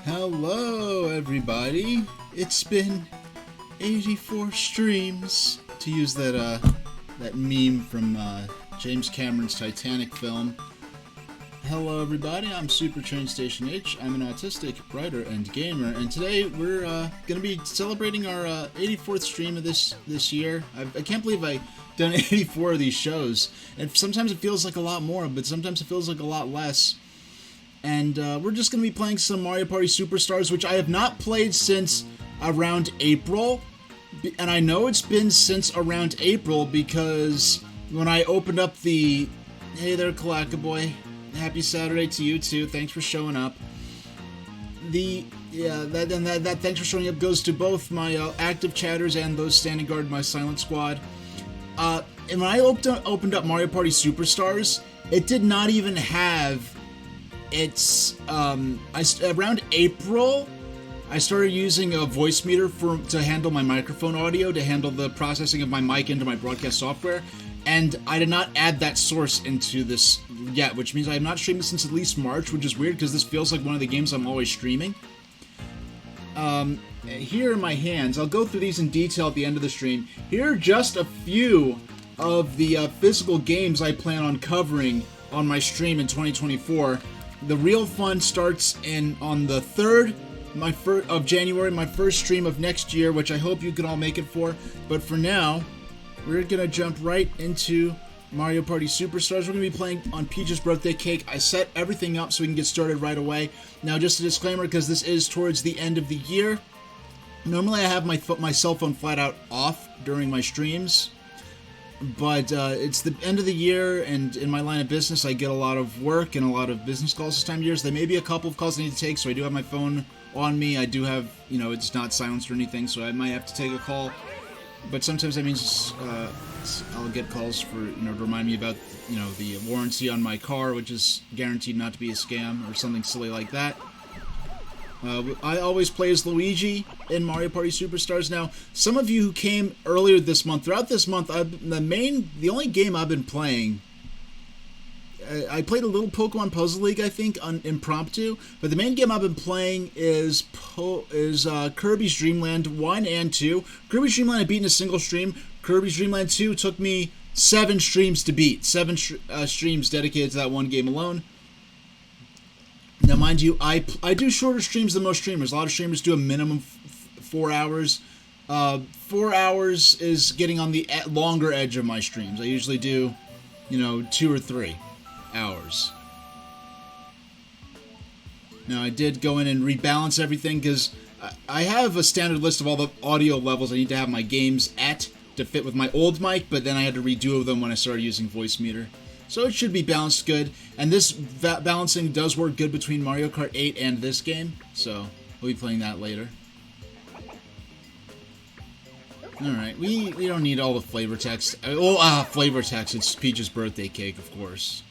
Hello, everybody. It's been 84 streams, to use that meme from James Cameron's Titanic film. Hello, everybody. I'm Super Train Station H. I'm an autistic writer and gamer, and today we're going to be celebrating our 84th stream of this year. I can't believe I've done 84 of these shows, and sometimes it feels like a lot more, but sometimes it feels like a lot less. And we're just going to be playing some Mario Party Superstars, which I have not played since around April. And I know it's been since around April because when I opened up the... Hey there, Kalaka Boy. Happy Saturday to you, too. Thanks for showing up. That thanks for showing up goes to both my active chatters and those standing guard my silent squad. And when I opened up Mario Party Superstars, it did not even have... It's around April, I started using a voice meter to handle my microphone audio, to handle the processing of my mic into my broadcast software, and I did not add that source into this yet, which means I have not streamed it since at least March, which is weird because this feels like one of the games I'm always streaming. Here in my hands, I'll go through these in detail at the end of the stream. Here are just a few of the physical games I plan on covering on my stream in 2024. The real fun starts on the 3rd of January, my first stream of next year, which I hope you can all make it for. But for now, we're going to jump right into Mario Party Superstars. We're going to be playing on Peach's birthday cake. I set everything up so we can get started right away. Now, just a disclaimer, because this is towards the end of the year. Normally, I have my cell phone flat out off during my streams. But it's the end of the year, and in my line of business, I get a lot of work and a lot of business calls this time of year. So there may be a couple of calls I need to take, so I do have my phone on me. I do have, it's not silenced or anything, so I might have to take a call. But sometimes that means I'll get calls for, to remind me about, the warranty on my car, which is guaranteed not to be a scam or something silly like that. I always play as Luigi in Mario Party Superstars. Now, some of you who came earlier this month, throughout this month, the only game I've been playing, I played a little Pokemon Puzzle League, I think, on impromptu, but the main game I've been playing is Kirby's Dream Land 1 and 2. Kirby's Dream Land I beat in a single stream. Kirby's Dream Land 2 took me 7 streams to beat. 7 streams dedicated to that one game alone. Now, mind you, I do shorter streams than most streamers. A lot of streamers do a minimum 4 hours. 4 hours is getting on the longer edge of my streams. I usually do, 2 or 3 hours. Now, I did go in and rebalance everything because I have a standard list of all the audio levels I need to have my games at to fit with my old mic, but then I had to redo them when I started using Voice Meter. So it should be balanced good, and this balancing does work good between Mario Kart 8 and this game, so we'll be playing that later. Alright, we don't need all the flavor text. Flavor text, it's Peach's birthday cake, of course.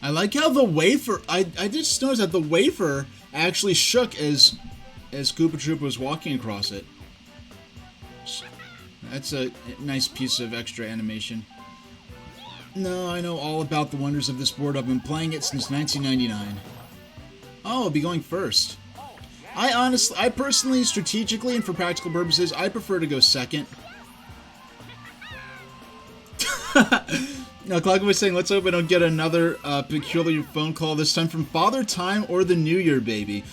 I like how the wafer, I just noticed that the wafer actually shook as Koopa Troopa was walking across it. That's a nice piece of extra animation. No, I know all about the wonders of this board. I've been playing it since 1999. Oh, I'll be going first. I personally, strategically, and for practical purposes, I prefer to go second. Now, Clark was saying, let's hope I don't get another peculiar phone call, this time from Father Time or the New Year Baby.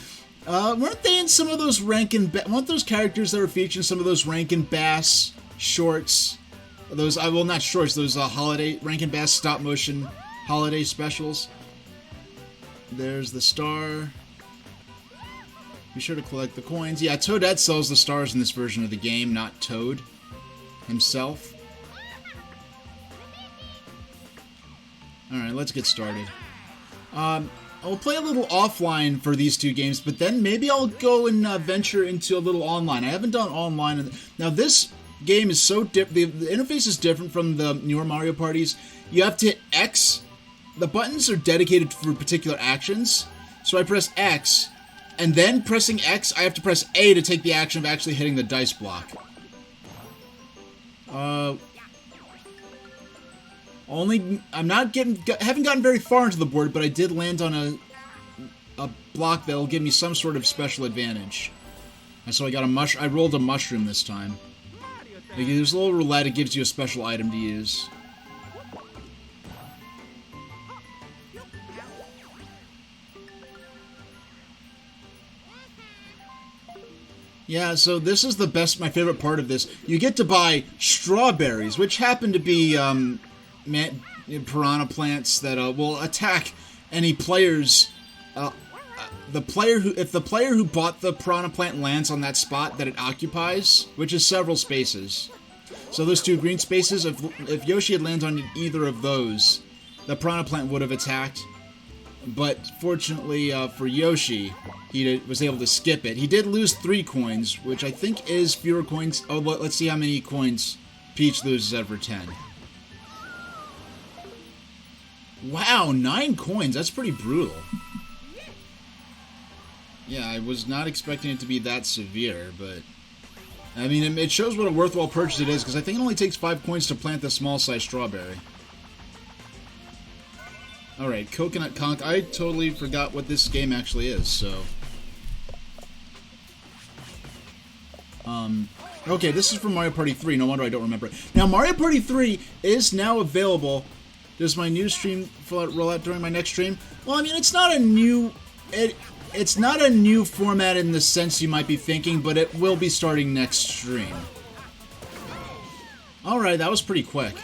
Weren't they in some of those weren't those characters that were featured in some of those Rankin Bass shorts? Those, not shorts, those holiday, Rankin Bass stop motion holiday specials. There's the star. Be sure to collect the coins. Yeah, Toadette sells the stars in this version of the game, not Toad himself. Alright, let's get started. I'll play a little offline for these two games, but then maybe I'll go and venture into a little online. I haven't done online. Now, this game is so different. The interface is different from the newer Mario Parties. You have to hit X. The buttons are dedicated for particular actions. So I press X, and then pressing X, I have to press A to take the action of actually hitting the dice block. haven't gotten very far into the board, but I did land on a block that'll give me some sort of special advantage. And so I rolled a mushroom this time. Like, there's a little roulette, it gives you a special item to use. Yeah, so this is my favorite part of this. You get to buy strawberries, which happen to be piranha plants that will attack any players. If the player who bought the piranha plant lands on that spot that it occupies, which is several spaces. So those 2 green spaces, if Yoshi had landed on either of those, the piranha plant would have attacked. But fortunately for Yoshi, he was able to skip it. He did lose 3 coins, which I think is fewer coins. Oh, let's see how many coins Peach loses out of 10. Wow, 9 coins. That's pretty brutal. Yeah, I was not expecting it to be that severe, but... I mean, it shows what a worthwhile purchase it is, because I think it only takes 5 coins to plant the small-sized strawberry. Alright, Coconut Conk. I totally forgot what this game actually is, so... Okay, this is from Mario Party 3. No wonder I don't remember it. Now, Mario Party 3 is now available. Does my new stream roll out during my next stream? Well, I mean, it's not a new... It's not a new format in the sense you might be thinking, but it will be starting next stream. Alright, that was pretty quick.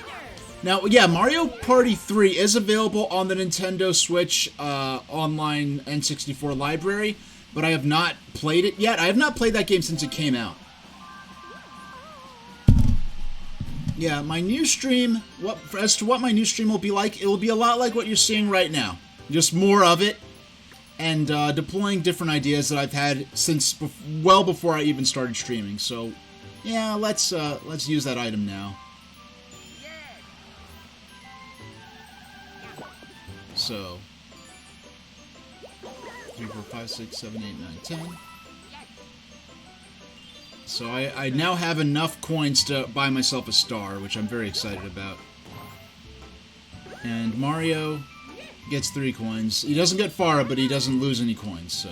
Now, yeah, Mario Party 3 is available on the Nintendo Switch online N64 library, but I have not played it yet. I have not played that game since it came out. Yeah, my new stream, as to what my new stream will be like, it will be a lot like what you're seeing right now. Just more of it, and deploying different ideas that I've had since well before I even started streaming. So, yeah, let's use that item now. So, 3, 4, 5, 6, 7, 8, 9, 10. So I now have enough coins to buy myself a star, which I'm very excited about. And Mario gets 3 coins. He doesn't get far, but he doesn't lose any coins, so...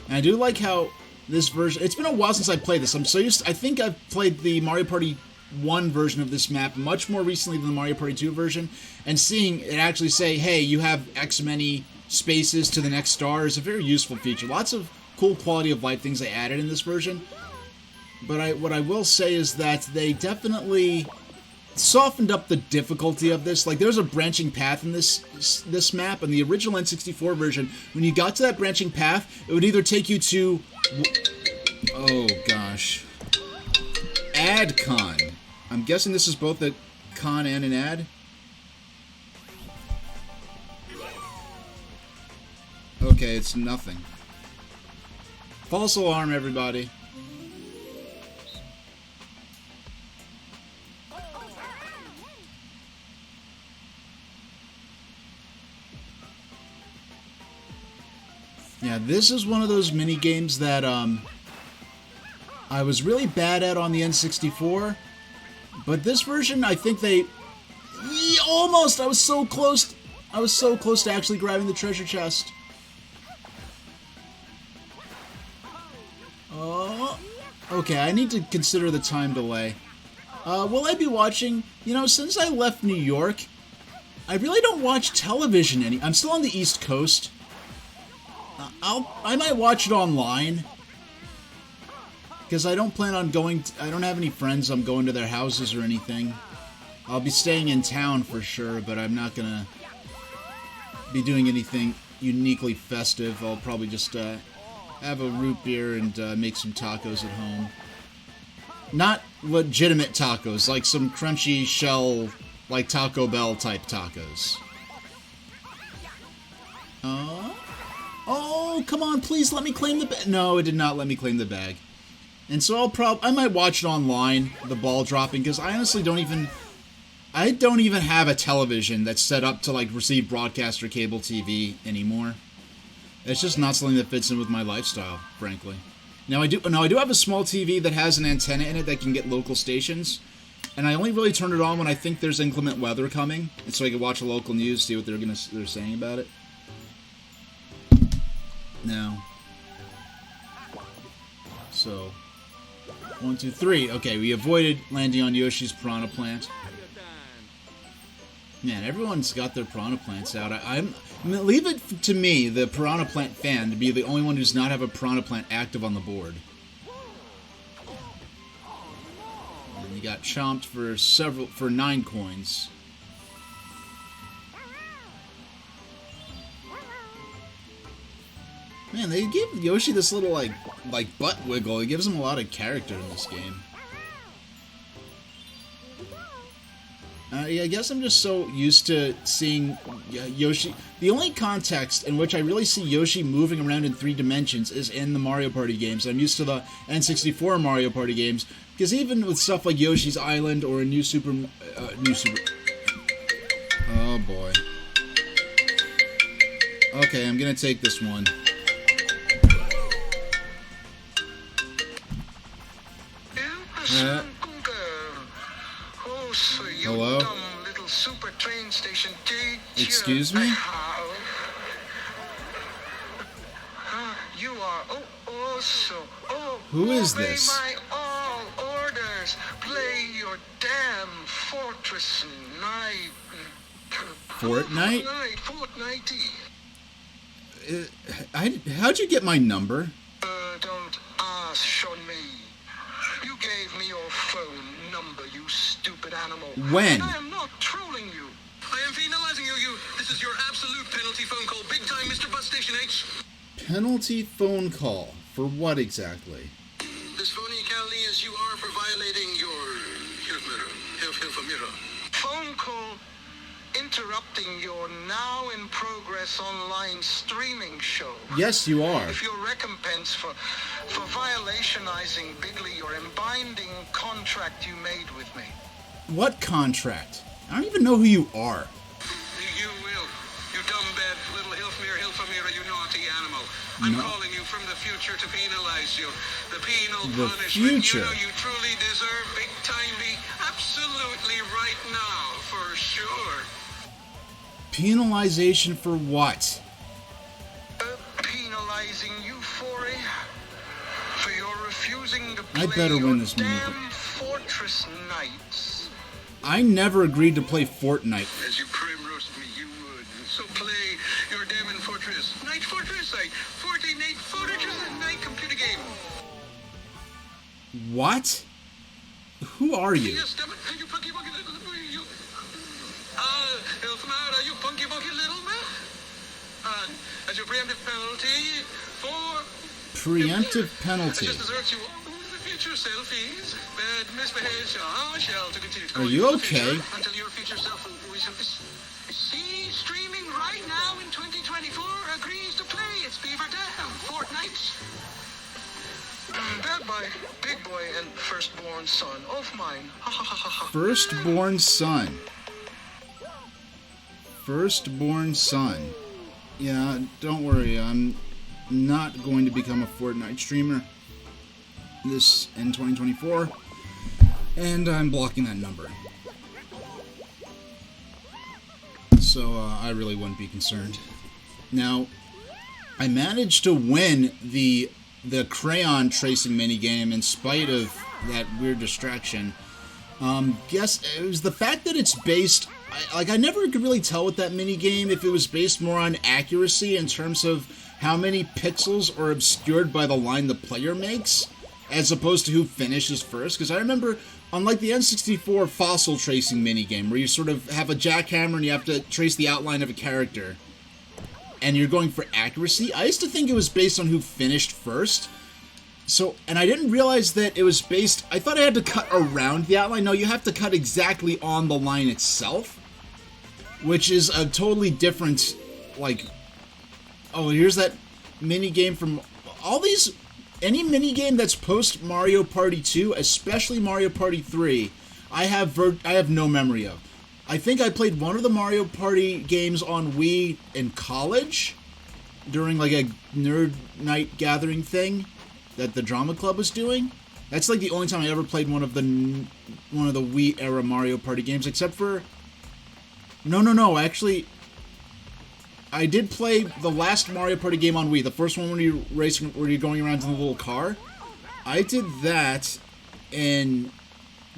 And I do like how this version... It's been a while since I played this. I'm so used to, I think I've played the Mario Party 1 version of this map much more recently than the Mario Party 2 version, and seeing it actually say, hey, you have X many spaces to the next star is a very useful feature. Lots of cool quality of life things they added in this version. But what I will say is that they definitely softened up the difficulty of this. Like, there's a branching path in this map. In the original N64 version, when you got to that branching path, it would either take you to... Oh, gosh. AdCon. I'm guessing this is both a con and an ad. Okay, it's nothing. False alarm, everybody. Yeah, this is one of those mini games that I was really bad at on the N64, but this version, I think they almost. I was so close to actually grabbing the treasure chest. Okay, I need to consider the time delay. Will I be watching? You know, since I left New York, I really don't watch television I'm still on the East Coast. I might watch it online, because I don't plan on going. I don't have any friends I'm going to their houses or anything. I'll be staying in town for sure, but I'm not gonna be doing anything uniquely festive. I'll probably just have a root beer and make some tacos at home. Not legitimate tacos, like some crunchy shell, like Taco Bell type tacos. Oh, come on, please let me claim the bag. No, it did not let me claim the bag. And so I might watch it online, the ball dropping, because I honestly don't even have a television that's set up to, like, receive broadcast or cable TV anymore. It's just not something that fits in with my lifestyle, frankly. Now I do have a small TV that has an antenna in it that can get local stations, And I only really turn it on when I think there's inclement weather coming, and so I can watch the local news, see what they're saying about it. Now, so 1, 2, 3. Okay, we avoided landing on Yoshi's piranha plant. Man, everyone's got their piranha plants out. I'm leave it to me, the piranha plant fan, to be the only one who does not have a piranha plant active on the board. And you got chomped for 9 coins. Man, they give Yoshi this little like butt wiggle. It gives him a lot of character in this game. Yeah, I guess I'm just so used to seeing Yoshi. The only context in which I really see Yoshi moving around in 3 dimensions is in the Mario Party games. I'm used to the N64 Mario Party games, because even with stuff like Yoshi's Island or a New Super... Oh, boy. Okay, I'm gonna take this one. Hello? Little super train station teacher. Excuse me? You are Who is this? My all orders. Play your damn Fortress Night. Fortnite? Fortnite. How'd you get my number? Don't ask, Sean me. You gave me your phone number, you stupid animal. When? And I am not trolling you. I am penalizing you. This is your absolute penalty phone call. Big time, Mr. Bus Station H. Penalty phone call? For what exactly? This phony Cali as you are for violating your phone call interrupting your now in progress online streaming show. Yes, you are. If your recompense for violationizing bigly your binding contract you made with me. What contract? I don't even know who you are. You will. You dumb bad little Hilfamira, you naughty animal. I'm calling you from the future to penalize you. The penal punishment future. you know you truly deserve big timey, absolutely right now, for sure. Penalization for what? Penalizing you for your refusing to play I better win this damn movie. Fortress Nights. I never agreed to play Fortnite. As you primrose me, you would. So play your damn Fortress Night, Fortnite Fortress Night computer game. What? Who are you? Yes, damn it, you punky monkey little you. Elfmara, you punky monkey little man. As your preemptive penalty for... Preemptive penalty. Just deserts you all the future selfies. Bad misbehavior shall to continue to Are you okay? until your future self will see streaming right now in 2024 agrees to play its beaver dam Fortnite. That by big boy and firstborn son of mine. Firstborn son. Firstborn son. Yeah, don't worry. I'm not going to become a Fortnite streamer in 2024, and I'm blocking that number. So I really wouldn't be concerned. Now, I managed to win the crayon tracing minigame in spite of that weird distraction. Guess it was the fact that it's based... I never could really tell with that minigame if it was based more on accuracy in terms of how many pixels are obscured by the line the player makes, as opposed to who finishes first. Because I remember, unlike the N64 fossil tracing minigame, where you sort of have a jackhammer and you have to trace the outline of a character, and you're going for accuracy, I used to think it was based on who finished first. So, and I didn't realize that it was based... I thought I had to cut around the outline. No, you have to cut exactly on the line itself, which is a totally different, like... Oh, here's that mini-game from... All these... Any mini-game that's post Mario Party 2, especially Mario Party 3, I have no memory of. I think I played one of the Mario Party games on Wii in college, during like a nerd night gathering thing that the drama club was doing, That's like the only time I ever played one of the Wii era Mario Party games, except for... No, actually... I did play the last Mario Party game on Wii, the first one where you're going around in the little car. I did that, and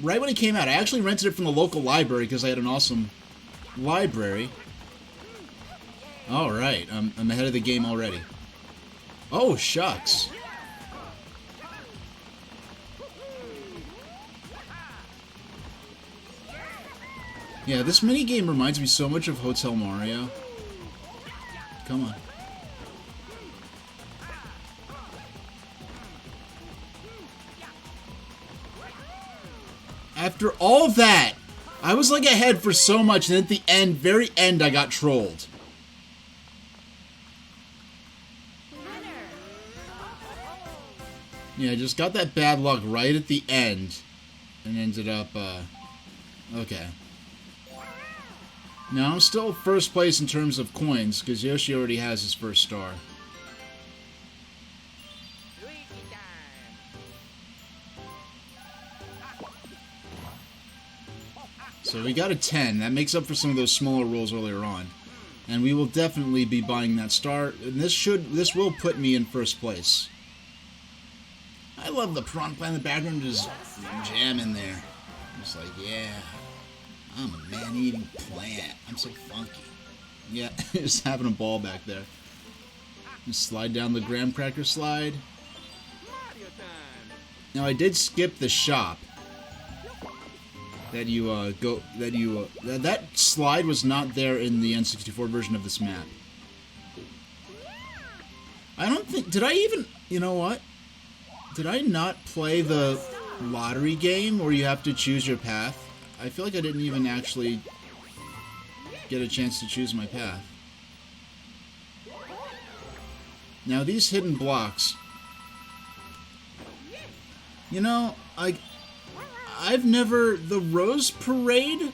right when it came out, I actually rented it from the local library because I had an awesome library. Alright, I'm ahead of the game already. Oh, shucks. Yeah, this minigame reminds me so much of Hotel Mario. Come on. After all that, I was like ahead for so much, and at the end, very end, I got trolled. Yeah, I just got that bad luck right at the end, and ended up, okay. Now, I'm still first place in terms of coins, because Yoshi already has his first star. So we got a 10. That makes up for some of those smaller rolls earlier on. And we will definitely be buying that star. And this will put me in first place. I love the prawn plant in the background, just jamming there. Just like, yeah. I'm a man-eating plant. I'm so funky. Yeah, just having a ball back there. Just slide down the graham cracker slide. Now I did skip the shop. That that slide was not there in the N64 version of this map. I don't think, did I even, you know what? Did I not play the lottery game where you have to choose your path? I feel like I didn't even actually get a chance to choose my path. Now these hidden blocks, you know, I've never, the Rose Parade,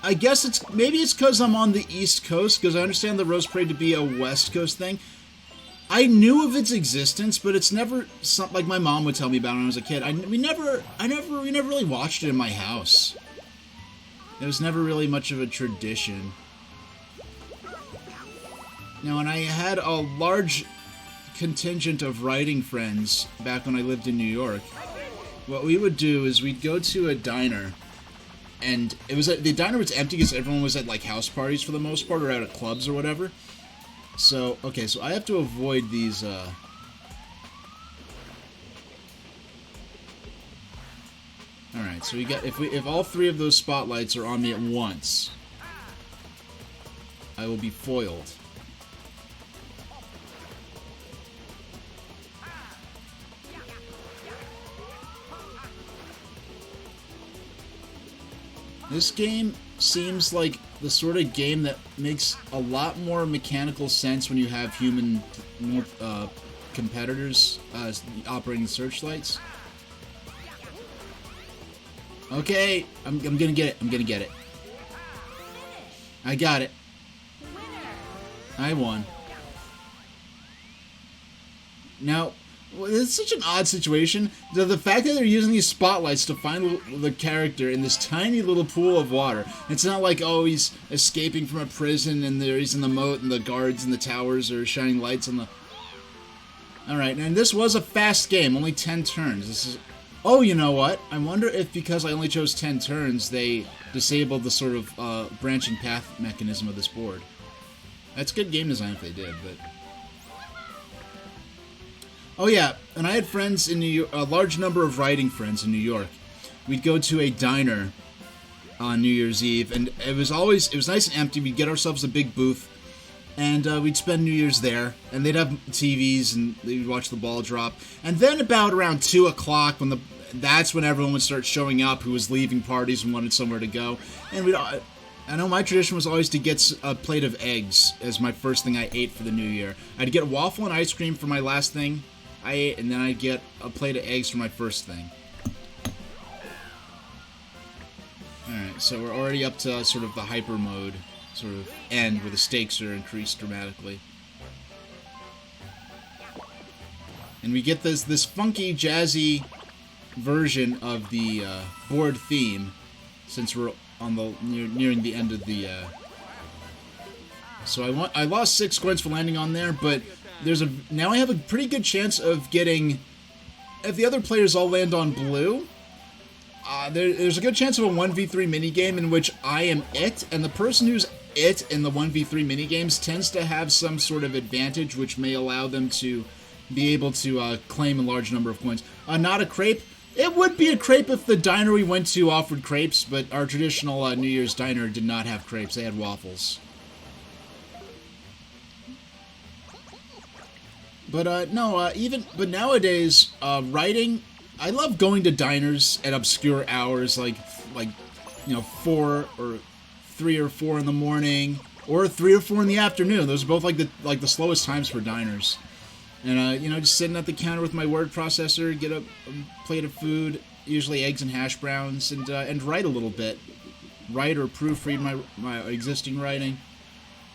I guess maybe it's because I'm on the East Coast, because I understand the Rose Parade to be a West Coast thing. I knew of its existence, but it's never something like my mom would tell me about when I was a kid. We never really watched it in my house. It was never really much of a tradition. Now, when I had a large contingent of writing friends back when I lived in New York, what we would do is we'd go to a diner, and the diner was empty because everyone was at like house parties for the most part, or out at clubs or whatever. So, okay, so I have to avoid these, Alright, so we got, if all three of those spotlights are on me at once, I will be foiled. This game seems like the sort of game that makes a lot more mechanical sense when you have human competitors operating the searchlights. Okay, I'm gonna get it. I'm gonna get it. I got it. I won. Now, it's such an odd situation. The fact that they're using these spotlights to find the character in this tiny little pool of water. It's not like, oh, he's escaping from a prison and he's in the moat and the guards in the towers are shining lights on the... Alright, and this was a fast game, only 10 turns. This is... Oh, you know what? I wonder if because I only chose 10 turns, they disabled the sort of branching path mechanism of this board. That's good game design if they did, but... Oh yeah, and I had friends in New York, a large number of writing friends in New York. We'd go to a diner on New Year's Eve, and it was nice and empty. We'd get ourselves a big booth, and we'd spend New Year's there, and they'd have TVs, and they'd watch the ball drop. And then about around 2 o'clock, that's when everyone would start showing up who was leaving parties and wanted somewhere to go. And I know my tradition was always to get a plate of eggs as my first thing I ate for the new year. I'd get a waffle and ice cream for my last thing I ate, and then I'd get a plate of eggs for my first thing. Alright, so we're already up to sort of the hyper mode, sort of end, where the stakes are increased dramatically. And we get this funky, jazzy version of the board theme, since we're on the nearing the end of the. So I lost 6 coins for landing on there, but now I have a pretty good chance of getting. If the other players all land on blue, there's a good chance of a 1v3 minigame in which I am it, and the person who's it in the 1v3 minigames tends to have some sort of advantage, which may allow them to be able to claim a large number of coins. Not a crepe. It would be a crepe if the diner we went to offered crepes, but our traditional New Year's diner did not have crepes. They had waffles. But but nowadays, writing, I love going to diners at obscure hours, like 4 or 3 or 4 in the morning, or 3 or 4 in the afternoon. Those are both like the slowest times for diners. And just sitting at the counter with my word processor, get a plate of food, usually eggs and hash browns, and write a little bit, write or proofread my existing writing.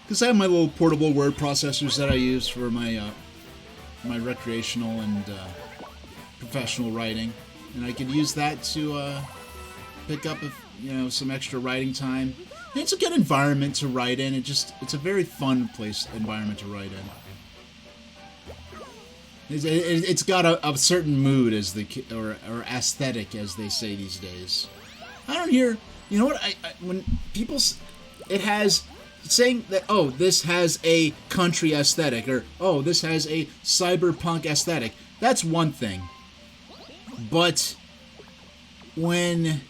Because I have my little portable word processors that I use for my my recreational and professional writing, and I could use that to pick up some extra writing time. And it's a good environment to write in. It's a very fun environment to write in. It's got a certain mood or aesthetic, as they say these days. I don't hear. You know what? When people, it has. Saying that, oh, this has a country aesthetic, or, oh, this has a cyberpunk aesthetic, that's one thing. But when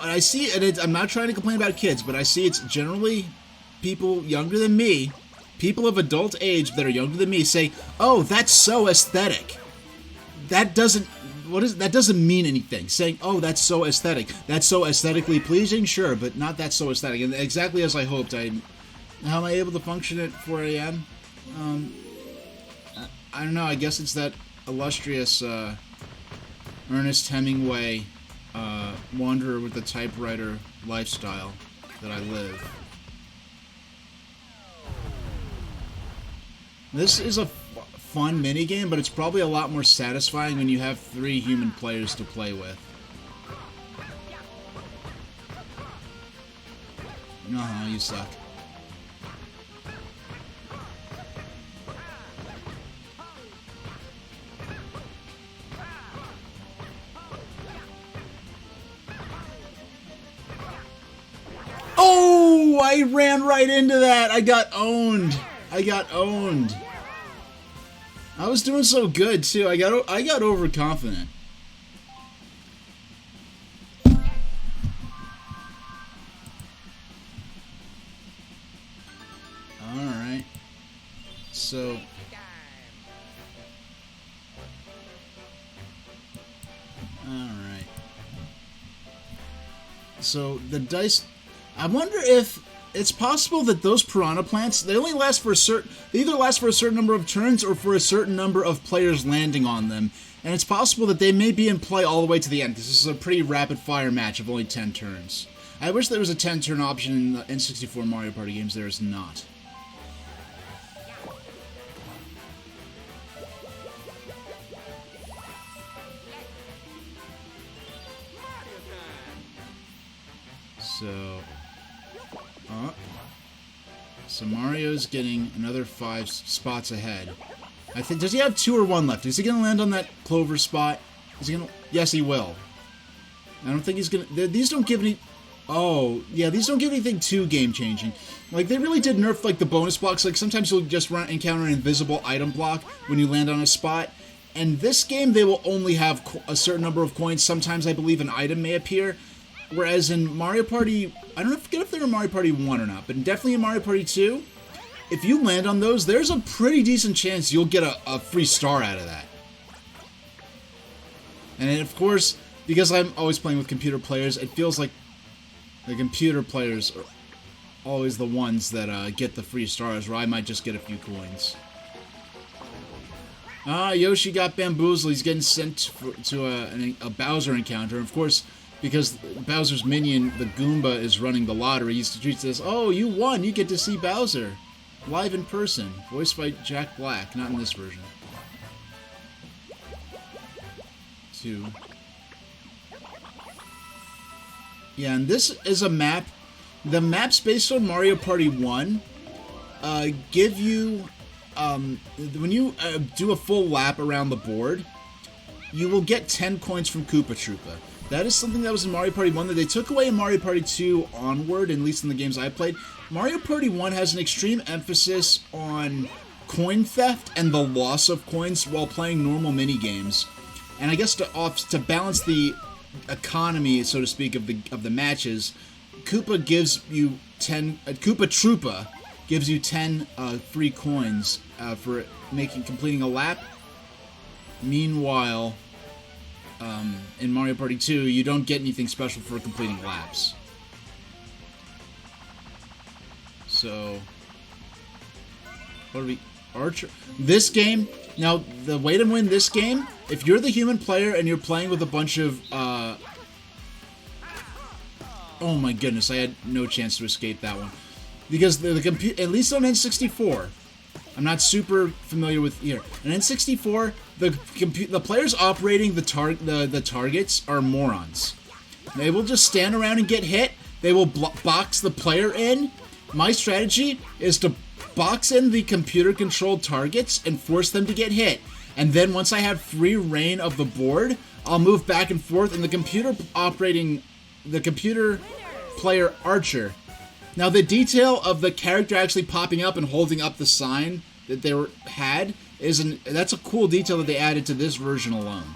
I see it, I'm not trying to complain about kids, but I see it's generally people younger than me, people of adult age that are younger than me say, oh, that's so aesthetic. That doesn't mean anything. Saying, oh, that's so aesthetic. That's so aesthetically pleasing, sure, but not that so aesthetic. And exactly as I hoped. How am I able to function at 4 a.m.? I don't know. I guess it's that illustrious Ernest Hemingway wanderer with the typewriter lifestyle that I live. This is a fun minigame, but it's probably a lot more satisfying when you have 3 human players to play with. You suck. Oh, I ran right into that. I got owned. I was doing so good too. I got overconfident. All right. So. All right. So the dice. I wonder if it's possible that those piranha plants, they only last for they either last for a certain number of turns or for a certain number of players landing on them. And it's possible that they may be in play all the way to the end, because this is a pretty rapid-fire match of only 10 turns. I wish there was a 10-turn option in the N64 Mario Party games. There is not. So Mario's getting another 5 spots ahead. I think, does he have 2 or 1 left? Is he going to land on that clover spot? Is he going to? Yes, he will. I don't think he's going to. These don't give any. Oh, yeah, these don't give anything too game-changing. Like, they really did nerf, like, the bonus blocks. Like, sometimes you'll just encounter an invisible item block when you land on a spot. And this game, they will only have a certain number of coins. Sometimes, I believe, an item may appear. Whereas in Mario Party, I don't forget if they're in Mario Party 1 or not, but definitely in Mario Party 2, if you land on those, there's a pretty decent chance you'll get a free star out of that. And of course, because I'm always playing with computer players, it feels like the computer players are always the ones that get the free stars, where I might just get a few coins. Yoshi got bamboozled. He's getting sent to a Bowser encounter. Of course, because Bowser's minion, the Goomba, is running the lottery, he treats this, oh, you won, you get to see Bowser. Live in person. Voiced by Jack Black, not in this version. 2. Yeah, and this is a map. The maps based on Mario Party 1 give you, when you do a full lap around the board, you will get 10 coins from Koopa Troopa. That is something that was in Mario Party 1 that they took away in Mario Party 2 onward, at least in the games I played. Mario Party 1 has an extreme emphasis on coin theft and the loss of coins while playing normal mini-games. And I guess to balance the economy, so to speak, of the matches, Koopa gives you 10. Koopa Troopa gives you 10 free coins for completing a lap. Meanwhile, in Mario Party 2, you don't get anything special for completing laps. So, what are we? Archer. This game. Now, the way to win this game, if you're the human player and you're playing with a bunch of, oh my goodness, I had no chance to escape that one. Because the at least on N64, I'm not super familiar with here. On N64, the players operating the targets are morons. They will just stand around and get hit. They will box the player in. My strategy is to box in the computer-controlled targets and force them to get hit. And then once I have free reign of the board, I'll move back and forth, and the computer player Archer. Now, the detail of the character actually popping up and holding up the sign that they had that's a cool detail that they added to this version alone.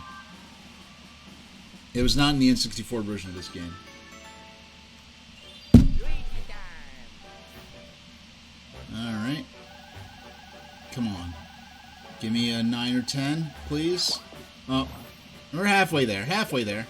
It was not in the N64 version of this game. Alright. Come on. Give me a 9 or 10, please. Oh, we're halfway there. Halfway there.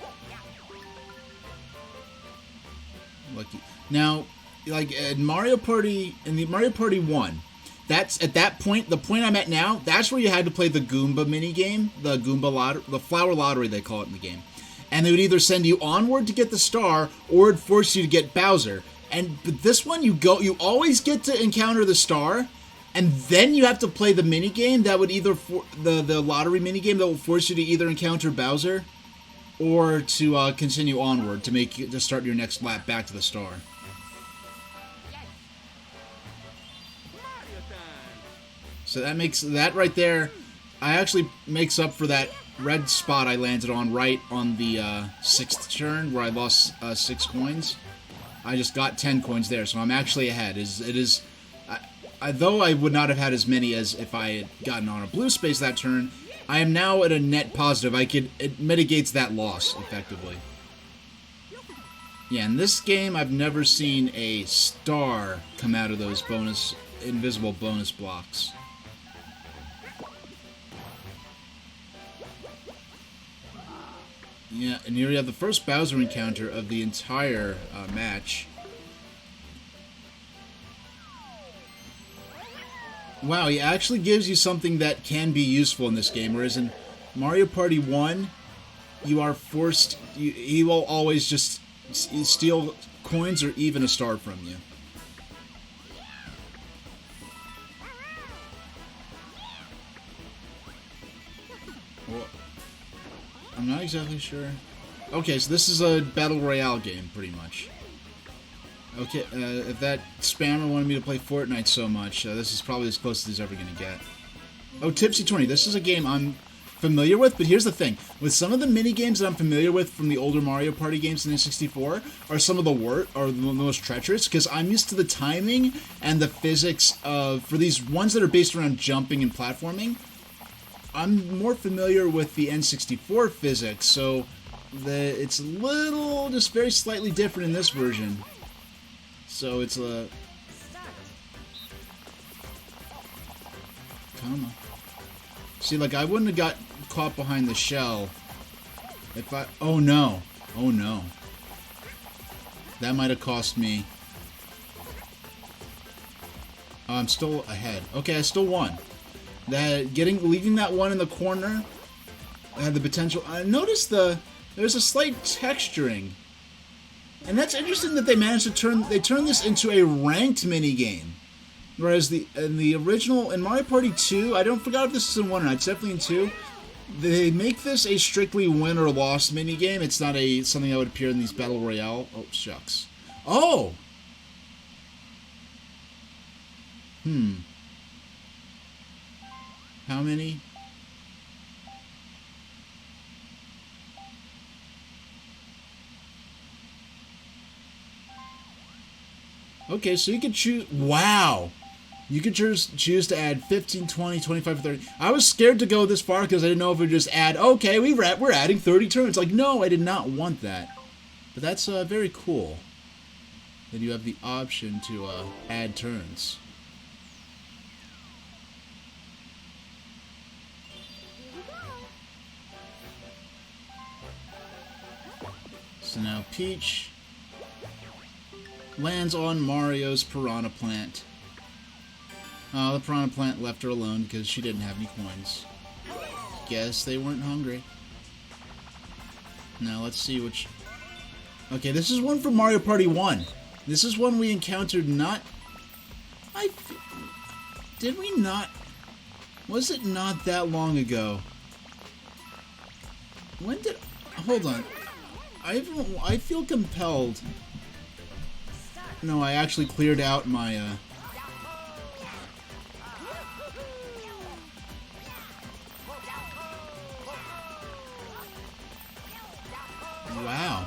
Lucky. Now, like in Mario Party 1, that's at that point, the point I'm at now, that's where you had to play the Goomba minigame, the Flower Lottery they call it in the game. And they would either send you onward to get the star, or it'd force you to get Bowser. But this one, you always get to encounter the star, and then you have to play the minigame that would either the lottery minigame that will force you to either encounter Bowser, or to continue onward to start your next lap back to the star. So that right there, actually makes up for that red spot I landed on right on the 6th turn where I lost 6 coins. I just got 10 coins there, so I'm actually ahead. Though I would not have had as many as if I had gotten on a blue space that turn, I am now at a net positive. It mitigates that loss, effectively. Yeah, in this game, I've never seen a star come out of those invisible bonus blocks. Yeah, and here we have the first Bowser encounter of the entire match. Wow, he actually gives you something that can be useful in this game, whereas in Mario Party 1, you are forced... he will always just steal coins or even a star from you. Well, I'm not exactly sure. Okay, so this is a Battle Royale game, pretty much. Okay, if that spammer wanted me to play Fortnite so much, this is probably as close as he's ever going to get. Oh, Tipsy 20. This is a game I'm familiar with, but here's the thing. With some of the mini-games that I'm familiar with from the older Mario Party games in the N64 are some of the most treacherous, because I'm used to the timing and the physics for these ones that are based around jumping and platforming. I'm more familiar with the N64 physics, so it's a little, just very slightly different in this version. So it's a... Come on. See, like, I wouldn't have got caught behind the shell if I... Oh, no. Oh, no. That might have cost me... Oh, I'm still ahead. Okay, I still won. Leaving that one in the corner had the potential... I noticed there's a slight texturing. And that's interesting that they managed to turn this into a ranked minigame. Whereas in the original, in Mario Party 2, I don't forget if this is in 1 or not, it's definitely in 2, They make this a strictly win or loss minigame. It's not something that would appear in these Battle Royale. Oh, shucks. Oh! How many? Okay, so you can choose... Wow! You could choose to add 15, 20, 25, 30. I was scared to go this far because I didn't know if it would just add, okay, we're adding 30 turns. Like, no, I did not want that. But that's very cool that you have the option to add turns. So now Peach lands on Mario's Piranha Plant. The Piranha Plant left her alone because she didn't have any coins. Guess they weren't hungry. Now let's see which... Okay, this is one from Mario Party 1. This is one we encountered not... Did we not... Was it not that long ago? When did... Hold on. I feel compelled... No, I actually cleared out my... Wow.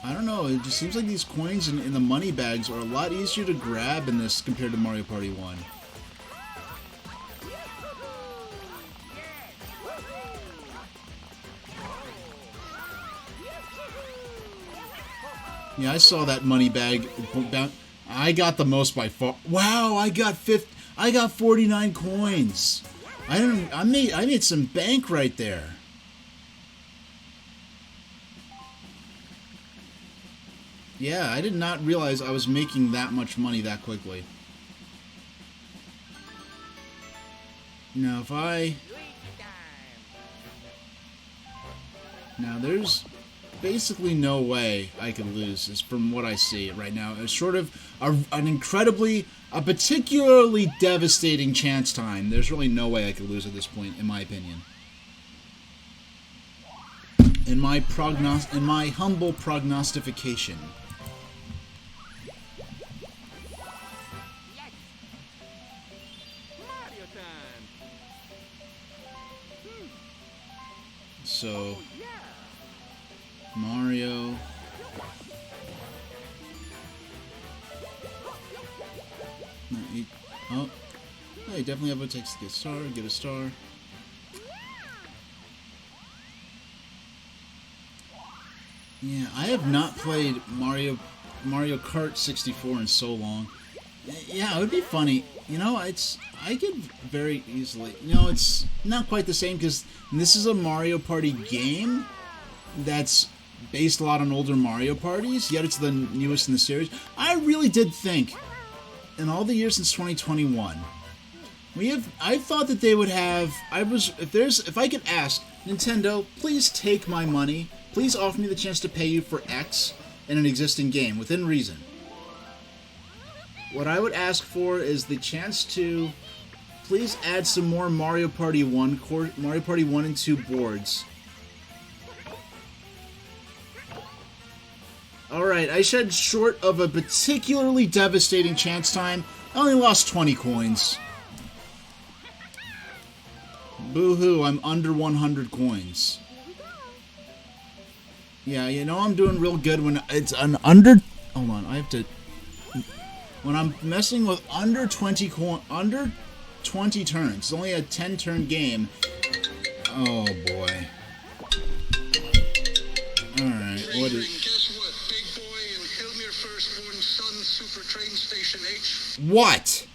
I don't know, it just seems like these coins in the money bags are a lot easier to grab in this compared to Mario Party 1. Yeah, I saw that money bag. I got the most by far. Wow, I got 49 coins. I made some bank right there. Yeah, I did not realize I was making that much money that quickly. Now, Now, there's basically no way I could lose, is from what I see right now. It's sort of a particularly devastating chance time. There's really no way I could lose at this point, in my opinion. In my humble prognostication. So, Mario. Oh, you definitely have what it takes to get a star. Yeah, I have not played Mario Kart 64 in so long. Yeah, it would be funny. You know, I could very easily... You know, it's not quite the same because this is a Mario Party game that's based a lot on older Mario Parties, yet it's the newest in the series. I really did think, in all the years since 2021, I thought that they would have... If I could ask, Nintendo, please take my money. Please offer me the chance to pay you for X in an existing game, within reason. What I would ask for is the chance to please add some more Mario Party 1 and 2 boards. Alright, I said short of a particularly devastating chance time, I only lost 20 coins. Boo-hoo, I'm under 100 coins. Yeah, you know I'm doing real good when it's an under... Hold on, I have to... When I'm messing with under 20 turns, it's only a 10-turn game. Oh boy. Alright, what is... Guess what? Big boy and Hilmir Firstborn Son Super Train Station H. What?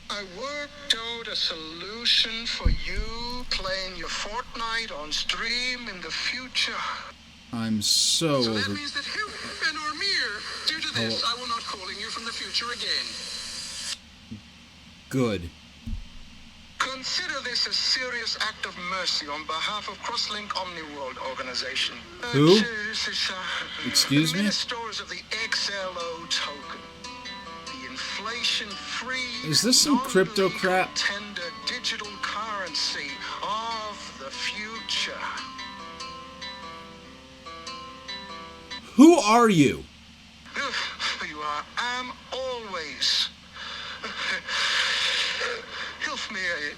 I worked out a solution for you playing your Fortnite on stream in the future. I'm so that means that Hilmir and Ormir, due to this, I will not calling you from the future again. Good. Consider this a serious act of mercy on behalf of Crosslink Omniworld Organization. Who? Excuse me? Ministers of the XLO token. The inflation-free... Is this some crypto crap? Tender digital currency future. Who are you? You are am always. Hilfmir,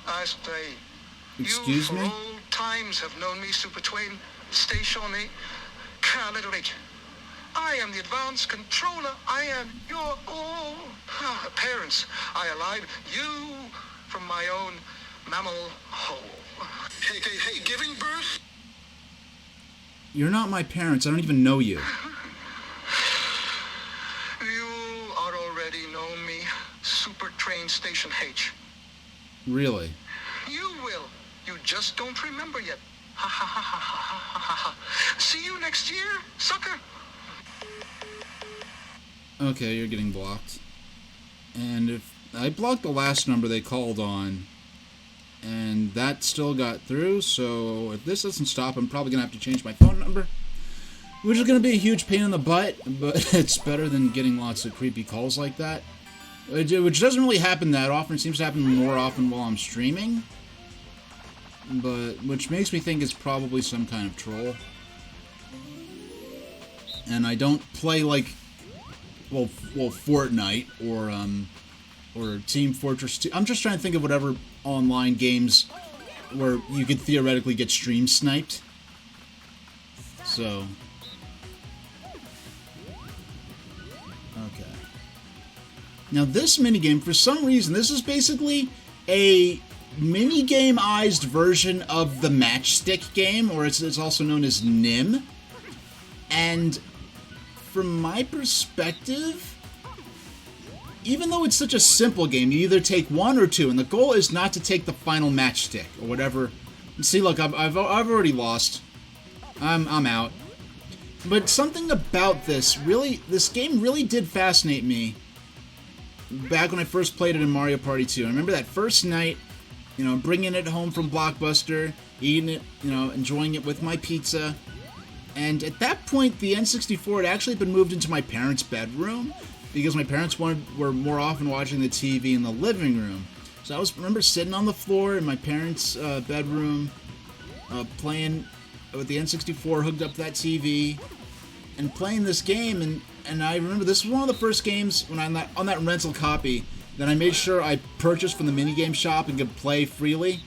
I say. Excuse you me? for old times have known me, Super Twain. Statione, Caliterate. I am the advanced controller. I am your all parents. I alive you from my own mammal hole. Hey, giving birth? You're not my parents. I don't even know you. You are already know me, Super Train Station H. Really? You will. You just don't remember yet. Ha ha ha ha ha ha ha. See you next year, sucker. Okay, you're getting blocked. And if I blocked the last number they called on, and that still got through, so if this doesn't stop, I'm probably going to have to change my phone number, which is going to be a huge pain in the butt, but it's better than getting lots of creepy calls like that, which doesn't really happen that often. It seems to happen more often while I'm streaming, but which makes me think it's probably some kind of troll. And I don't play like, well, Fortnite or Team Fortress 2. I'm just trying to think of whatever online games where you could theoretically get stream sniped. So, okay. Now this minigame, for some reason, this is basically a minigame-ized version of the matchstick game, or it's also known as NIM. And from my perspective, even though it's such a simple game, you either take one or two, and the goal is not to take the final matchstick or whatever. See, look, I've already lost. I'm out. But something about this game really did fascinate me back when I first played it in Mario Party 2. I remember that first night, bringing it home from Blockbuster, eating it, enjoying it with my pizza. And at that point, the N64 had actually been moved into my parents' bedroom because my parents were more often watching the TV in the living room. So I remember sitting on the floor in my parents' bedroom, playing with the N64 hooked up to that TV, and playing this game. And I remember this was one of the first games when on that rental copy that I made sure I purchased from the minigame shop and could play freely.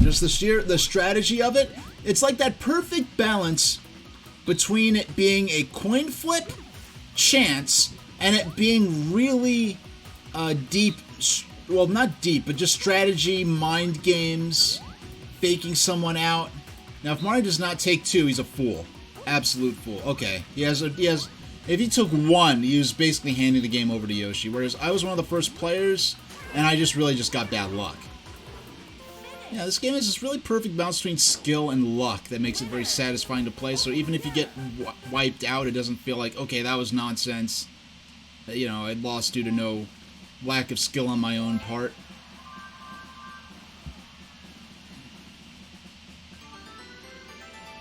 Just the strategy of it. It's like that perfect balance between it being a coin flip chance and it being really deep, well, not deep, but just strategy, mind games, faking someone out. Now, if Mario does not take two, he's a fool. Absolute fool. Okay, he has. If he took one, he was basically handing the game over to Yoshi, whereas I was one of the first players, and I really got bad luck. Yeah, this game has this really perfect balance between skill and luck that makes it very satisfying to play, so even if you get wiped out, it doesn't feel like, okay, that was nonsense. I lost due to no lack of skill on my own part.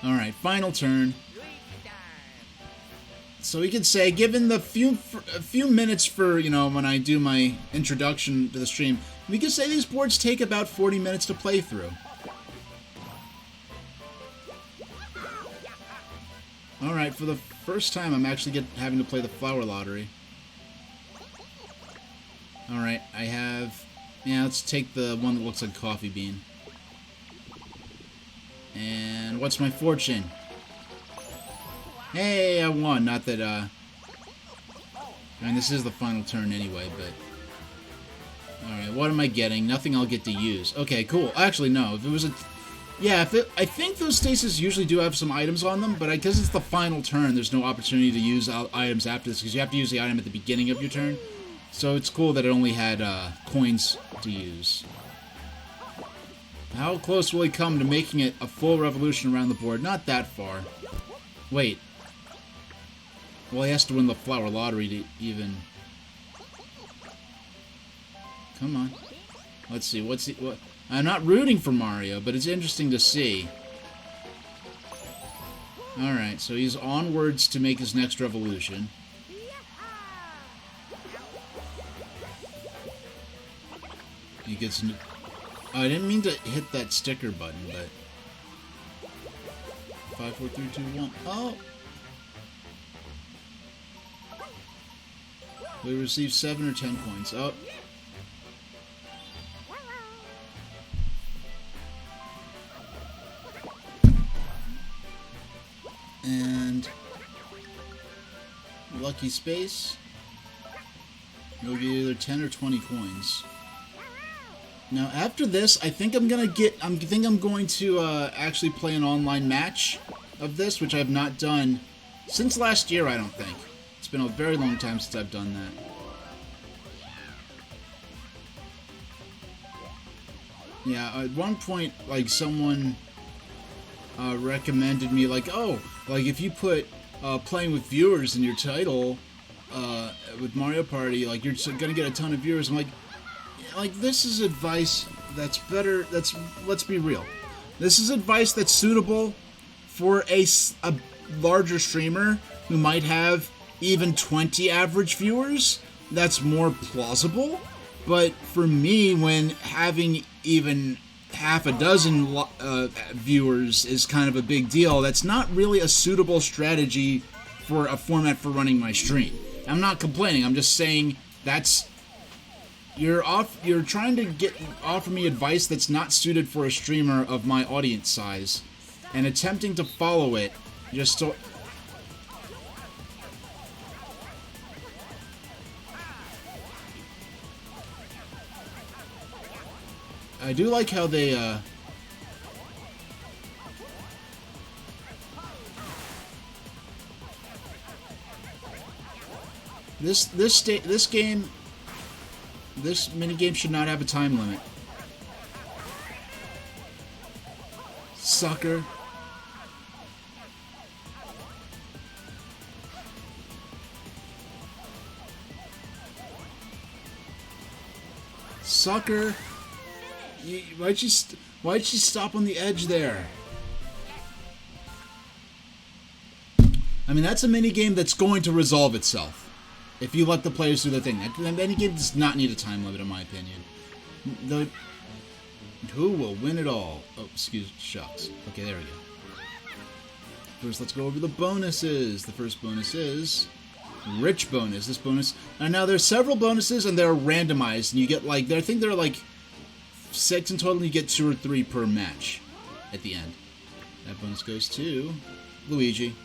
Alright, final turn. So we could say, given the a few minutes for, when I do my introduction to the stream, we could say these boards take about 40 minutes to play through. Alright, for the first time I'm actually having to play the flower lottery. Alright, I have... Yeah, let's take the one that looks like coffee bean. And what's my fortune? Hey, I won. Not that, I mean, this is the final turn anyway, but... Alright, what am I getting? Nothing I'll get to use. Okay, cool. Actually, no. If it was a... Yeah, I think those stasis usually do have some items on them, but because it's the final turn, there's no opportunity to use items after this, because you have to use the item at the beginning of your turn. So it's cool that it only had, coins to use. How close will he come to making it a full revolution around the board? Not that far. Wait. Well, he has to win the flower lottery to even... Come on. Let's see, what... I'm not rooting for Mario, but it's interesting to see. Alright, so he's onwards to make his next revolution. He gets... I didn't mean to hit that sticker button, but 5, 4, 3, 2, 1. Oh. We received 7 or 10 coins. Oh. And lucky space. You'll get either 10 or 20 coins. Now after this, I think I'm going to actually play an online match of this, which I've not done since last year, I don't think. It's been a very long time since I've done that. Yeah, at one point, like, someone recommended me, like, oh, like, if you put playing with viewers in your title with Mario Party, like, you're gonna get a ton of viewers. I'm like, this is advice that's better. Let's be real. This is advice that's suitable for a larger streamer who might have even 20 average viewers. That's more plausible. But for me, when having even half a dozen viewers is kind of a big deal, that's not really a suitable strategy for a format for running my stream. I'm not complaining. I'm just saying that's you're trying to offer me advice that's not suited for a streamer of my audience size, and attempting to follow it just so. I do like how they this minigame should not have a time limit. Sucker. Sucker. Why'd she stop on the edge there? I mean, that's a minigame that's going to resolve itself if you let the players do their thing. That minigame does not need a time limit, in my opinion. Who will win it all? Oh, shucks. Okay, there we go. First, let's go over the bonuses. The first bonus is Rich bonus. This bonus, and now there's several bonuses, and they're randomized, and you get like I think they're like 6 in total, and you get 2 or 3 per match at the end. That bonus goes to Luigi.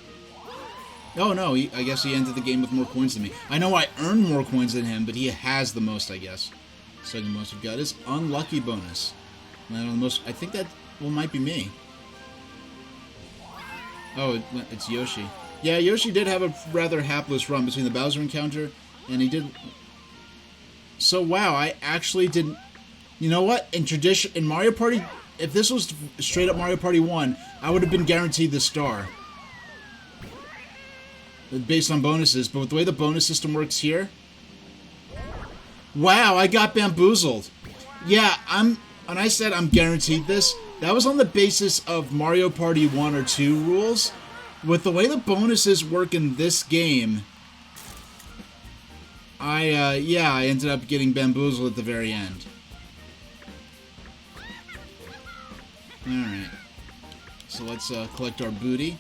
Oh no, I guess he ended the game with more coins than me. I know I earned more coins than him, but he has the most, I guess. Second most we've got is Unlucky bonus. And the most, I think that might be me. Oh, it's Yoshi. Yeah, Yoshi did have a rather hapless run between the Bowser encounter, and he did. So wow, I actually didn't. You know what? In Mario Party, if this was straight up Mario Party 1, I would have been guaranteed the star. Based on bonuses, but with the way the bonus system works here... Wow, I got bamboozled. Yeah, when I said I'm guaranteed this, that was on the basis of Mario Party 1 or 2 rules. With the way the bonuses work in this game, I ended up getting bamboozled at the very end. Alright. So let's collect our booty.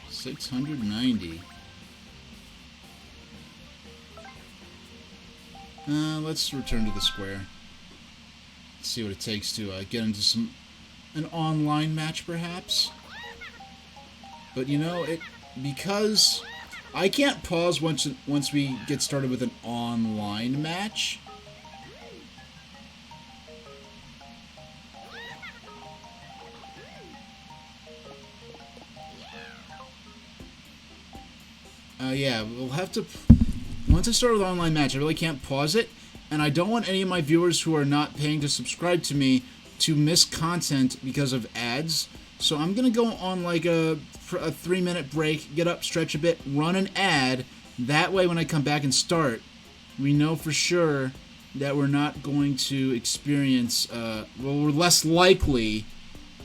$690. Let's return to the square. Let's see what it takes to get into an online match, perhaps. But you know, because I can't pause once we get started with an online match. Yeah, we'll have to... Once I start with an online match, I really can't pause it, and I don't want any of my viewers who are not paying to subscribe to me to miss content because of ads. So I'm going to go on like a 3-minute break, get up, stretch a bit, run an ad. That way when I come back and start, we know for sure that we're not going to experience... well, we're less likely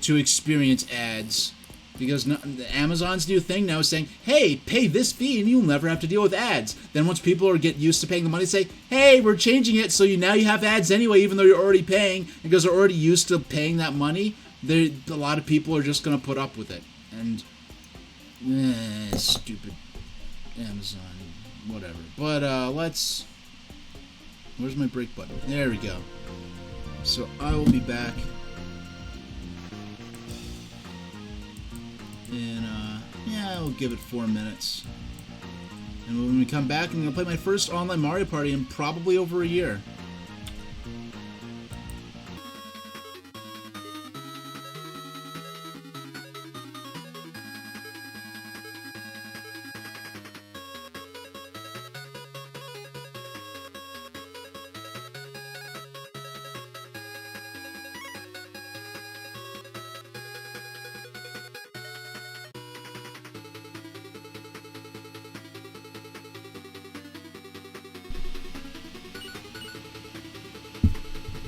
to experience ads Because Amazon's new thing now is saying, hey, pay this fee and you'll never have to deal with ads. Then once people get used to paying the money, say, hey, we're changing it so now you have ads anyway, even though you're already paying. Because they're already used to paying that money, a lot of people are just going to put up with it. And, stupid Amazon, whatever. But let's... Where's my break button? There we go. So I will be back. And, yeah, I'll give it 4 minutes. And when we come back, I'm going to play my first online Mario Party in probably over a year.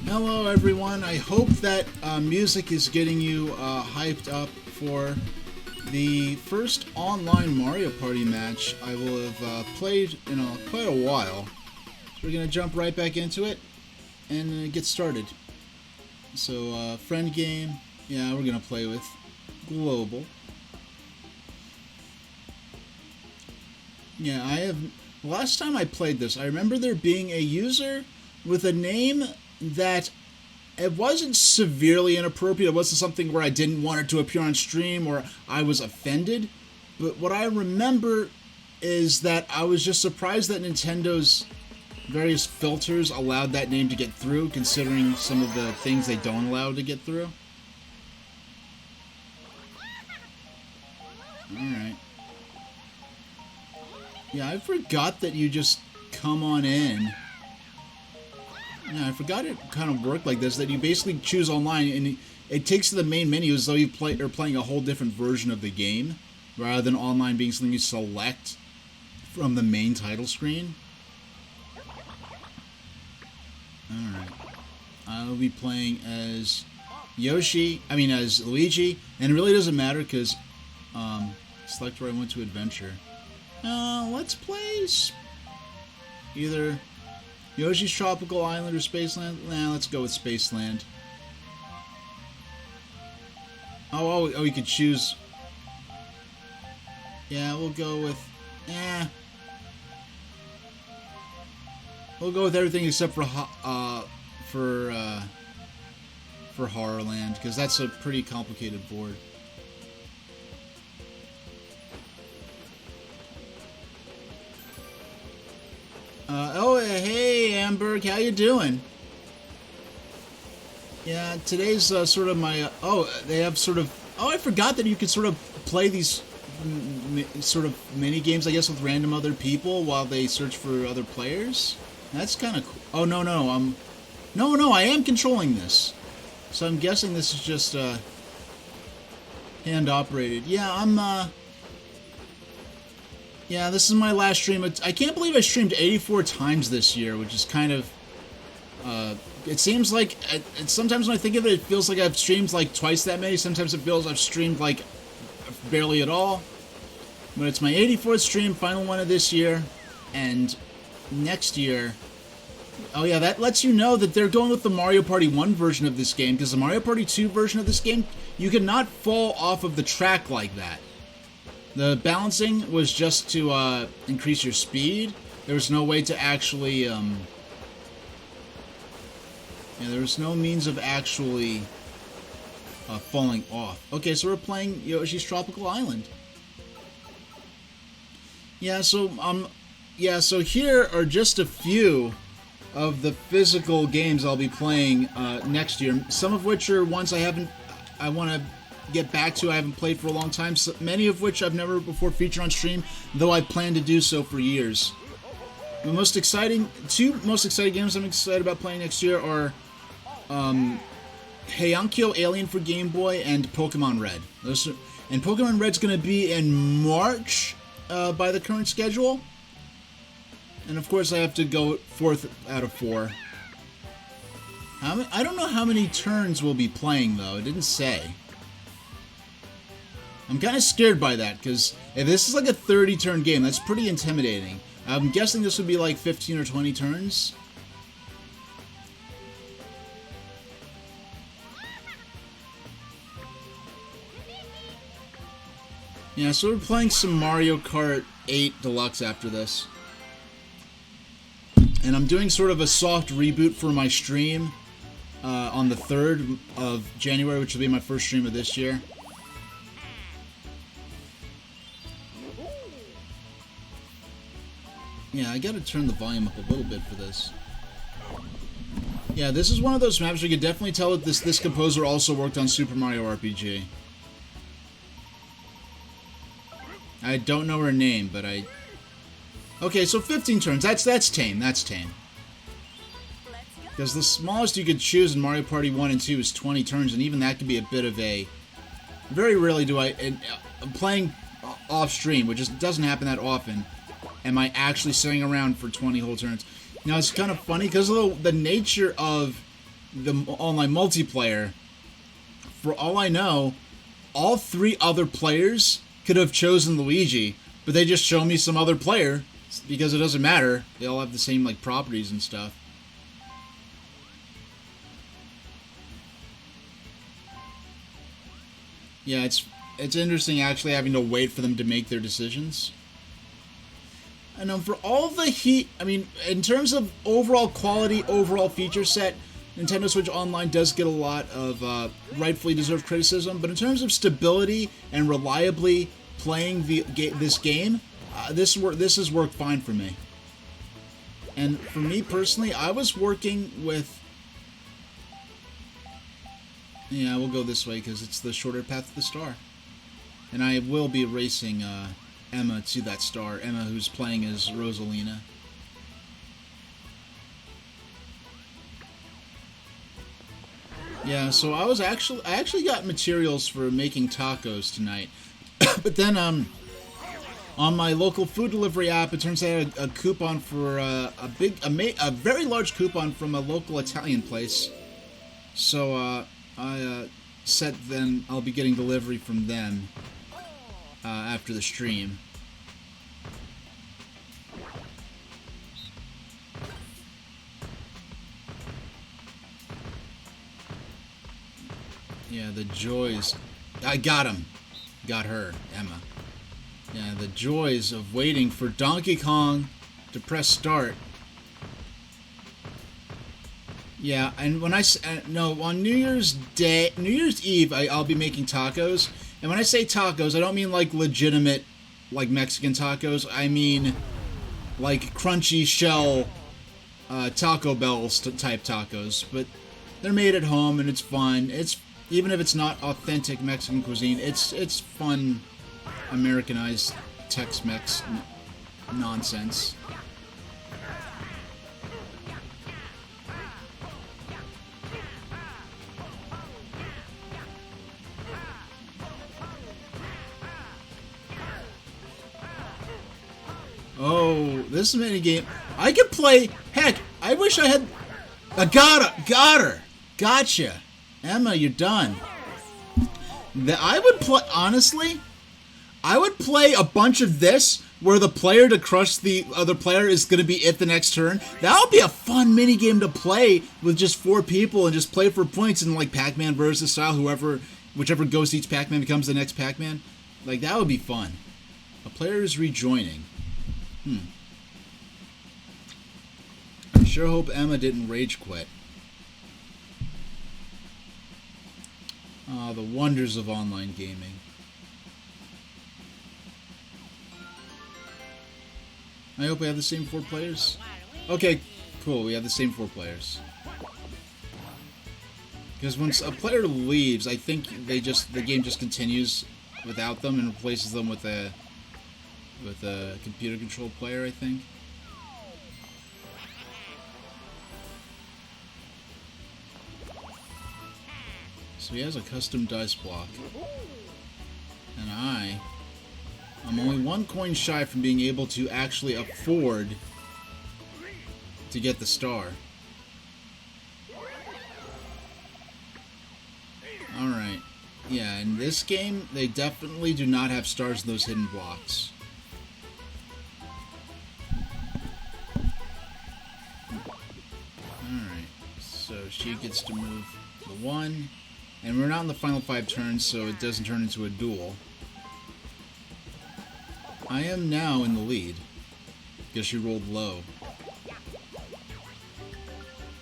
Hello everyone, I hope that music is getting you hyped up for the first online Mario Party match I will have played in quite a while. So we're going to jump right back into it and get started. So friend game, yeah, we're going to play with global. Yeah, last time I played this, I remember there being a user with a name that it wasn't severely inappropriate. It wasn't something where I didn't want it to appear on stream or I was offended. But what I remember is that I was just surprised that Nintendo's various filters allowed that name to get through, considering some of the things they don't allow to get through. Alright. Yeah, I forgot that you just come on in. Yeah, I forgot it kind of worked like this, that you basically choose online and it takes to the main menu as though you are playing a whole different version of the game, rather than online being something you select from the main title screen. Alright. I'll be playing as as Luigi, and it really doesn't matter because, select where I went to adventure. Let's play either Yoshi's Tropical Island or Spaceland? Nah, let's go with Spaceland. Oh, you could choose. Yeah, we'll go with. We'll go with everything except for Horrorland, because that's a pretty complicated board. Hey, Amberg, how you doing? Yeah, today's sort of my... they have sort of... Oh, I forgot that you could sort of play these sort of mini-games, I guess, with random other people while they search for other players. That's kind of cool. Oh, no, no, I am controlling this. So I'm guessing this is just hand-operated. Yeah, yeah, this is my last stream. I can't believe I streamed 84 times this year, which is kind of... it seems like... sometimes when I think of it, it feels like I've streamed like twice that many. Sometimes it feels I've streamed like barely at all. But it's my 84th stream, final one of this year. And next year... Oh yeah, that lets you know that they're going with the Mario Party 1 version of this game, because the Mario Party 2 version of this game, you cannot fall off of the track like that. The balancing was just to increase your speed. There was no way to actually, yeah, there was no means of actually falling off. Okay, so we're playing Yoshi's Tropical Island. Yeah, so so here are just a few of the physical games I'll be playing next year. Some of which are ones I want to get back to. I haven't played for a long time. So many of which I've never before featured on stream, though I plan to do so for years. The two most exciting games I'm excited about playing next year are Heiankyo Alien for Game Boy and Pokemon Red. And Pokemon Red's going to be in March by the current schedule. And of course I have to go 4th out of 4. I don't know how many turns we'll be playing though. It didn't say. I'm kind of scared by that, because if this is like a 30-turn game, that's pretty intimidating. I'm guessing this would be like 15 or 20 turns. Yeah, so we're playing some Mario Kart 8 Deluxe after this. And I'm doing sort of a soft reboot for my stream on the 3rd of January, which will be my first stream of this year. Yeah, I gotta turn the volume up a little bit for this. Yeah, this is one of those maps where you can definitely tell that this composer also worked on Super Mario RPG. I don't know her name, but I... Okay, so 15 turns. That's tame. That's tame. Because the smallest you could choose in Mario Party 1 and 2 is 20 turns, and even that could be a bit of a... Very rarely do I... I'm playing off-stream, which just doesn't happen that often. Am I actually sitting around for 20 whole turns? Now, it's kind of funny, because of the nature of the online multiplayer, for all I know, all 3 other players could have chosen Luigi, but they just show me some other player, because it doesn't matter. They all have the same, like, properties and stuff. Yeah, it's interesting actually having to wait for them to make their decisions. I know, for all the heat, I mean, in terms of overall quality, overall feature set, Nintendo Switch Online does get a lot of rightfully deserved criticism, but in terms of stability and reliably playing this game, this has worked fine for me. And for me personally, I was working with... Yeah, we'll go this way because it's the shorter path to the star. And I will be racing Emma to that star. Emma, who's playing as Rosalina. Yeah, so I actually got materials for making tacos tonight. But then on my local food delivery app, it turns out I had a coupon for a very large coupon from a local Italian place. So I said then I'll be getting delivery from them after the stream. Yeah, the joys. I got him. Got her, Emma. Yeah, the joys of waiting for Donkey Kong to press start. Yeah, and when no, on New Year's Eve, I'll be making tacos. And when I say tacos, I don't mean like legitimate, like Mexican tacos. I mean like crunchy shell Taco Bell type tacos. But they're made at home and it's fun. Even if it's not authentic Mexican cuisine, it's fun Americanized Tex-Mex nonsense. Oh, this minigame. I could play... Heck, I wish I had... Got her! Gotcha! Emma, you're done. I would play... Honestly, I would play a bunch of this where the player to crush the other player is going to be it the next turn. That would be a fun minigame to play with just 4 people and just play for points in like Pac-Man versus style. Whichever ghost each Pac-Man becomes the next Pac-Man. Like, that would be fun. A player is rejoining. I sure hope Emma didn't rage quit. Ah, the wonders of online gaming. I hope we have the same 4 players. Okay, cool, we have the same 4 players. Because once a player leaves, I think the game just continues without them and replaces them with a computer controlled player, I think. So he has a custom dice block. And I'm only 1 coin shy from being able to actually afford to get the star. Alright. Yeah, in this game, they definitely do not have stars in those hidden blocks. Alright, so she gets to move the 1. And we're not in the final 5 turns, so it doesn't turn into a duel. I am now in the lead. Guess she rolled low.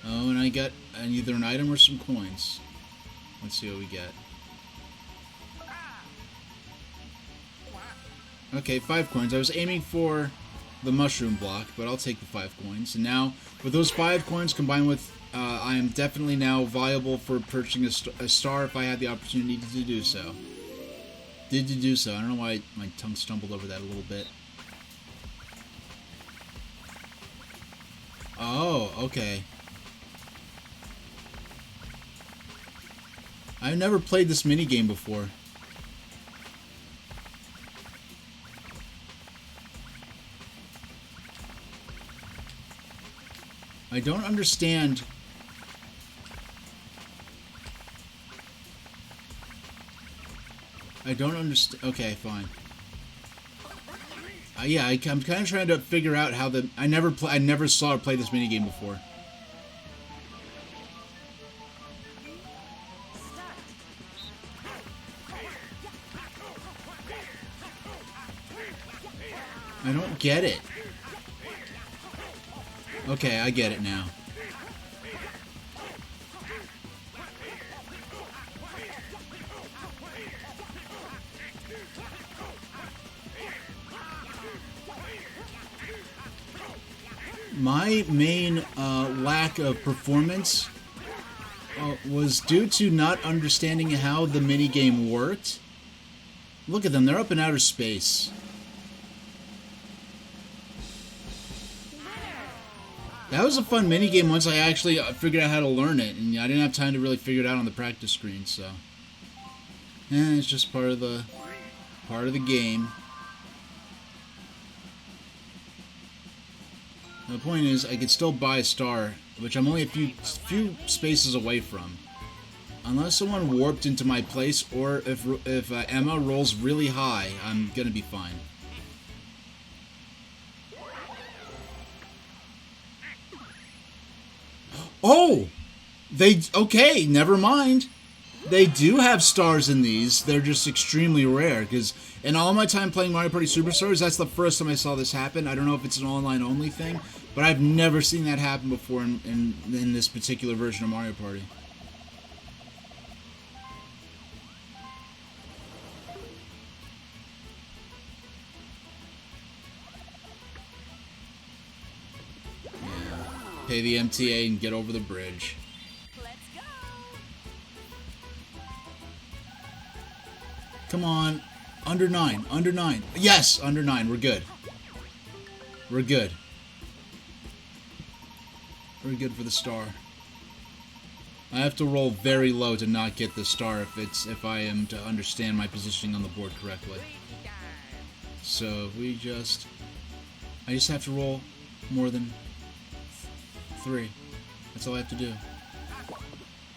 Oh, and I got either an item or some coins. Let's see what we get. Okay, 5 coins. I was aiming for the mushroom block, but I'll take the 5 coins. And now, with those 5 coins combined with, I am definitely now viable for purchasing a star if I had the opportunity to do so. Did you do so? I don't know why my tongue stumbled over that a little bit. Oh, okay. I've never played this minigame before. I don't understand. I don't understand. Okay, fine. Yeah, I'm kind of trying to figure out how the. I never saw her play this minigame before. I don't get it. Okay, I get it now. My main lack of performance was due to not understanding how the minigame worked. Look at them, they're up in outer space. That was a fun minigame once I actually figured out how to learn it, and I didn't have time to really figure it out on the practice screen, so. It's just part of the game. The point is, I could still buy a star, which I'm only a few spaces away from. Unless someone warped into my place, or if Emma rolls really high, I'm gonna be fine. Oh! Okay, never mind. They do have stars in these. They're just extremely rare, because in all my time playing Mario Party Superstars, that's the first time I saw this happen. I don't know if it's an online-only thing, but I've never seen that happen before in this particular version of Mario Party. Pay the MTA and get over the bridge. Let's go. Come on. Under 9. Under 9. Yes! Under 9. We're good. We're good. We're good for the star. I have to roll very low to not get the star if I am to understand my positioning on the board correctly. So I just have to roll more than 3. That's all I have to do.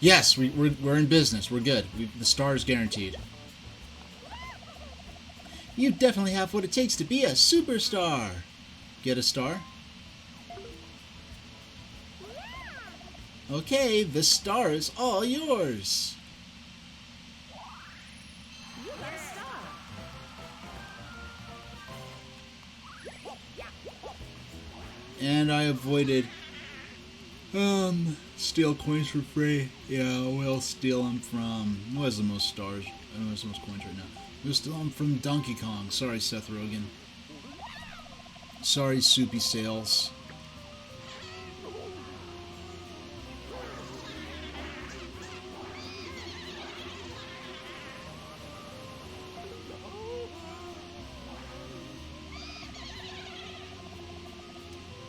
Yes, we're in business. We're good. The star is guaranteed. You definitely have what it takes to be a superstar. Get a star? Okay, the star is all yours. You got a star. And I avoided steal coins for free. Yeah, we'll steal them from... Who has the most stars? I know who has the most coins right now. We'll steal them from Donkey Kong. Sorry, Seth Rogen. Sorry, Soupy Sales.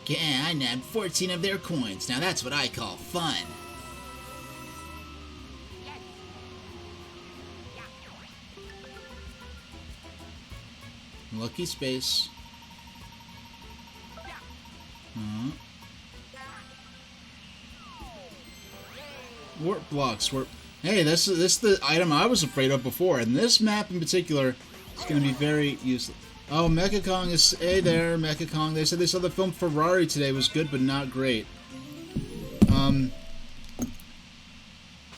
Yeah, I nabbed 14 of their coins. Now that's what I call fun. Lucky space. Warp blocks. Hey, this is the item I was afraid of before, and this map in particular is going to be very useless. Oh, Mecha Kong is... Hey there, Mecha Kong. They said they saw the film Ferrari today. Was good, but not great.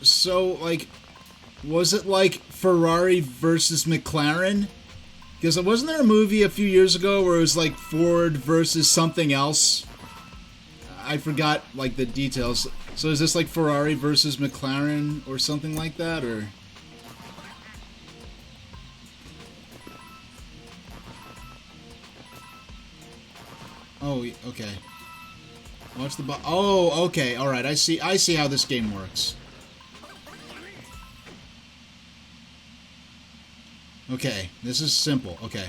So, like, was it like Ferrari versus McLaren? Because wasn't there a movie a few years ago where it was like Ford versus something else? I forgot, like, the details. So is this like Ferrari versus McLaren or something like that, or... Oh, okay. Watch the oh, okay, alright, I see how this game works. Okay, this is simple, okay.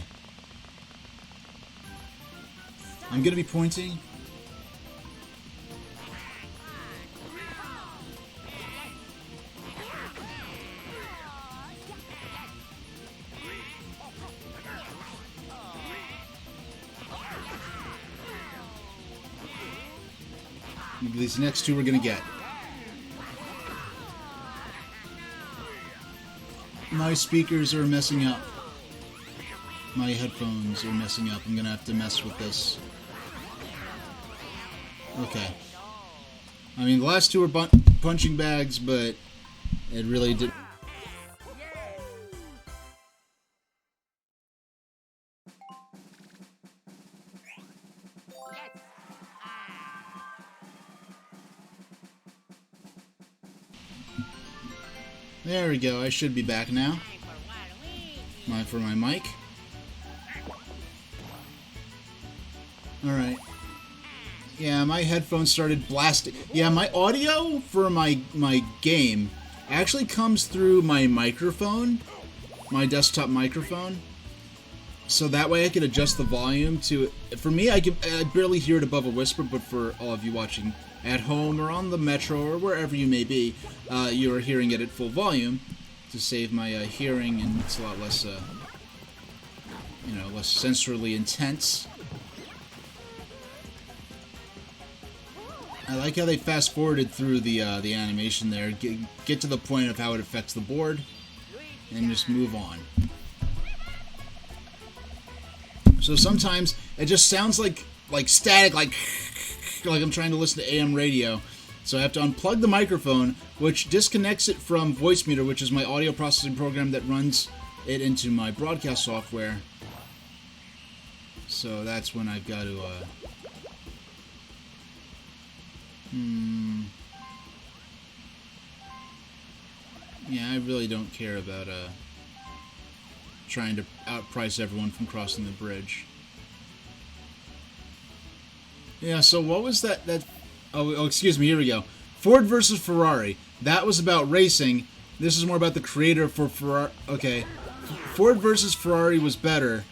I'm gonna be pointing. These next two we're gonna get. My speakers are messing up. My headphones are messing up. I'm gonna have to mess with this. Okay. I mean, the last two are punching bags, but it really did. There we go. I should be back now. For my mic. Alright. Yeah, my headphones started blasting. Yeah, my audio for my game actually comes through my microphone. My desktop microphone. So that way I can adjust the volume to... For me, I barely hear it above a whisper, but for all of you watching at home or on the metro or wherever you may be, you are hearing it at full volume to save my hearing, and it's a lot less, you know, less sensorily intense. I like how they fast-forwarded through the animation there. Get to the point of how it affects the board, and just move on. So sometimes it just sounds like static, like I'm trying to listen to AM radio. So I have to unplug the microphone, which disconnects it from Voicemeeter, which is my audio processing program that runs it into my broadcast software. So that's when I've got to, yeah, I really don't care about, trying to outprice everyone from crossing the bridge. Yeah, so what was that... Oh, excuse me, here we go. Ford versus Ferrari. That was about racing. This is more about the creator for Ferrari. Okay. Ford versus Ferrari was better.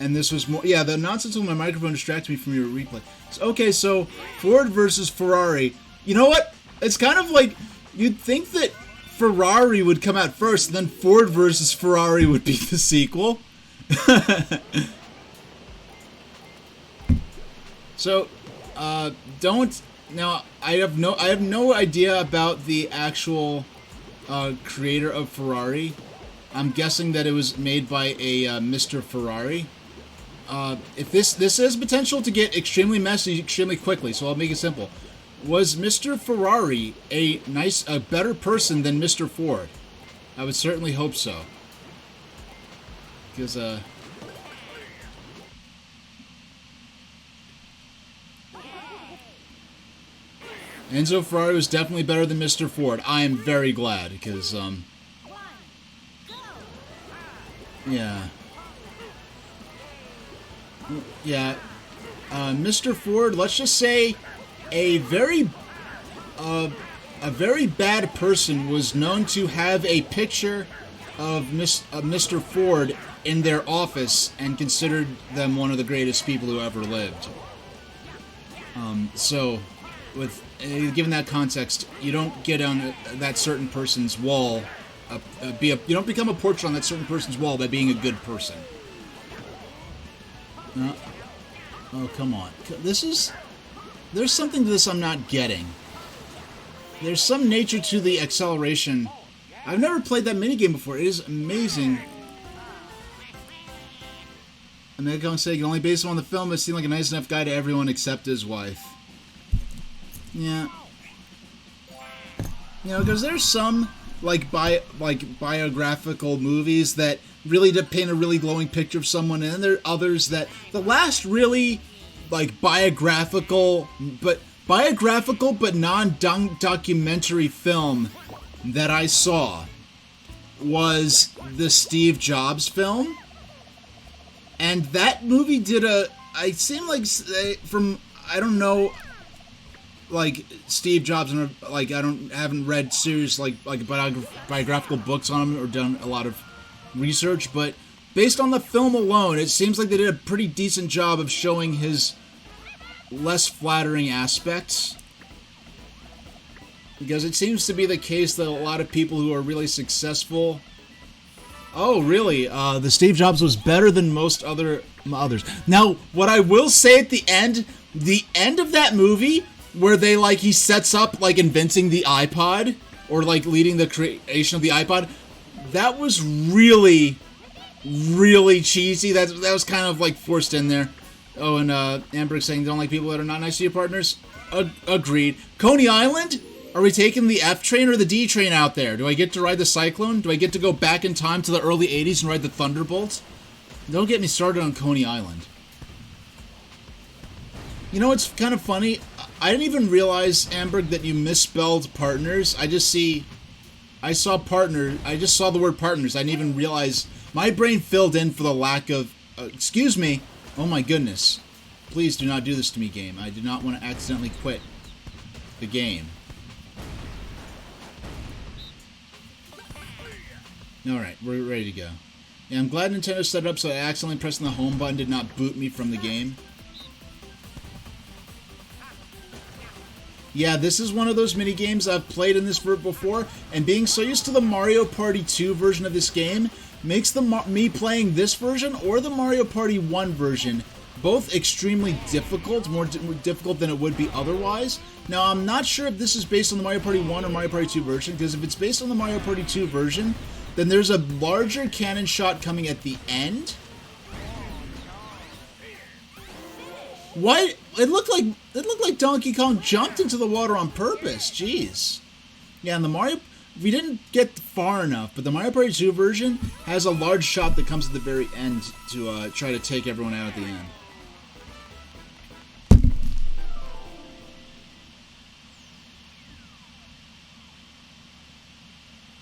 And this was more... Yeah, the nonsense on my microphone distracted me from your replay. So, okay, so Ford versus Ferrari. You know what? It's kind of like... You'd think that Ferrari would come out first, and then Ford versus Ferrari would be the sequel. So, don't... Now, I have no idea about the actual creator of Ferrari. I'm guessing that it was made by a Mr. Ferrari. If this has potential to get extremely messy extremely quickly, so I'll make it simple. Was Mr. Ferrari a better person than Mr. Ford? I would certainly hope so. Because, Enzo Ferrari was definitely better than Mr. Ford. I am very glad, because, yeah. Yeah. Mr. Ford, let's just say a very bad person was known to have a picture of Mr. Ford in their office and considered them one of the greatest people who ever lived. So, given that context, you don't get on that certain person's wall. You don't become a portrait on that certain person's wall by being a good person. Oh, come on. There's something to this I'm not getting. There's some nature to the acceleration I've never played that minigame before. It is amazing. And they're going to say, only based on the film, it seemed like a nice enough guy to everyone except his wife. Yeah. You know, because there's some biographical movies that really paint a really glowing picture of someone, and then there are others that the last really biographical but non-documentary film that I saw was the Steve Jobs film, and that movie did I don't know, Steve Jobs, and haven't read serious biographical books on him or done a lot of research, but based on the film alone, it seems like they did a pretty decent job of showing his less flattering aspects. Because it seems to be the case that a lot of people who are really successful... Oh, really? The Steve Jobs was better than most others. Now, what I will say at the end of that movie, where he sets up, inventing the iPod, or, leading the creation of the iPod, that was really, really cheesy. That was kind of, forced in there. Oh, and Amber's saying, don't like people that are not nice to your partners? Agreed. Coney Island? Are we taking the F train or the D train out there? Do I get to ride the Cyclone? Do I get to go back in time to the early 80s and ride the Thunderbolt? Don't get me started on Coney Island. You know what's kind of funny? I didn't even realize, Amberg, that you misspelled partners. I just saw partner. I just saw the word partners. I didn't even realize. My brain filled in for the lack of... excuse me. Oh my goodness. Please do not do this to me, game. I do not want to accidentally quit the game. Alright, we're ready to go. Yeah, I'm glad Nintendo set it up so I accidentally pressing the home button did not boot me from the game. Yeah, this is one of those mini games I've played in this before, and being so used to the Mario Party 2 version of this game makes me playing this version or the Mario Party 1 version both extremely difficult, more difficult than it would be otherwise. Now, I'm not sure if this is based on the Mario Party 1 or Mario Party 2 version, because if it's based on the Mario Party 2 version, then there's a larger cannon shot coming at the end. What? It looked like Donkey Kong jumped into the water on purpose. Jeez. Yeah, and the Mario... We didn't get far enough, but the Mario Party 2 version has a large shot that comes at the very end to try to take everyone out at the end.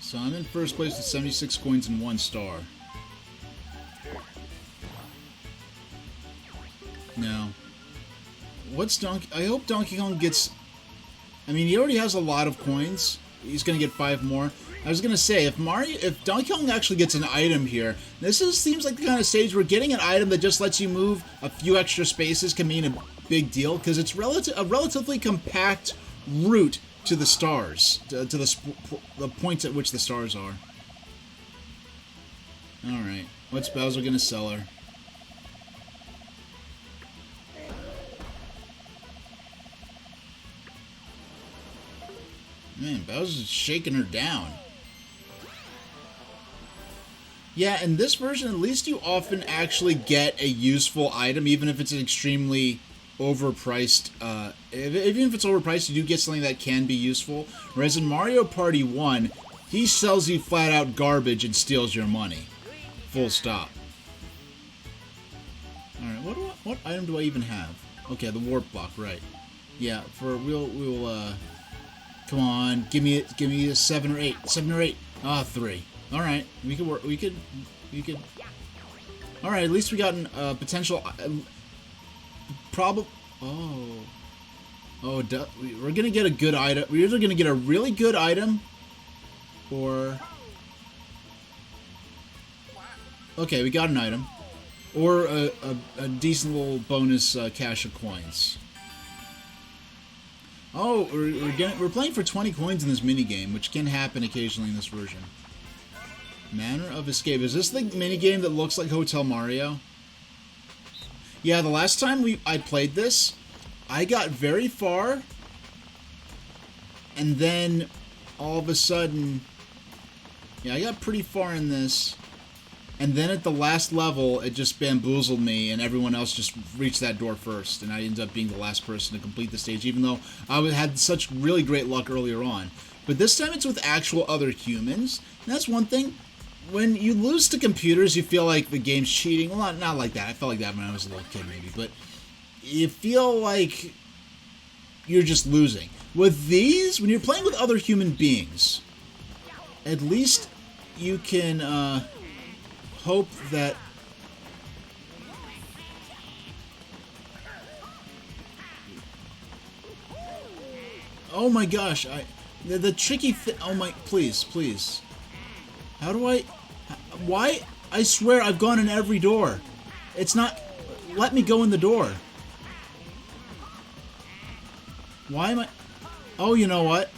So I'm in first place with 76 coins and 1 star. Now, what's Donkey... I hope Donkey Kong gets... I mean, he already has a lot of coins. He's going to get 5 more. I was going to say, if Donkey Kong actually gets an item here, seems like the kind of stage where getting an item that just lets you move a few extra spaces can mean a big deal, because it's a relatively compact route to the stars, to the points at which the stars are. Alright, what's Bowser going to sell her? Man, Bowser's shaking her down. Yeah, in this version, at least you often actually get a useful item, even if it's an extremely overpriced. Even if it's overpriced, you do get something that can be useful. Whereas in Mario Party 1, he sells you flat out garbage and steals your money. Full stop. Alright, what item do I even have? Okay, the warp block, right. Yeah, we'll come on, give me a 7 or 8. 7 or 8. Ah, 3. Alright, we could work. We could. Alright, at least we got a potential. Oh, we're gonna get a good item. We're either gonna get a really good item, or. Okay, we got an item, or a decent little bonus cache of coins. Oh, we're playing for 20 coins in this minigame, which can happen occasionally in this version. Manner of Escape. Is this the minigame that looks like Hotel Mario? Yeah, the last time I played this, I got very far, and then all of a sudden Yeah, I got pretty far in this. And then at the last level, it just bamboozled me, and everyone else just reached that door first. And I ended up being the last person to complete the stage, even though I had such really great luck earlier on. But this time it's with actual other humans. And that's one thing. When you lose to computers, you feel like the game's cheating. Well, not like that. I felt like that when I was a little kid, maybe. But you feel like you're just losing. With these, when you're playing with other human beings, at least you can hope that oh my gosh, the tricky oh my, please. How do I, why? I swear I've gone in every door. It's not, let me go in the door. Why am I, oh, you know what?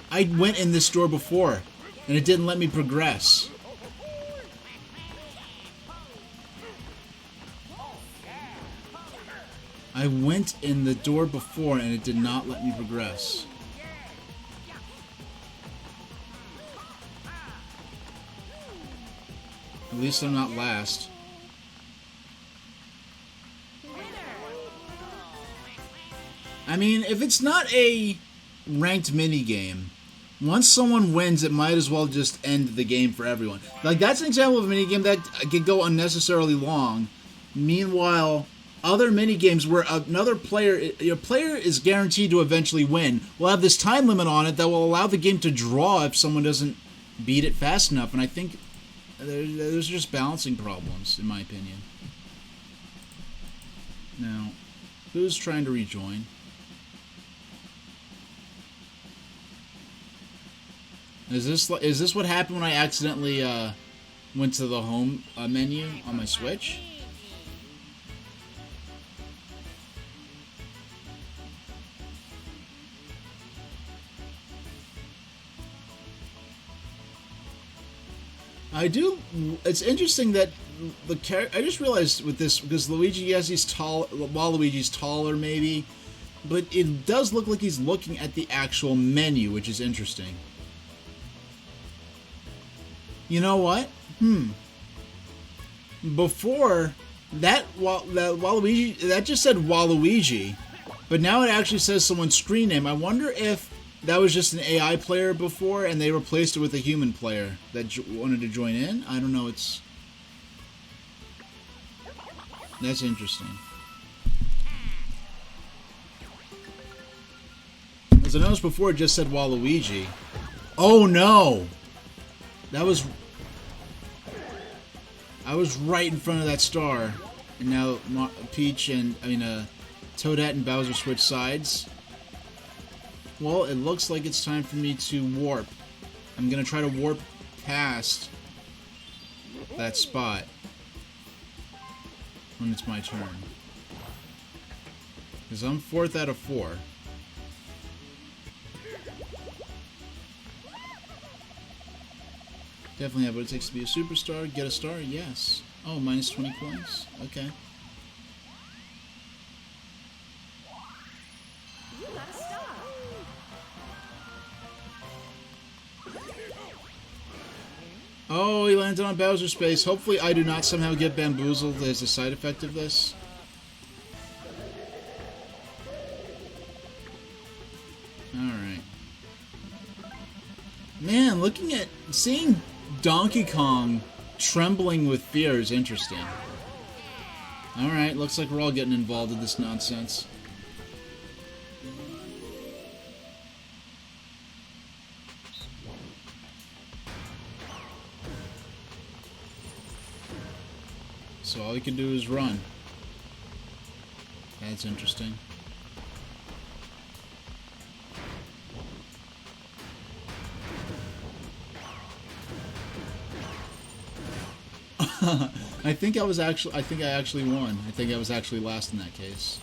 I went in this door before, and it didn't let me progress. I went in the door before, and it did not let me progress. At least I'm not last. I mean, if it's not a ranked minigame, once someone wins, it might as well just end the game for everyone. Like, that's an example of a minigame that could go unnecessarily long. Meanwhile, other minigames where another player, your player is guaranteed to eventually win, will have this time limit on it that will allow the game to draw if someone doesn't beat it fast enough. And I think there's just balancing problems, in my opinion. Now, who's trying to rejoin? Is this what happened when I accidentally went to the home menu on my Switch? I do. It's interesting that the character. I just realized with this, because Luigi, yes, he's tall. Waluigi's taller, maybe, but it does look like he's looking at the actual menu, which is interesting. You know what? Before that Waluigi, that just said Waluigi, but now it actually says someone's screen name. I wonder if that was just an AI player before, and they replaced it with a human player that wanted to join in. I don't know. That's interesting. As I noticed before, it just said Waluigi. Oh no! I was right in front of that star, and now Peach and Toadette and Bowser switch sides. Well, it looks like it's time for me to warp. I'm gonna try to warp past that spot when it's my turn, because I'm 4th out of 4. Definitely have what it takes to be a superstar. Get a star? Yes. Oh, minus 20 points? Okay. You got a star. Oh, he landed on Bowser's space. Hopefully I do not somehow get bamboozled as a side effect of this. Alright. Man, seeing Donkey Kong trembling with fear is interesting. Alright, looks like we're all getting involved in this nonsense. So all you can do is run. That's interesting. I think I actually won. I think I was actually last in that case.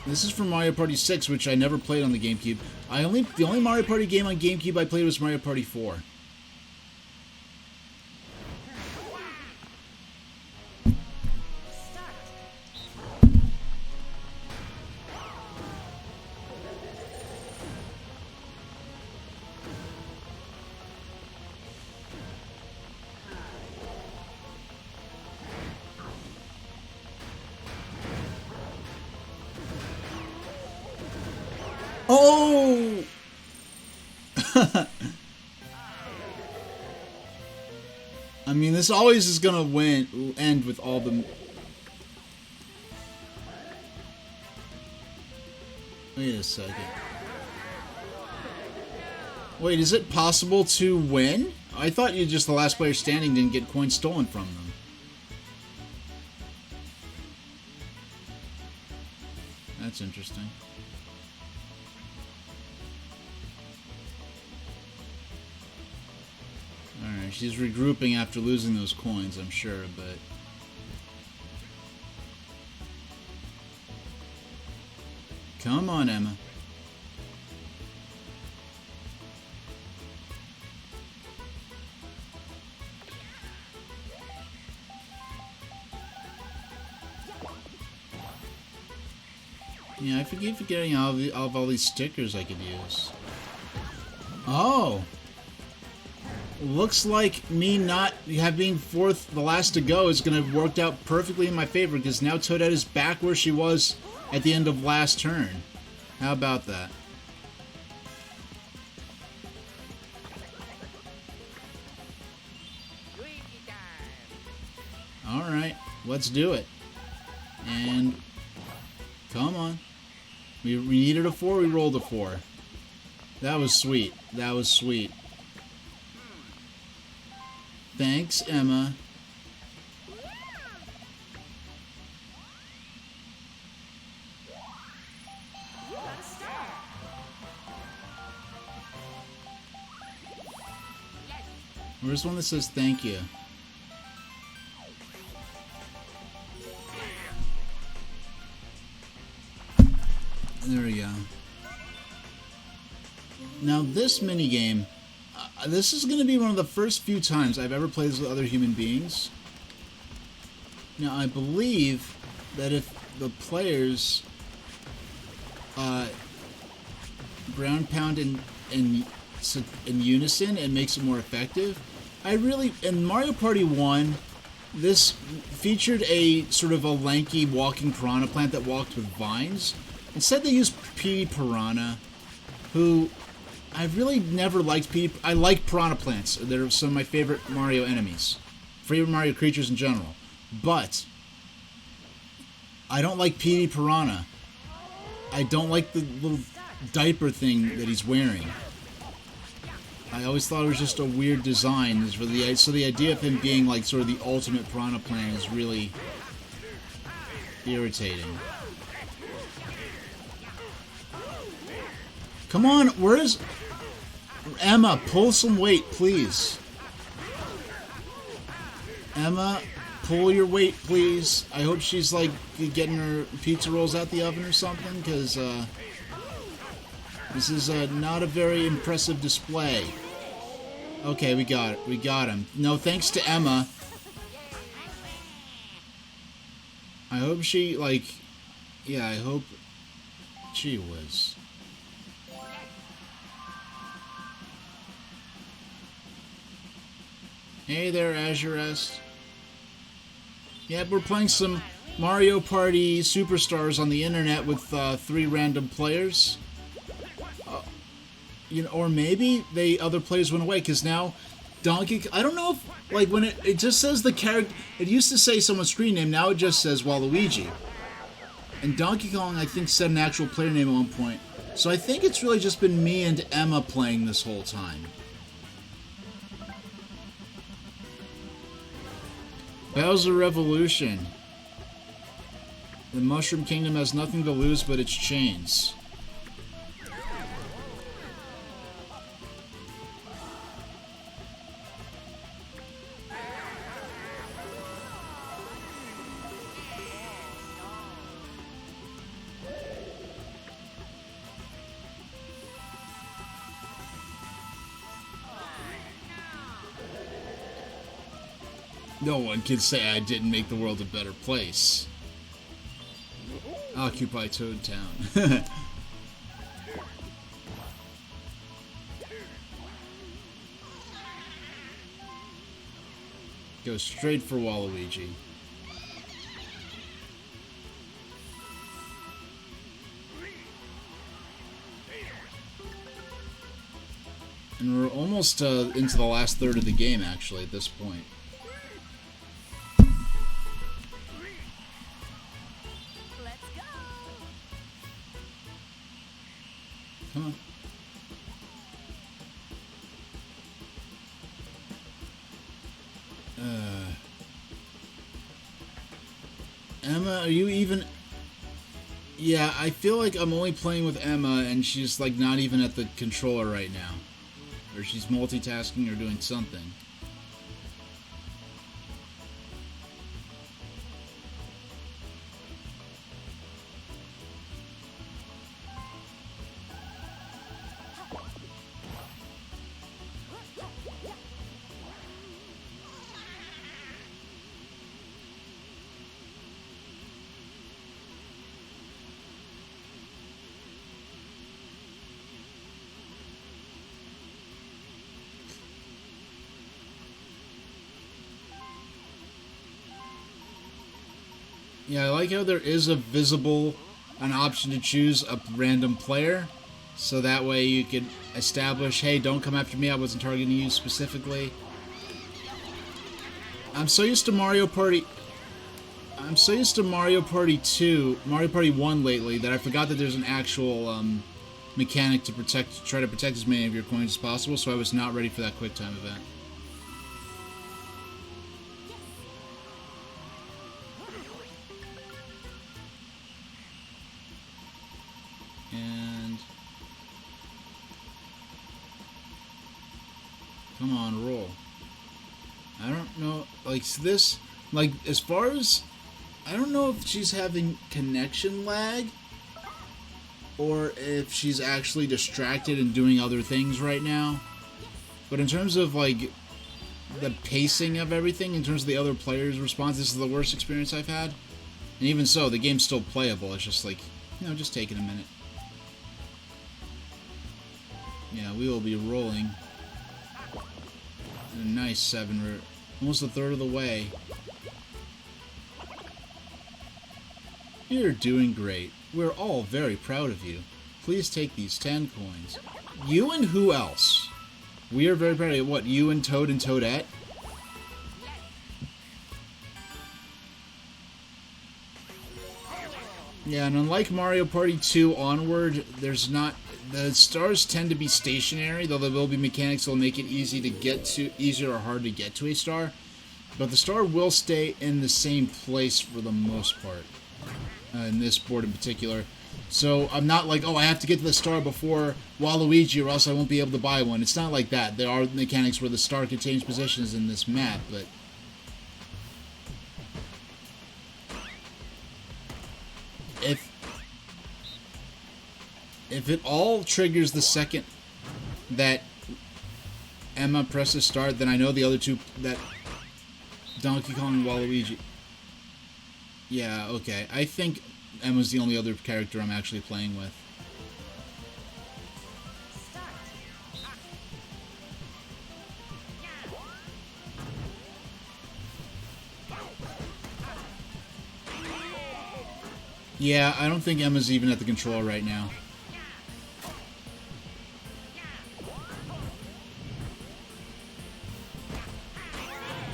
This is from Mario Party 6, which I never played on the GameCube. The only Mario Party game on GameCube I played was Mario Party 4. Oh! I mean, this always is gonna end with all the... Wait a second. Wait, is it possible to win? I thought you just the last player standing didn't get coins stolen from them. That's interesting. Alright, she's regrouping after losing those coins, I'm sure, but... Come on, Emma. Yeah, I keep forgetting all these stickers I could use. Oh! Looks like me not being fourth, the last to go, is going to have worked out perfectly in my favor, because now Toadette is back where she was at the end of last turn. How about that? Alright, let's do it. And... Come on. We needed a 4, we rolled a 4. That was sweet. That was sweet. Thanks, Emma. Where's one that says thank you? There we go. Now this minigame, this is going to be one of the first few times I've ever played this with other human beings. Now I believe that if the players ground pound in unison, it makes it more effective. In Mario Party 1, this featured a sort of a lanky walking piranha plant that walked with vines. Instead they used Petey Piranha, who I've really never liked. I like piranha plants. They're some of my favorite Mario enemies. Favorite Mario creatures in general. But I don't like Petey Piranha. I don't like the little diaper thing that he's wearing. I always thought it was just a weird design. So the idea of him being like sort of the ultimate piranha plant is really irritating. Come on, where is... Emma, pull some weight, please. Emma, pull your weight, please. I hope she's, like, getting her pizza rolls out the oven or something, because, this is, not a very impressive display. Okay, we got it. We got him. No, thanks to Emma. I hope she, like... Yeah, I hope... Gee whiz. Hey there, Azurest. Yeah, we're playing some Mario Party Superstars on the internet with 3 random players. Or maybe other players went away, because now Donkey... I don't know if, like, when it just says the character... It used to say someone's screen name, now it just says Waluigi. And Donkey Kong, I think, said an actual player name at one point. So I think it's really just been me and Emma playing this whole time. Bowser Revolution. The Mushroom Kingdom has nothing to lose but its chains. No one can say I didn't make the world a better place. Occupy Toad Town. Go straight for Waluigi. And we're almost into the last third of the game, actually, at this point. Let's go. Come on. Emma, are you even... Yeah, I feel like I'm only playing with Emma, and she's, like, not even at the controller right now. Or she's multitasking or doing something. Yeah, I like how there is an option to choose a random player, so that way you could establish, hey, don't come after me, I wasn't targeting you specifically. I'm so used to Mario Party 1 lately that I forgot that there's an actual mechanic to try to protect as many of your coins as possible, so I was not ready for that quick time event. And come on, roll. I don't know, like this, like as far as I don't know if she's having connection lag or if she's actually distracted and doing other things right now. But in terms of like the pacing of everything, in terms of the other players' response, this is the worst experience I've had. And even so, the game's still playable. It's just like, just taking a minute. Yeah, we will be rolling. A nice 7. We're almost a third of the way. You're doing great. We're all very proud of you. Please take these 10 coins. You and who else? We are very proud of you. What, you and Toad and Toadette? Yeah, and unlike Mario Party 2 onward, the stars tend to be stationary, though there will be mechanics that will make it easier or hard to get to a star. But the star will stay in the same place for the most part, in this board in particular. So I'm not like, oh, I have to get to the star before Waluigi or else I won't be able to buy one. It's not like that. There are mechanics where the star can change positions in this map, but... If it all triggers the second that Emma presses start, then I know the other two, that Donkey Kong and Waluigi... Yeah, okay. I think Emma's the only other character I'm actually playing with. Yeah, I don't think Emma's even at the controller right now.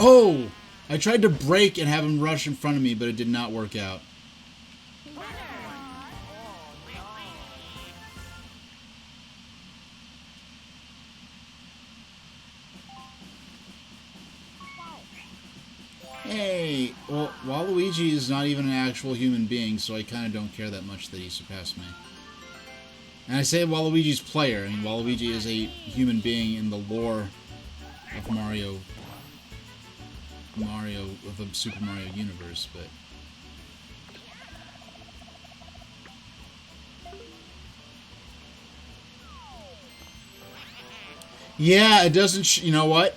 Oh! I tried to brake and have him rush in front of me, but it did not work out. Hey! Well, Waluigi is not even an actual human being, so I kind of don't care that much that he surpassed me. And I say Waluigi's player. I mean, Waluigi is a human being in the lore of Mario of the Super Mario universe, but yeah, it doesn't. You know what?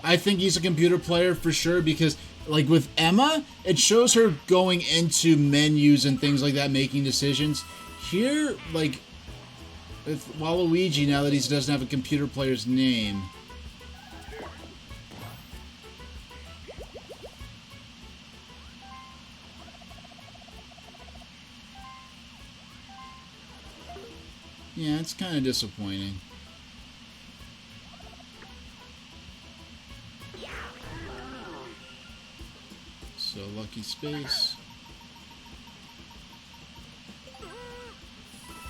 I think he's a computer player for sure because, like with Emma, it shows her going into menus and things like that, making decisions. Here, like with Waluigi, now that he doesn't have a computer player's name. Yeah, it's kind of disappointing. lucky space.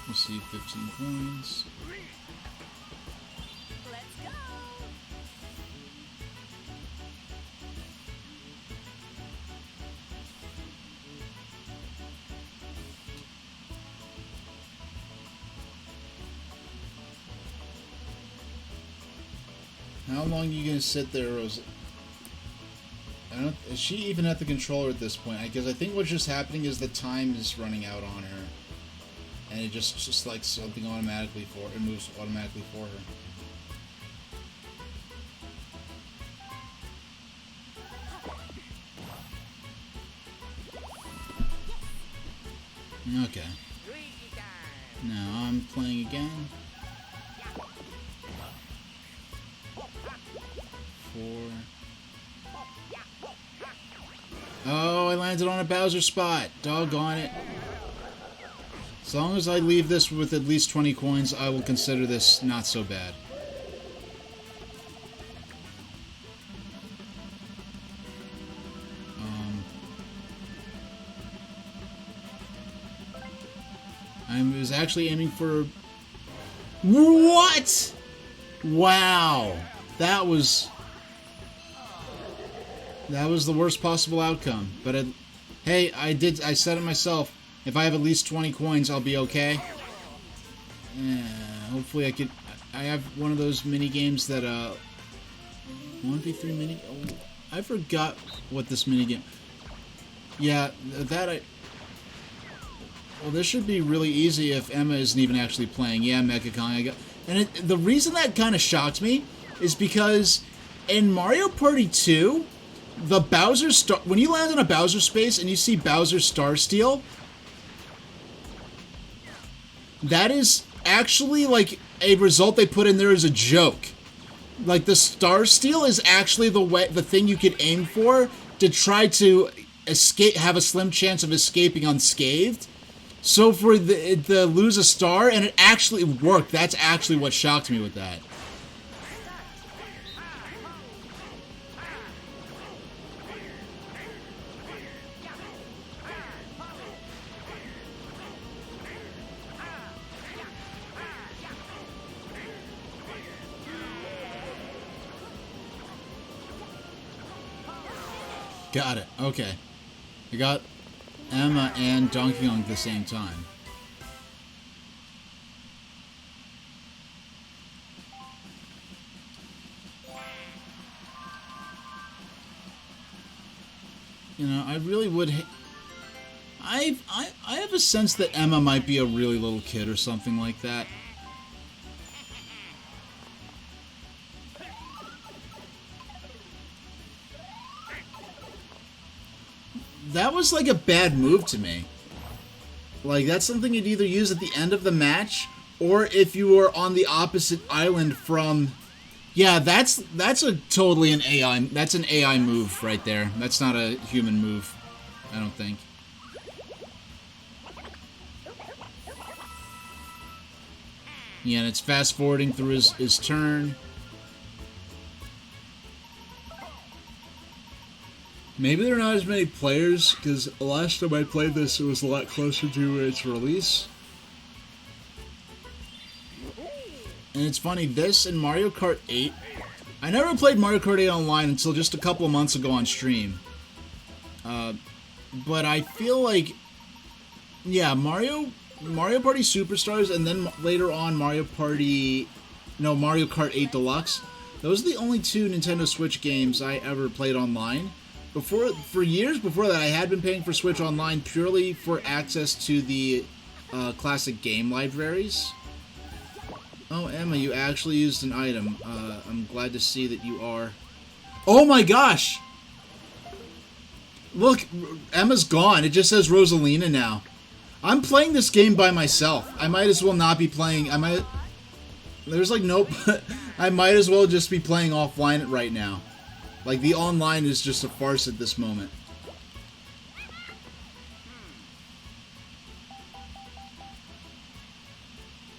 Receive 15 coins. Let's go. How long are you gonna sit there, Rose? I don't. Is she even at the controller at this point? Because I think what's just happening is the time is running out on her, and it just like something automatically for it moves automatically for her. Okay. Now I'm playing again. 4. Oh, I landed on a Bowser spot. Doggone it. As long as I leave this with at least 20 coins, I will consider this not so bad. I was actually aiming for... What? Wow. That was the worst possible outcome. But hey, I said it myself. If I have at least 20 coins, I'll be okay. Hopefully I have one of those mini games that 1v3 mini. Oh, I forgot what this mini game. Yeah, well, this should be really easy if Emma isn't even actually playing. Yeah, Mecha Kong. The reason that kind of shocked me is because in Mario Party 2, the Bowser Star... When you land in a Bowser space and you see Bowser Star Steal, that is actually, like, a result they put in there as a joke. Like, the Star Steal is actually the thing you could aim for to try to have a slim chance of escaping unscathed. So for the lose a star, and it actually worked. That's actually what shocked me with that. Got it. Okay. I got Emma and Donkey Kong at the same time. You know, I really would... I have a sense that Emma might be a really little kid or something like that. That was like a bad move to me. Like, that's something you'd either use at the end of the match, or if you were on the opposite island from... Yeah, that's a totally an AI... That's an AI move right there. That's not a human move, I don't think. Yeah, and it's fast-forwarding through his turn. Maybe there are not as many players, because last time I played this, it was a lot closer to its release. And it's funny, this and Mario Kart 8... I never played Mario Kart 8 online until just a couple of months ago on stream. But I feel like... Yeah, Mario Party Superstars, and then later on Mario Kart 8 Deluxe. Those are the only two Nintendo Switch games I ever played online. For years before that, I had been paying for Switch Online purely for access to the classic game libraries. Oh, Emma, you actually used an item. I'm glad to see that you are. Oh my gosh! Look, Emma's gone. It just says Rosalina now. I'm playing this game by myself. I might as well not be playing. There's like nope. I might as well just be playing offline right now. Like, the online is just a farce at this moment.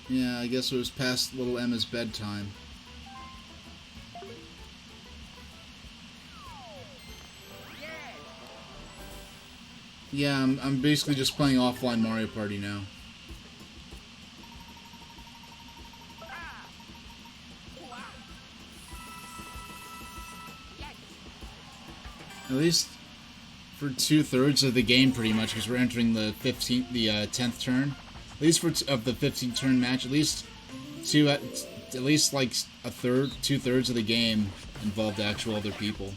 Yeah, I guess it was past little Emma's bedtime. Yeah, I'm basically just playing offline Mario Party now. At least for 2/3 of the game, pretty much, because we're entering the 10th turn. At least for of the 15th turn match, at least like a third, 2/3 of the game involved actual other people.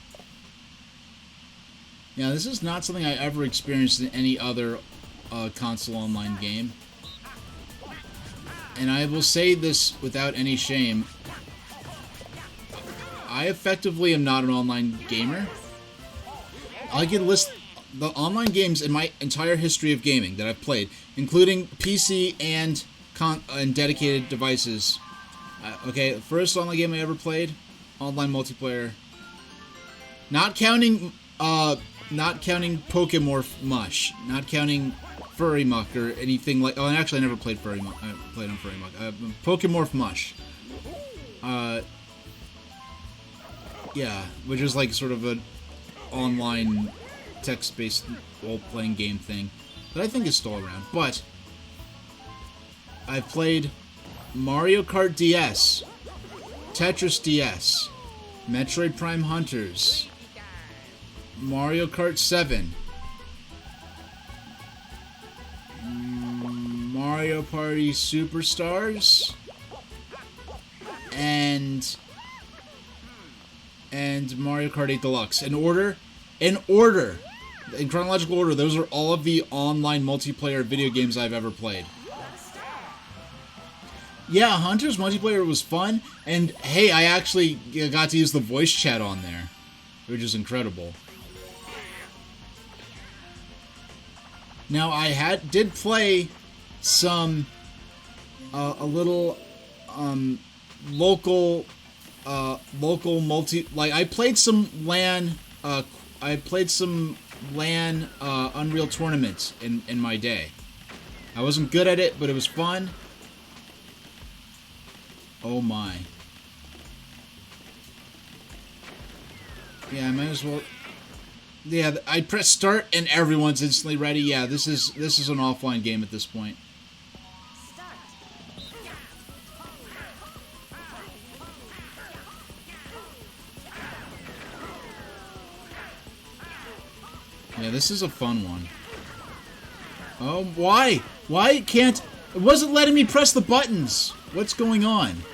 Yeah, this is not something I ever experienced in any other console online game. And I will say this without any shame. I effectively am not an online gamer. I can list the online games in my entire history of gaming that I've played, including PC and dedicated devices. Okay, the first online game I ever played, online multiplayer. Not counting Pokemorph Mush, not counting Furry Muck or anything like. Oh, and actually, I never played Furry Muck. I played on Furry Muck. Pokemorph Mush. Yeah, which is like sort of an online text-based role-playing game thing that I think is still around. But I've played Mario Kart DS, Tetris DS, Metroid Prime Hunters, Mario Kart 7, Mario Party Superstars, and Mario Kart 8 Deluxe. In chronological order, those are all of the online multiplayer video games I've ever played. Yeah, Hunter's multiplayer was fun, and hey, I actually got to use the voice chat on there, which is incredible. Now, I did play some, a little, local like, I played some LAN Unreal tournaments in my day. I wasn't good at it, but it was fun. Oh my. Yeah, I might as well. Yeah, I press start and everyone's instantly ready. Yeah, this is an offline game at this point. Yeah, this is a fun one. Oh, why? Why can't... It wasn't letting me press the buttons. What's going on?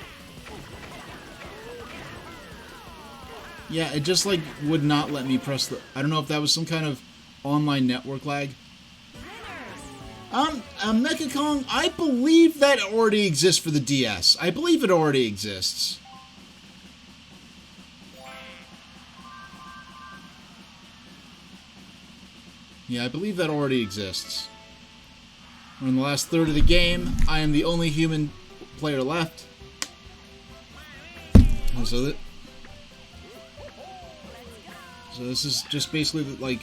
Yeah, it just, like, would not let me press the... I don't know if that was some kind of online network lag. Mecha Kong, I believe that already exists for the DS. I believe it already exists. Yeah, I believe that already exists. We're in the last third of the game. I am the only human player left. So this is just basically like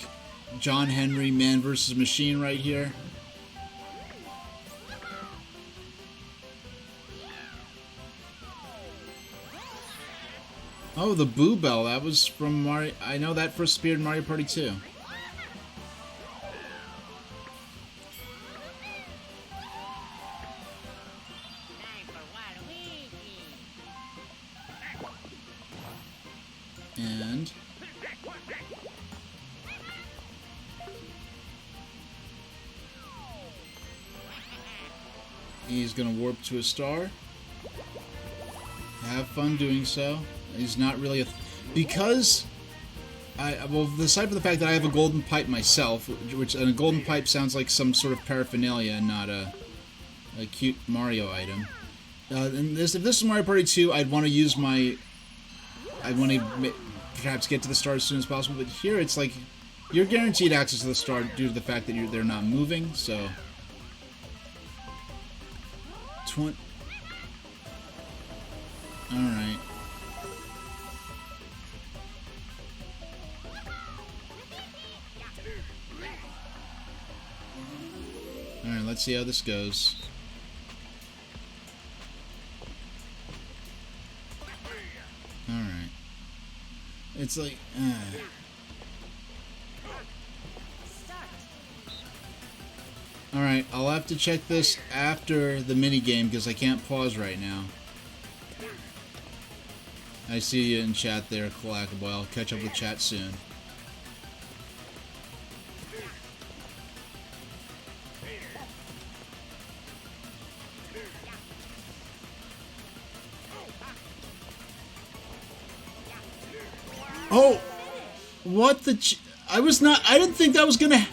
John Henry Man vs. Machine right here. Oh, the Boo Bell. That was from Mario. I know that first appeared in Mario Party 2. And he's gonna warp to a star. Have fun doing so. He's not really a... Because... well, aside from the fact that I have a golden pipe myself, and a golden pipe sounds like some sort of paraphernalia and not a cute Mario item. And if this is Mario Party 2, I'd want to use my... I'd want to perhaps get to the star as soon as possible, but here it's like... You're guaranteed access to the star due to the fact that they're not moving, so... Alright. Alright, let's see how this goes. Alright. It's like... Alright, I'll have to check this after the minigame because I can't pause right now. I see you in chat there, Clackable. I'll catch up with chat soon. Oh! What the... I didn't think that was gonna...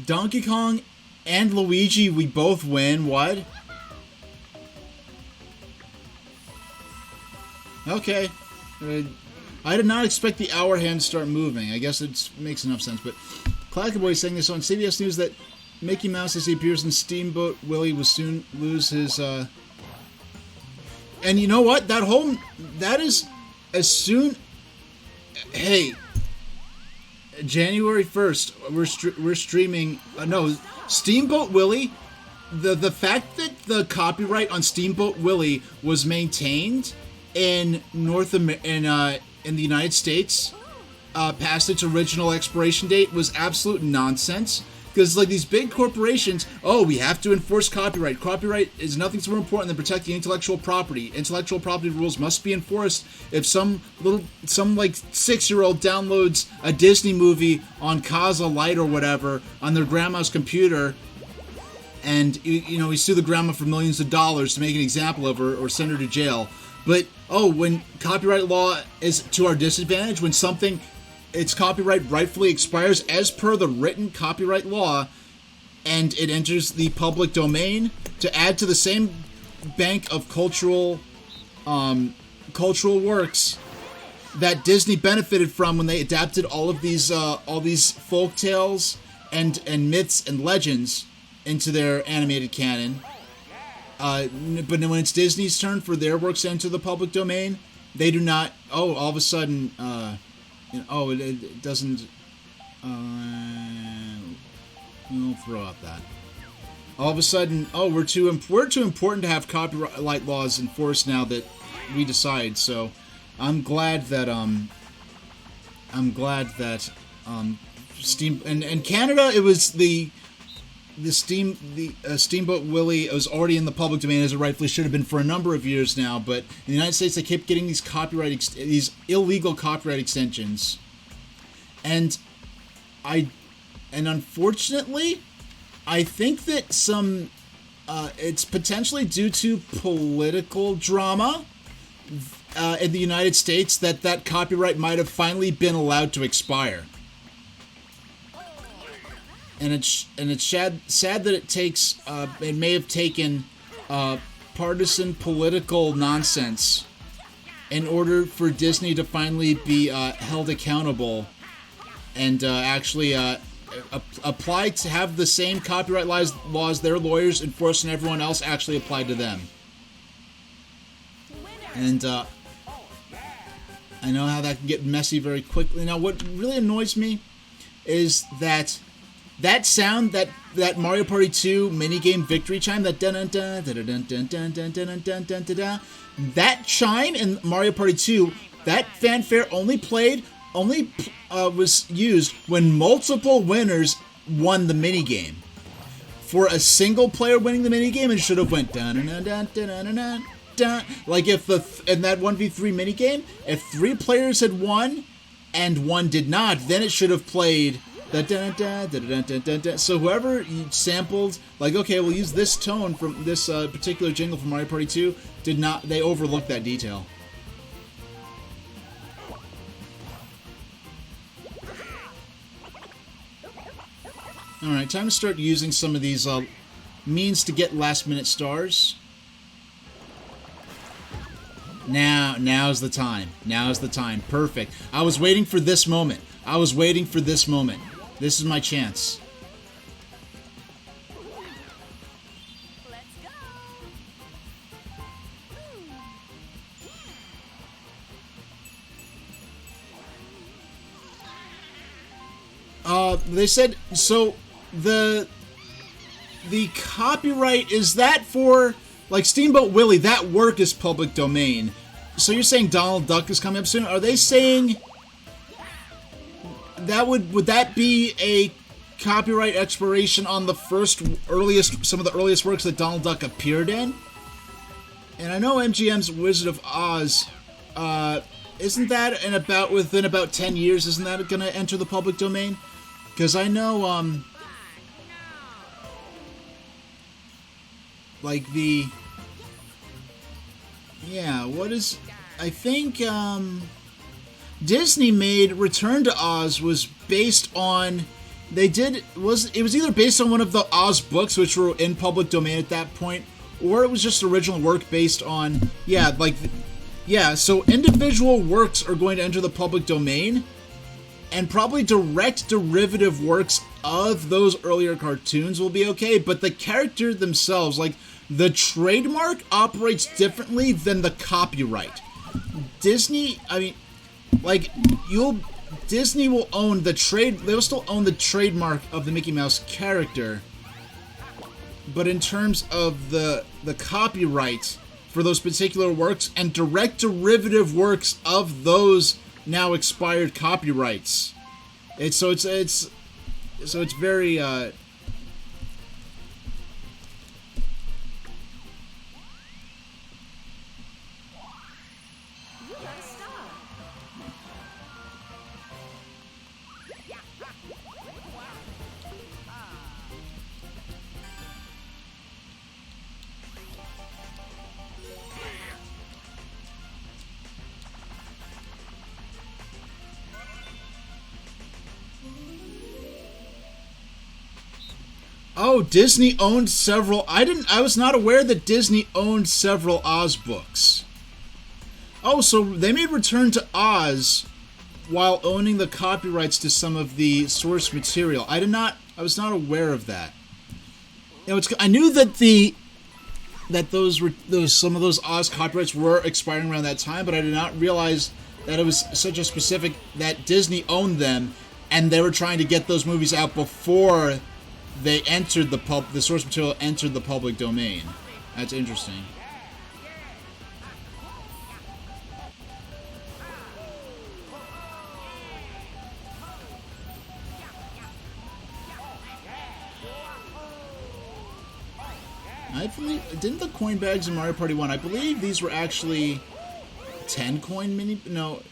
Donkey Kong and Luigi, we both win. What? Okay. I did not expect the hour hand to start moving. I guess it makes enough sense. But Clackaboy is saying this on CBS News that Mickey Mouse, as he appears in Steamboat Willie, will soon lose his... And you know what? That is... As soon... Hey... January 1st, we're streaming... no, Steamboat Willie... The fact that the copyright on Steamboat Willie was maintained in the United States past its original expiration date was absolute nonsense. Because, like, these big corporations, oh, we have to enforce copyright. Copyright is nothing more important than protecting intellectual property. Intellectual property rules must be enforced. If some 6-year-old downloads a Disney movie on Kaza Lite or whatever on their grandma's computer, and, you know, we sue the grandma for millions of dollars to make an example of her or send her to jail. But, oh, when copyright law is to our disadvantage, when its copyright rightfully expires as per the written copyright law, and it enters the public domain to add to the same bank of cultural works that Disney benefited from when they adapted all these folk tales and myths and legends into their animated canon. But when it's Disney's turn for their works to enter the public domain, they do not. Oh, all of a sudden. It doesn't... we'll throw out that. All of a sudden, oh, we're too important to have copyright laws enforced now that we decide. So, I'm glad that Steam and Canada, it was Steamboat Willie was already in the public domain as it rightfully should have been for a number of years now, but in the United States they kept getting these illegal copyright extensions, and unfortunately, I think that it's potentially due to political drama in the United States that copyright might have finally been allowed to expire. And it's sad that it may have taken partisan political nonsense in order for Disney to finally be held accountable and actually apply to have the same copyright laws their lawyers enforce and everyone else actually applied to them. And I know how that can get messy very quickly. Now, what really annoys me is that sound, that Mario Party 2 minigame victory chime, that dun dun dun dun dun dun dun dun dun dun dun dun, that chime in Mario Party 2, that fanfare only was used when multiple winners won the minigame. For a single player winning the minigame, it should have went dun dun dun dun dun dun dun. Like if in that 1v3 minigame, if 3 players had won and 1 did not, then it should have played. So whoever sampled, like, okay, we'll use this tone from this particular jingle from Mario Party 2, they overlooked that detail. Alright, time to start using some of these means to get last-minute stars. Now's the time. Now's the time. Perfect. I was waiting for this moment. This is my chance. Let's go. They said, so the copyright, is that for, like, Steamboat Willie, that work is public domain. So you're saying Donald Duck is coming up soon? Are they saying... would that be a copyright expiration on the some of the earliest works that Donald Duck appeared in. And I know MGM's Wizard of Oz, isn't that within about 10 years, isn't that going to enter the public domain? Because I know, I think, Disney made Return to Oz was based on, it was either based on one of the Oz books, which were in public domain at that point, or it was just original work based on, so individual works are going to enter the public domain, and probably direct derivative works of those earlier cartoons will be okay, but the character themselves, like, the trademark operates differently than the copyright. Disney, Disney will own they'll still own the trademark of the Mickey Mouse character, but in terms of the copyright for those particular works and direct derivative works of those now expired copyrights, it's very Oh, Disney owned several. I was not aware that Disney owned several Oz books. Oh, so they made Return to Oz while owning the copyrights to some of the source material. I was not aware of that. I knew that some of those Oz copyrights were expiring around that time, but I did not realize that it was such a specific that Disney owned them and they were trying to get those movies out before they entered the source material entered the public domain. That's interesting. Didn't the coin bags in Mario Party 1, I believe these were actually 10 coin no.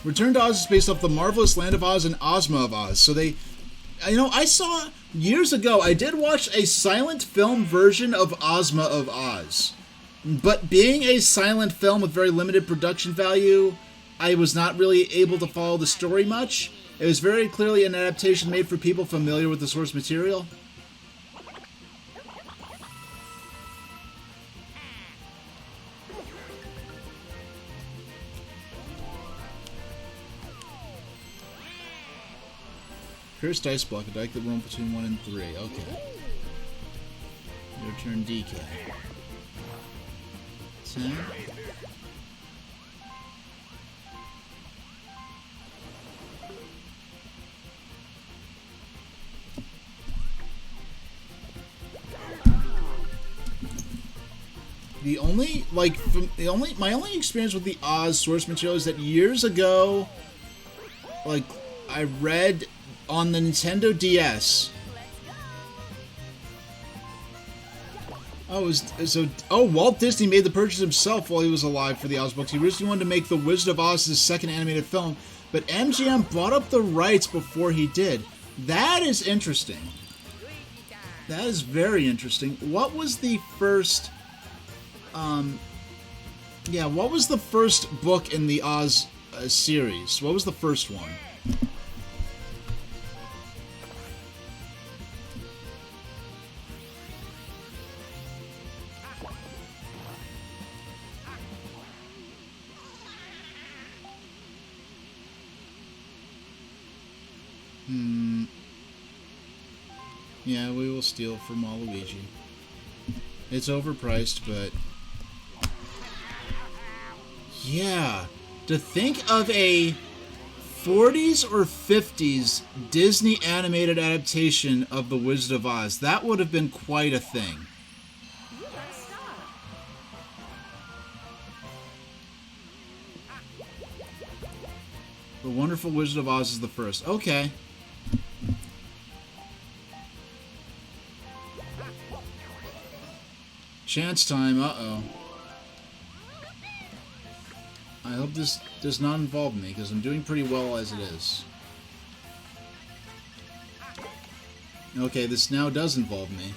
Return to Oz is based off the Marvelous Land of Oz and Ozma of Oz. So I saw years ago, I did watch a silent film version of Ozma of Oz. But being a silent film with very limited production value, I was not really able to follow the story much. It was very clearly an adaptation made for people familiar with the source material. Curse dice block, a die that roll between 1 and 3. Okay. Your turn, DK. 10. My only experience with the Oz source material is that years ago, I read on the Nintendo DS. Walt Disney made the purchase himself while he was alive for the Oz books. He originally wanted to make The Wizard of Oz his second animated film, but MGM bought up the rights before he did. That is interesting. That is very interesting. What was the first... what was the first book in the Oz series? What was the first one? Yeah, we will steal from Waluigi. It's overpriced, but... Yeah, to think of a 40s or 50s Disney animated adaptation of The Wizard of Oz, that would have been quite a thing. The Wonderful Wizard of Oz is the first. Okay. Chance time. Uh-oh. I hope this does not involve me, because I'm doing pretty well as it is. Okay, this now does involve me.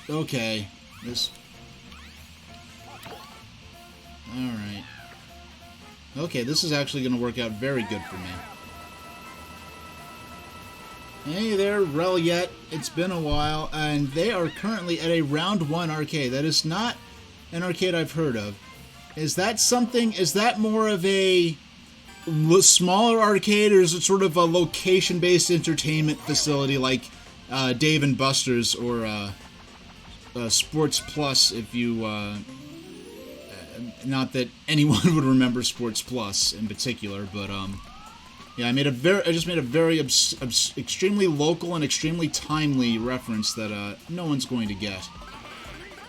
Okay. This... Alright. Okay, this is actually going to work out very good for me. Hey there, Reliet. It's been a while, and they are currently at a Round 1 arcade. That is not an arcade I've heard of. Is that something... Is that more of a smaller arcade, or is it sort of a location-based entertainment facility like Dave & Buster's or Sports Plus, if you... not that anyone would remember Sports Plus in particular, but yeah, I just made a very extremely local and extremely timely reference that no one's going to get.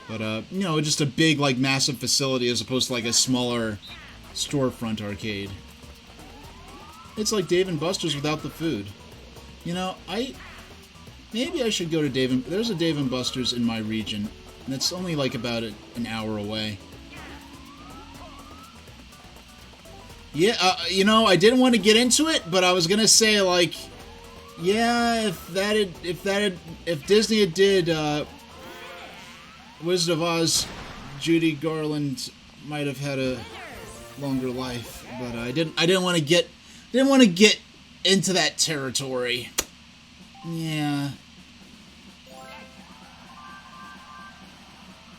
But you know, just a big, like, massive facility as opposed to like a smaller storefront arcade. It's like Dave & Buster's without the food. You know, maybe I should go to there's a Dave & Buster's in my region, and it's only like about an hour away. Yeah, you know, I didn't want to get into it, but I was gonna say, like, yeah, if Disney had did Wizard of Oz, Judy Garland might have had a longer life, but I didn't want to get into that territory. Yeah.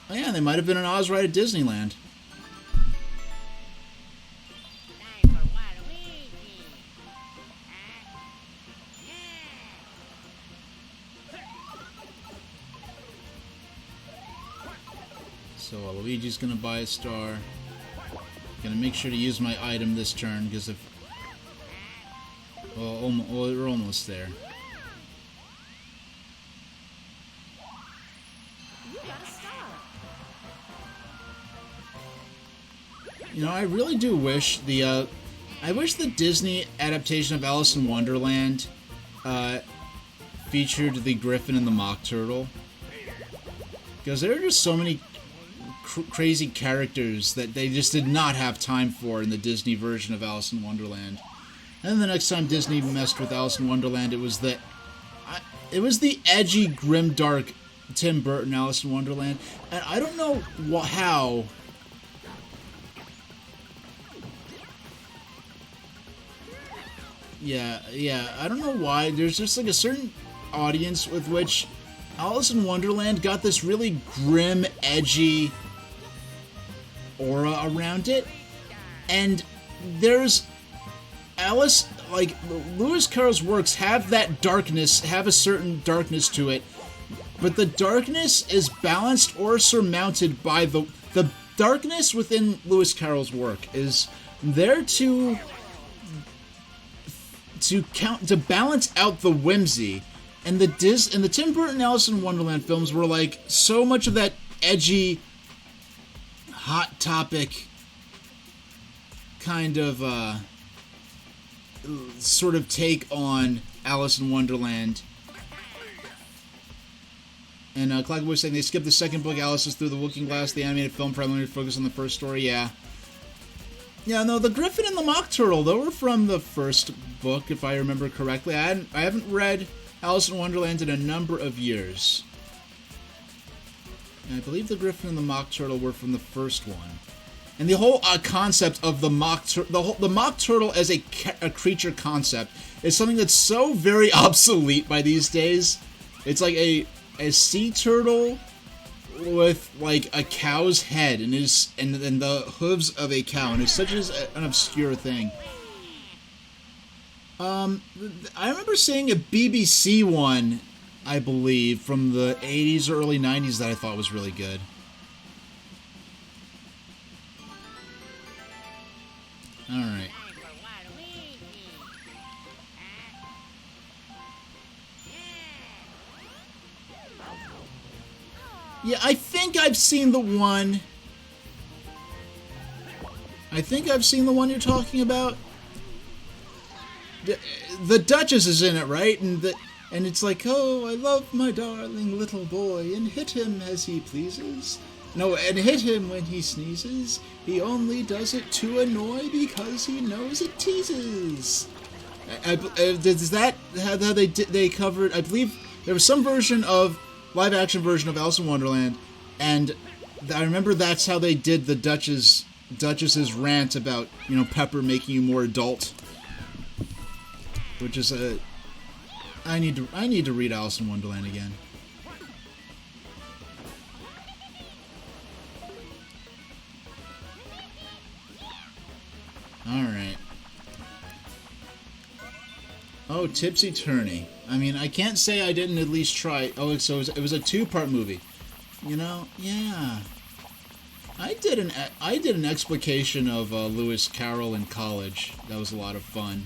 Oh yeah, they might have been an Oz ride at Disneyland. So Luigi's gonna buy a star. Gonna make sure to use my item this turn, because if... Well, we're almost there. You got a star. You know, I really do wish the Disney adaptation of Alice in Wonderland featured the Griffin and the Mock Turtle. Because there are just so many crazy characters that they just did not have time for in the Disney version of Alice in Wonderland. And then the next time Disney messed with Alice in Wonderland, it was the edgy, grimdark Tim Burton Alice in Wonderland. And I don't know how... Yeah, I don't know why. There's just like a certain audience with which Alice in Wonderland got this really grim, edgy aura around it. And there's Alice, like, Lewis Carroll's works have that darkness, have a certain darkness to it, but the darkness is balanced or surmounted by the darkness within Lewis Carroll's work is there to balance out the whimsy. And the Tim Burton Alice in Wonderland films were like so much of that edgy, hot topic kind of sort of take on Alice in Wonderland. And Clack was saying they skipped the second book, Alice is Through the Looking Glass, the animated film, primarily focused on the first story. Yeah, no, the Griffin and the Mock Turtle, they were from the first book, if I remember correctly. I haven't read Alice in Wonderland in a number of years. And I believe the Griffin and the Mock Turtle were from the first one. And the whole concept of the Mock Turtle as a creature concept is something that's so very obsolete by these days. It's like a sea turtle with like a cow's head and the hooves of a cow, and it's such an obscure thing. I remember seeing a BBC one, I believe, from the 80s or early 90s that I thought was really good. Alright. Yeah, I think I've seen the one. I think I've seen the one you're talking about. The Duchess is in it, right? And it's like, oh, I love my darling little boy, and hit him as he pleases. No, and hit him when he sneezes. He only does it to annoy because he knows it teases. Is that how they covered? I believe there was some version of live action version of Alice in Wonderland, and I remember that's how they did the Duchess's rant about Pepper making you more adult, which is a I need to read Alice in Wonderland again. All right. Oh, Tipsy Tourney. I mean, I can't say I didn't at least try. Oh, so it was a 2-part movie. Yeah. I did an explication of Lewis Carroll in college. That was a lot of fun.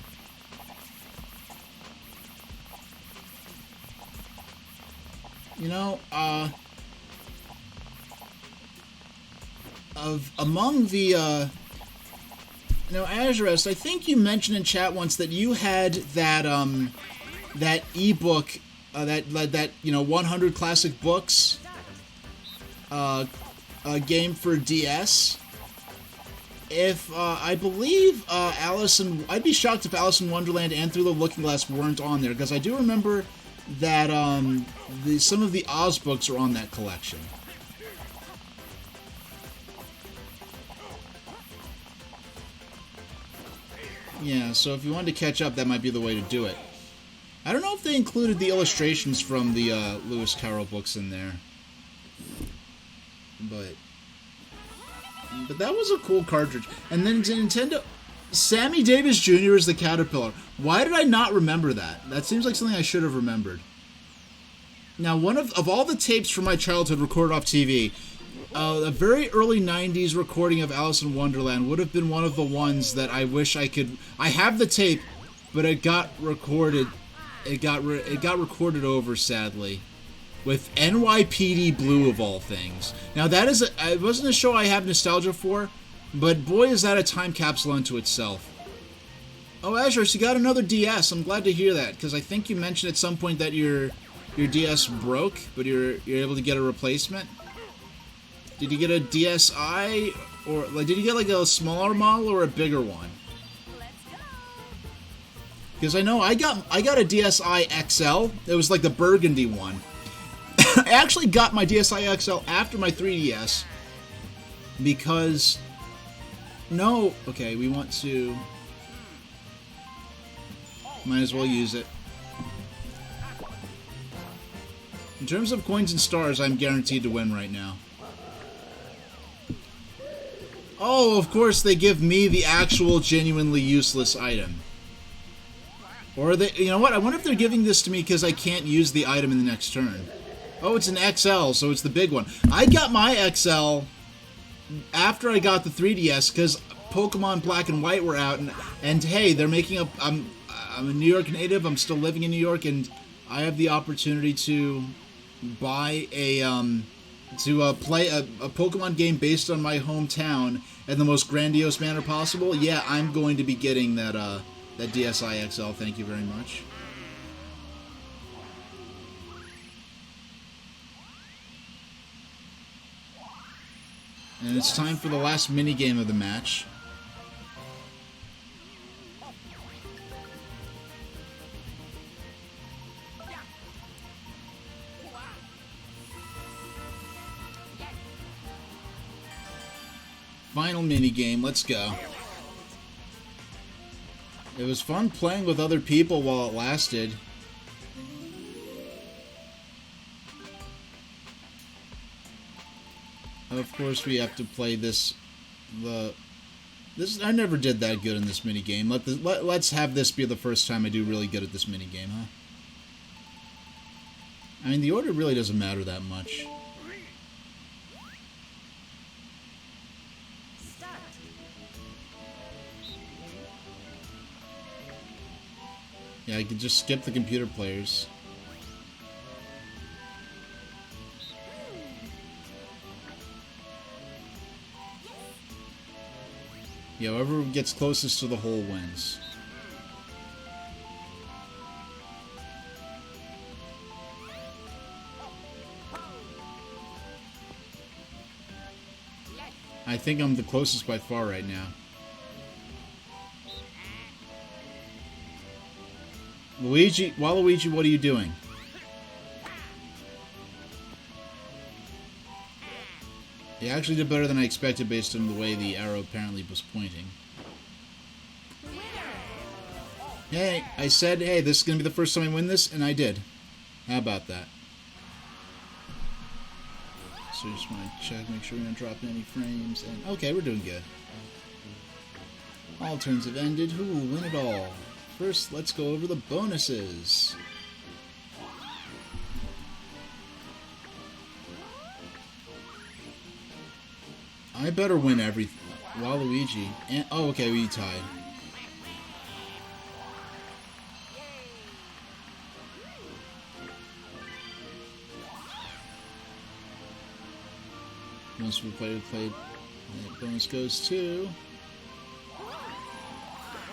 Among the Azurist, I think you mentioned in chat once that you had that ebook, that 100 classic books game for DS. If I believe I'd be shocked if Alice in Wonderland and Through the Looking Glass weren't on there, because I do remember that some of the Oz books are on that collection. Yeah, so if you wanted to catch up, that might be the way to do it. I don't know if they included the illustrations from the Lewis Carroll books in there. But that was a cool cartridge. And then Nintendo... Sammy Davis Jr. is the Caterpillar. Why did I not remember that? That seems like something I should have remembered. Now, one of all the tapes from my childhood recorded off TV, a very early 90s recording of Alice in Wonderland would have been one of the ones that I wish I could... I have the tape, but it got recorded... It got recorded over, sadly, with NYPD Blue, of all things. Now, it wasn't a show I have nostalgia for, but boy, is that a time capsule unto itself. Oh, Azure, so you got another DS. I'm glad to hear that, because I think you mentioned at some point that your DS broke, but you're able to get a replacement. Did you get a DSi, or did you get like a smaller model or a bigger one? Because I know I got a DSi XL. It was like the burgundy one. I actually got my DSi XL after my 3DS because we want to. Might as well use it. In terms of coins and stars, I'm guaranteed to win right now. Oh, of course they give me the actual genuinely useless item. Or they, you know what? I wonder if they're giving this to me because I can't use the item in the next turn. Oh, it's an XL, so it's the big one. I got my XL after I got the 3DS because Pokemon Black and White were out, and hey, they're making a. I'm a New York native. I'm still living in New York, and I have the opportunity to buy play a Pokemon game based on my hometown in the most grandiose manner possible. Yeah, I'm going to be getting that DSi XL. Thank you very much. And it's time for the last mini-game of the match. Final mini-game, let's go. It was fun playing with other people while it lasted. Of course, we have to play this. I never did that good in this mini game. Let's have this be the first time I do really good at this mini game, huh? I mean, the order really doesn't matter that much. Yeah, I could just skip the computer players. Yeah, whoever gets closest to the hole wins. I think I'm the closest by far right now. Waluigi, what are you doing? You actually did better than I expected based on the way the arrow apparently was pointing. Hey, I said, hey, this is going to be the first time I win this, and I did. How about that? So just want to check, make sure we don't drop any frames, and okay, we're doing good. All turns have ended. Who will win it all? First, let's go over the bonuses. I better win everything. Waluigi. And, oh, okay, we tied. Once we played, that bonus goes to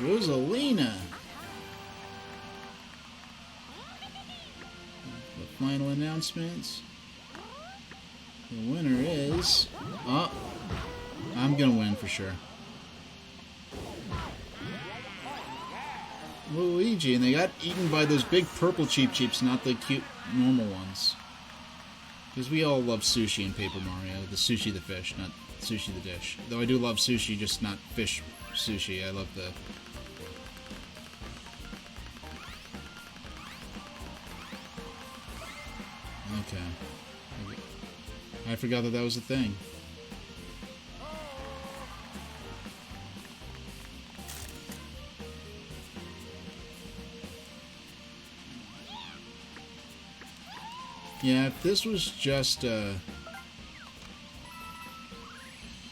Rosalina. The final announcements. The winner is... Oh, I'm gonna win for sure. Luigi, and they got eaten by those big purple Cheep Cheeps, not the cute normal ones. Because we all love sushi in Paper Mario. The sushi the fish, not sushi the dish. Though I do love sushi, just not fish sushi. I love the... Okay. I forgot that was a thing. Yeah, if this was just,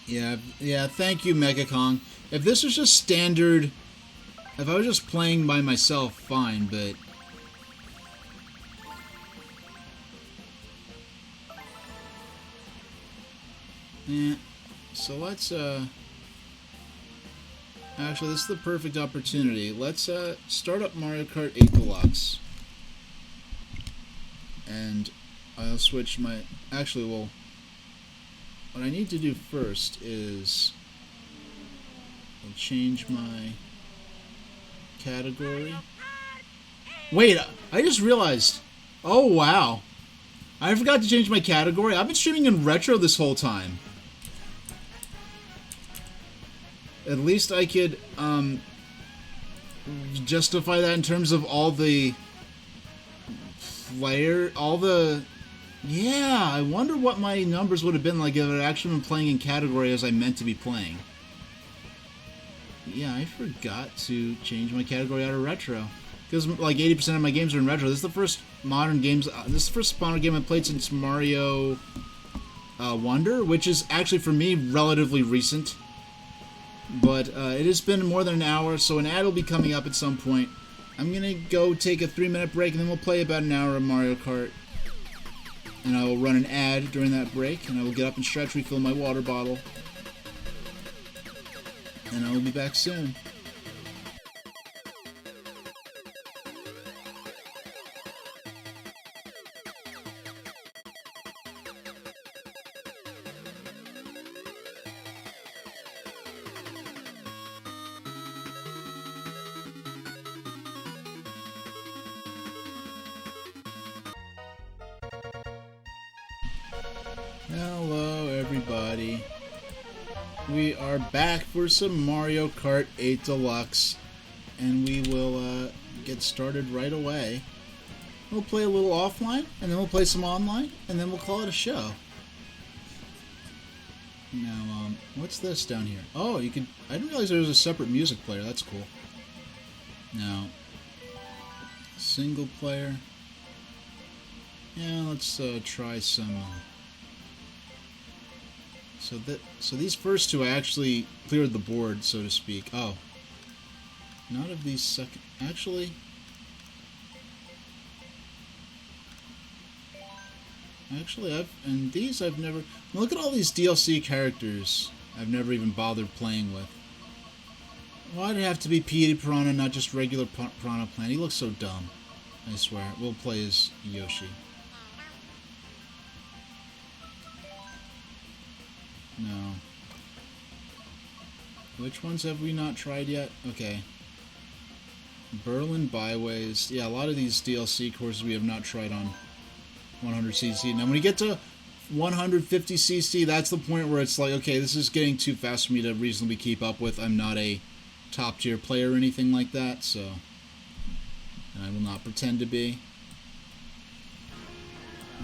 Yeah, thank you, Mega Kong. If this was just standard... If I was just playing by myself, fine, but... Yeah, so let's, Actually, this is the perfect opportunity. Let's, start up Mario Kart 8 Deluxe. And I'll switch my... Actually, well... What I need to do first is... I'll change my... category. Wait, I just realized... Oh, wow. I forgot to change my category. I've been streaming in retro this whole time. At least I could, justify that in terms of all the... Yeah, I wonder what my numbers would have been like if I had actually been playing in category as I meant to be playing. Yeah, I forgot to change my category out of retro. Because like 80% of my games are in retro. This is the first modern games. This is the first modern game I've played since Mario Wonder, which is actually for me relatively recent. But it has been more than an hour, so an ad will be coming up at some point. I'm gonna go take a 3-minute break, and then we'll play about an hour of Mario Kart. And I will run an ad during that break, and I will get up and stretch, refill my water bottle. And I will be back soon. Hello, everybody. We are back for some Mario Kart 8 Deluxe, and we will get started right away. We'll play a little offline, and then we'll play some online, and then we'll call it a show. Now, what's this down here? Oh, you could... I didn't realize there was a separate music player. That's cool. Now, single player. Yeah, let's try some... So these first two I actually cleared the board, so to speak. Oh. Not of these second... Actually... And these I've never... Look at all these DLC characters I've never even bothered playing with. Why'd it have to be Petey Piranha, not just regular Piranha Plant? He looks so dumb. I swear. We'll play as Yoshi. No. Which ones have we not tried yet? Okay. Berlin Byways. Yeah, a lot of these DLC courses we have not tried on 100cc. Now, when you get to 150cc, that's the point where it's like, okay, this is getting too fast for me to reasonably keep up with. I'm not a top-tier player or anything like that, so... And I will not pretend to be.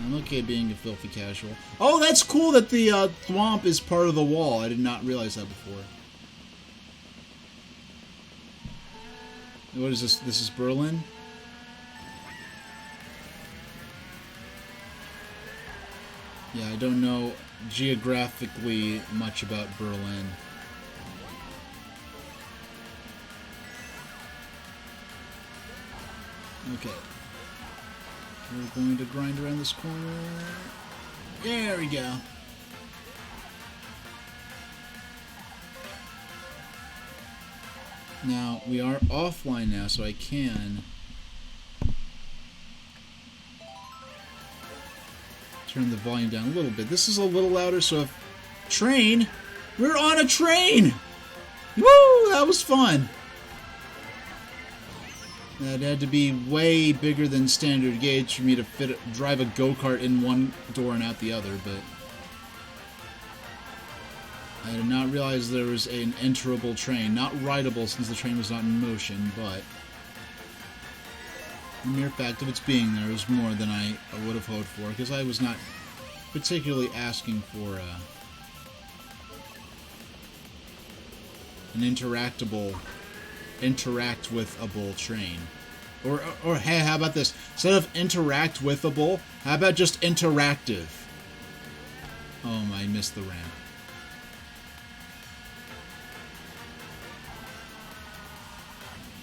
I'm okay being a filthy casual. Oh, that's cool that the thwomp is part of the wall. I did not realize that before. What is this? This is Berlin? Yeah, I don't know geographically much about Berlin. Okay. We're going to grind around this corner. There we go. Now, we are offline now, so I can turn the volume down a little bit. This is a little louder, so if... Train! We're on a train! Woo! That was fun! That had to be way bigger than standard gauge for me to drive a go-kart in one door and out the other, but... I did not realize there was an enterable train. Not rideable since the train was not in motion, but... the mere fact of its being there was more than I would have hoped for, because I was not particularly asking for an interact with a bull train. Or hey, how about this? Instead of interact with a bull, how about just interactive? Oh, I missed the ramp.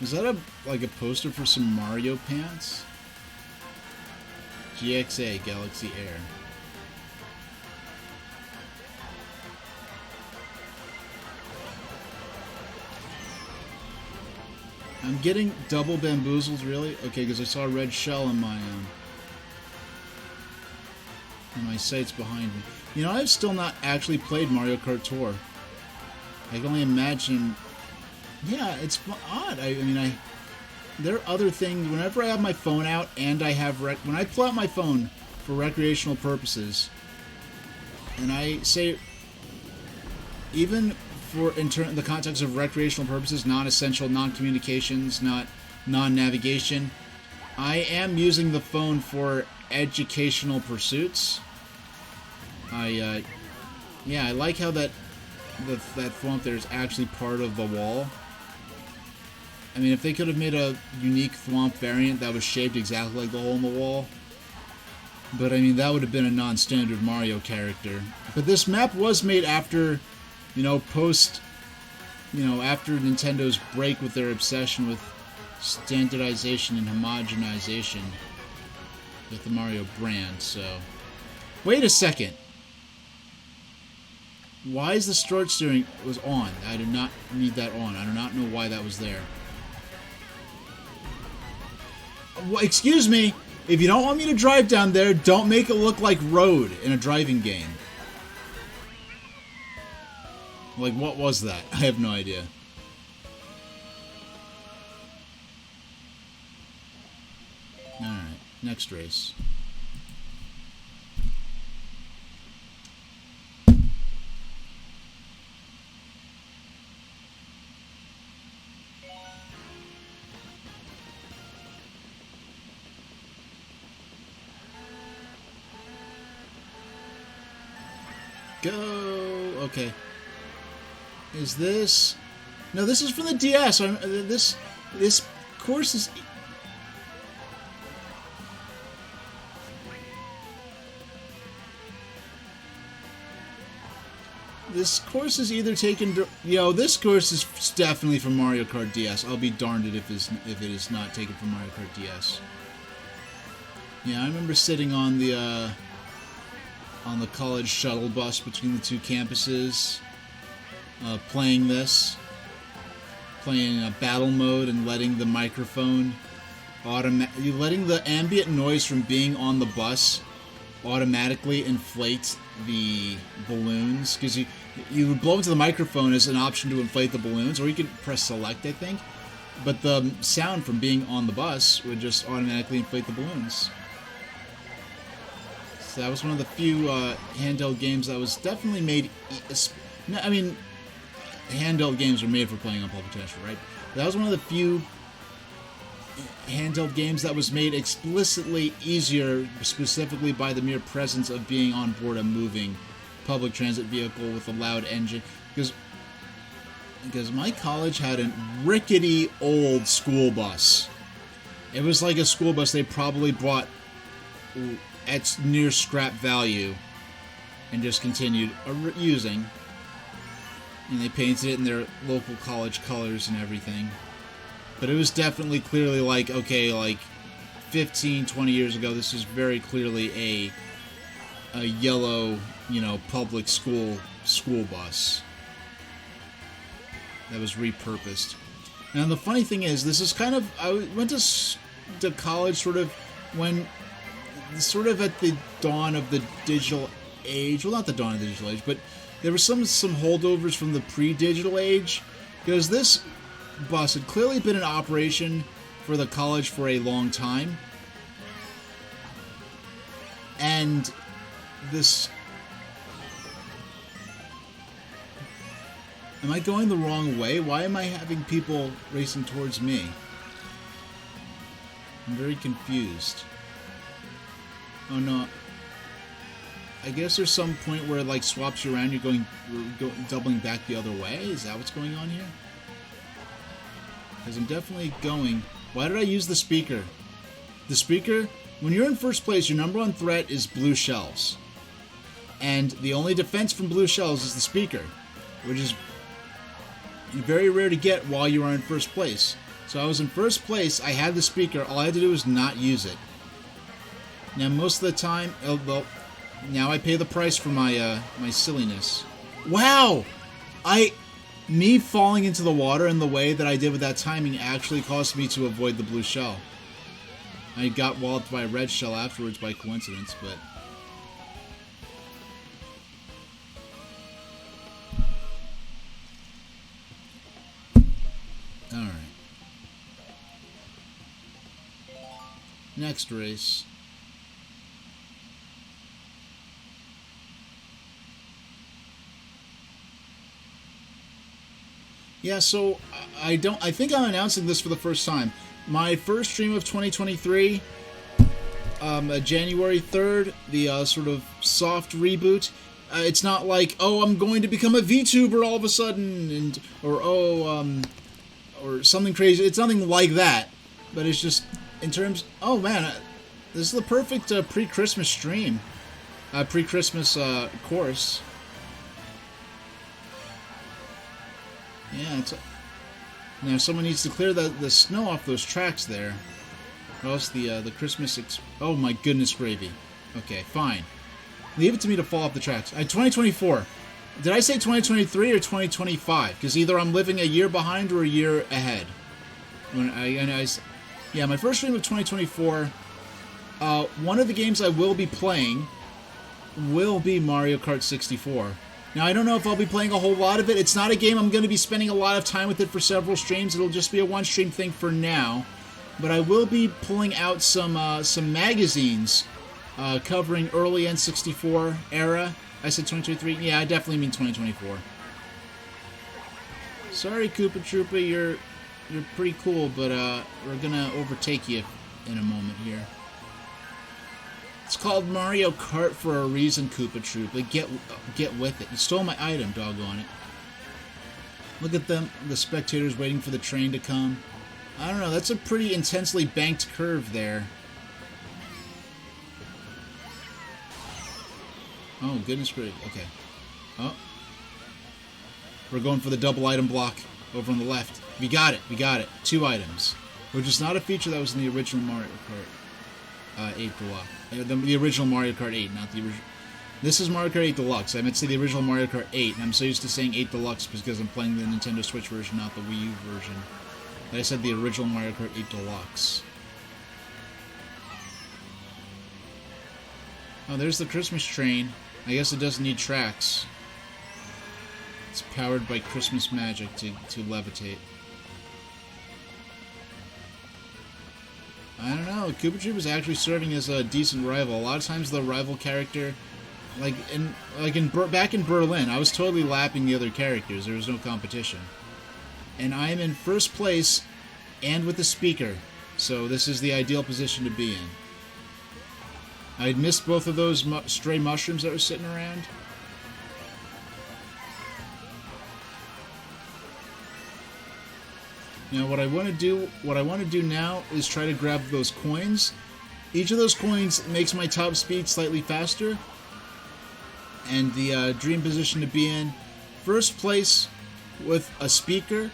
Is that like a poster for some Mario pants? GXA, Galaxy Air. I'm getting double bamboozled, really? Okay, because I saw a red shell in my sights behind me. You know, I've still not actually played Mario Kart Tour. I can only imagine. Yeah, it's odd. I mean, there are other things. Whenever I have my phone out and I have when I pull out my phone for recreational purposes, and I say, even for in the context of recreational purposes, non-essential, non-communications, non-navigation, I am using the phone for educational pursuits. I like how that thwomp there is actually part of the wall. I mean, if they could have made a unique thwomp variant that was shaped exactly like the hole in the wall. But, I mean, that would have been a non-standard Mario character. But this map was made after, after Nintendo's break with their obsession with standardization and homogenization with the Mario brand, so... Wait a second! Why is the start steering was on? I did not need that on. I do not know why that was there. Well, excuse me, if you don't want me to drive down there, don't make it look like road in a driving game. Like, what was that? I have no idea. Alright, next race. Go! Okay. Is this... No, this is from the DS. This course is... This course is either taken... this course is definitely from Mario Kart DS. I'll be darned if it is not taken from Mario Kart DS. Yeah, I remember sitting on the college shuttle bus between the two campuses, playing this. playing a battle mode and letting the microphone letting the ambient noise from being on the bus automatically inflate the balloons, because you would blow into the microphone as an option to inflate the balloons, or you could press select, I think, but the sound from being on the bus would just automatically inflate the balloons. So that was one of the few handheld games that was definitely made. I mean, handheld games are made for playing on public transport, right? But that was one of the few handheld games that was made explicitly easier, specifically by the mere presence of being on board a moving public transit vehicle with a loud engine. Because my college had a rickety old school bus. It was like a school bus they probably bought at near scrap value and just continued using. And they painted it in their local college colors and everything. But it was definitely clearly like, okay, like 15, 20 years ago, this is very clearly a yellow, public school bus that was repurposed. Now the funny thing is, this is kind of, I went to college sort of at the dawn of the digital age. Well, not the dawn of the digital age, but there were some holdovers from the pre-digital age, because this bus had clearly been in operation for the college for a long time. And this... Am I going the wrong way? Why am I having people racing towards me? I'm very confused. Oh no. I guess there's some point where it like swaps you around, you're doubling back the other way? Is that what's going on here? Because I'm definitely going... Why did I use the speaker? The speaker, when you're in first place, your number one threat is blue shells. And the only defense from blue shells is the speaker, which is very rare to get while you are in first place. So I was in first place, I had the speaker, all I had to do was not use it. Now most of the time, well, now I pay the price for my my silliness. Wow! Me falling into the water in the way that I did with that timing actually caused me to avoid the blue shell. I got walloped by a red shell afterwards by coincidence, but... Alright. Next race. Yeah, so I think I'm announcing this for the first time. My first stream of 2023, January 3rd, the sort of soft reboot. It's not like, oh, I'm going to become a VTuber all of a sudden, or something crazy. It's nothing like that. But it's just in terms. Oh man, this is the perfect pre-Christmas stream, pre-Christmas course. Yeah, now someone needs to clear the snow off those tracks there, or else the Christmas... oh my goodness gravy. Okay, fine. Leave it to me to fall off the tracks. 2024. Did I say 2023 or 2025? Because either I'm living a year behind or a year ahead. Yeah, my first stream of 2024, one of the games I will be playing will be Mario Kart 64. Now, I don't know if I'll be playing a whole lot of it. It's not a game I'm going to be spending a lot of time with it for several streams. It'll just be a one-stream thing for now. But I will be pulling out some magazines covering early N64 era. I said 2023? Yeah, I definitely mean 2024. Sorry, Koopa Troopa, you're pretty cool, but we're going to overtake you in a moment here. It's called Mario Kart for a reason, Koopa Troopa. Get with it. You stole my item, doggone it. Look at them, the spectators waiting for the train to come. I don't know, that's a pretty intensely banked curve there. Oh, goodness gracious. Okay. Oh. We're going for the double item block over on the left. We got it. We got it. 2 items. Which is not a feature that was in the original Mario Kart 8 for a while. The original Mario Kart 8, not the original. This is Mario Kart 8 Deluxe. I meant to say the original Mario Kart 8, and I'm so used to saying 8 Deluxe because I'm playing the Nintendo Switch version, not the Wii U version. But I said the original Mario Kart 8 Deluxe. Oh, there's the Christmas train. I guess it doesn't need tracks. It's powered by Christmas magic to levitate. I don't know. Koopa Troop is actually serving as a decent rival. A lot of times the rival character, back in Berlin, I was totally lapping the other characters. There was no competition, and I am in first place, and with the speaker. So this is the ideal position to be in. I'd missed both of those stray mushrooms that were sitting around. Now what I want to do now is try to grab those coins. Each of those coins makes my top speed slightly faster. And the dream position to be in, first place with a speaker,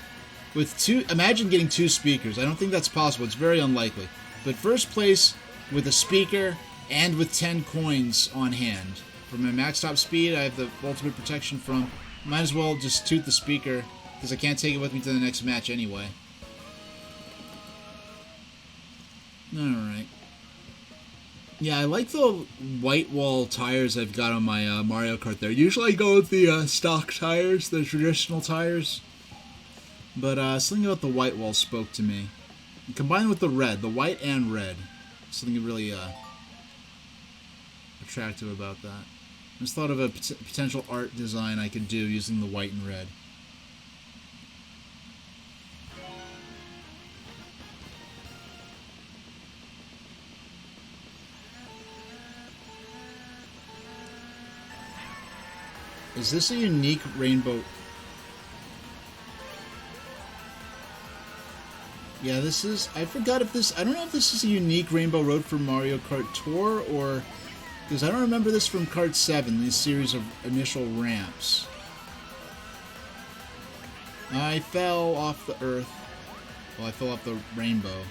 with two. Imagine getting 2 speakers. I don't think that's possible. It's very unlikely. But first place with a speaker and with 10 coins on hand. For my max top speed, I have the ultimate protection from. Might as well just toot the speaker because I can't take it with me to the next match anyway. Alright. Yeah, I like the white wall tires I've got on my Mario Kart there. Usually I go with the stock tires, the traditional tires. But something about the white wall spoke to me. And combined with the red, the white and red. Something really attractive about that. I just thought of a potential art design I could do using the white and red. Is this a unique rainbow? Yeah, this is... I forgot if this... I don't know if this is a unique Rainbow Road for Mario Kart Tour, or... Because I don't remember this from Kart 7, this series of initial ramps. I fell off the earth. Well, I fell off the rainbow.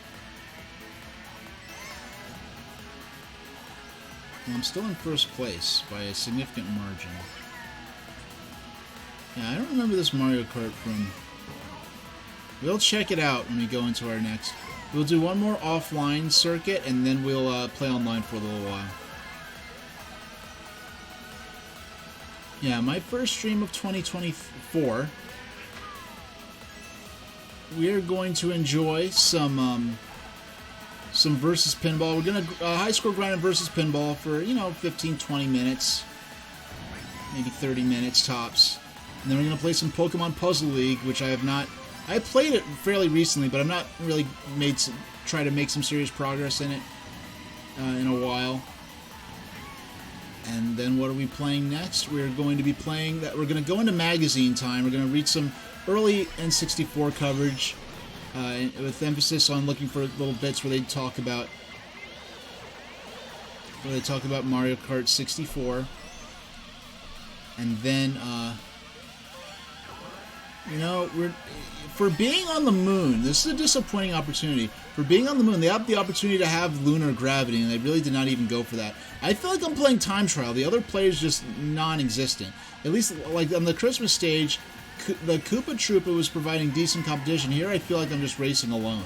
Well, I'm still in first place by a significant margin. Yeah, I don't remember this Mario Kart from... We'll check it out when we go into our next... We'll do one more offline circuit, and then we'll play online for a little while. Yeah, my first stream of 2024. We're going to enjoy some versus pinball. We're gonna high score grinding versus pinball for 15-20 minutes, maybe 30 minutes tops, and then we're gonna play some Pokemon Puzzle League, which I have not. I played it fairly recently, but I've not really try to make some serious progress in it in a while. And then what are we playing next? We're going to be playing that. We're going to go into magazine time. We're going to read some early N64 coverage with emphasis on looking for little bits where they talk about Mario Kart 64. And then for being on the moon, this is a disappointing opportunity. For being on the moon, they have the opportunity to have lunar gravity, and they really did not even go for that. I feel like I'm playing time trial. The other players just non-existent. At least, like on the Christmas stage, the Koopa Troopa was providing decent competition. Here, I feel like I'm just racing alone.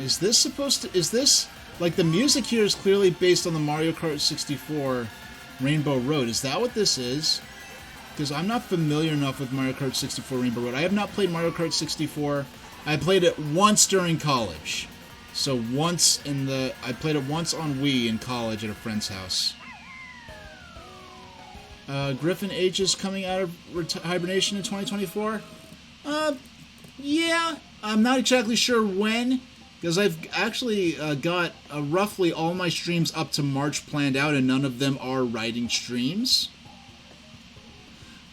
Is this supposed to... Is this... Like, the music here is clearly based on the Mario Kart 64 Rainbow Road. Is that what this is? Because I'm not familiar enough with Mario Kart 64 Rainbow Road. I have not played Mario Kart 64. I played it once during college. So I played it once on Wii in college at a friend's house. Griffin H is coming out of hibernation in 2024? Yeah. I'm not exactly sure when. Because I've actually got roughly all my streams up to March planned out, and none of them are writing streams.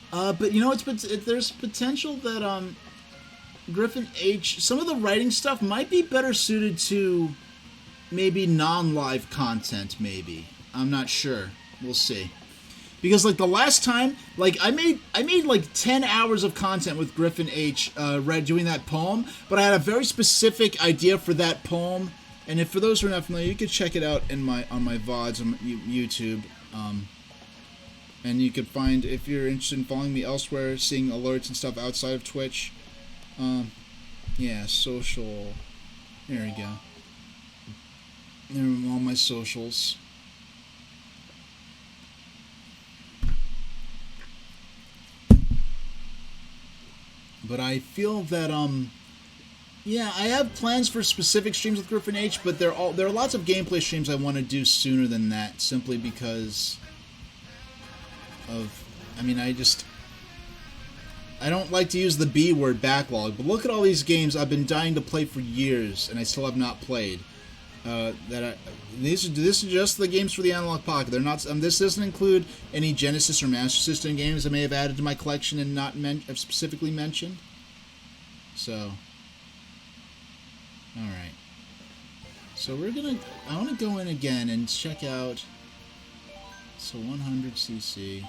But there's potential that Griffin H, some of the writing stuff might be better suited to maybe non-live content. Maybe, I'm not sure. We'll see. Because like the last time, like I made like 10 hours of content with Griffin H. Doing that poem, but I had a very specific idea for that poem. And if for those who are not familiar, you could check it out on my VODs on YouTube. And you could find, if you're interested in following me elsewhere, seeing alerts and stuff outside of Twitch. Yeah, social. There we go. There are all my socials. But I feel that yeah, I have plans for specific streams with Griffin H, but there are lots of gameplay streams I want to do sooner than that, simply because of, I mean, I don't like to use the B word, backlog, but look at all these games I've been dying to play for years, and I still have not played. This is just the games for the Analog Pocket. They're not. This doesn't include any Genesis or Master System games I may have added to my collection and not have specifically mentioned. So, all right. So I want to go in again and check out. So 100cc.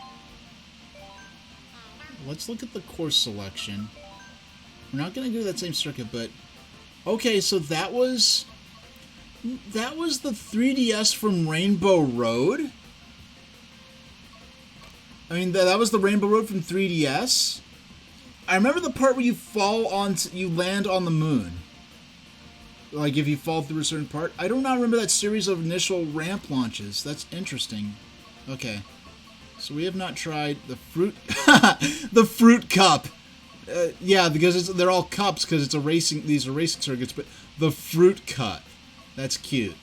Let's look at the course selection. We're not going to do that same circuit, but okay. So that was the 3DS from Rainbow Road. I mean, that was the Rainbow Road from 3DS. I remember the part where you land on the moon. Like if you fall through a certain part. I do not remember that series of initial ramp launches. That's interesting. Okay. So we have not tried the fruit, the fruit cup. Yeah, because they're all cups because it's a racing. These are racing circuits, but the fruit cut. That's cute.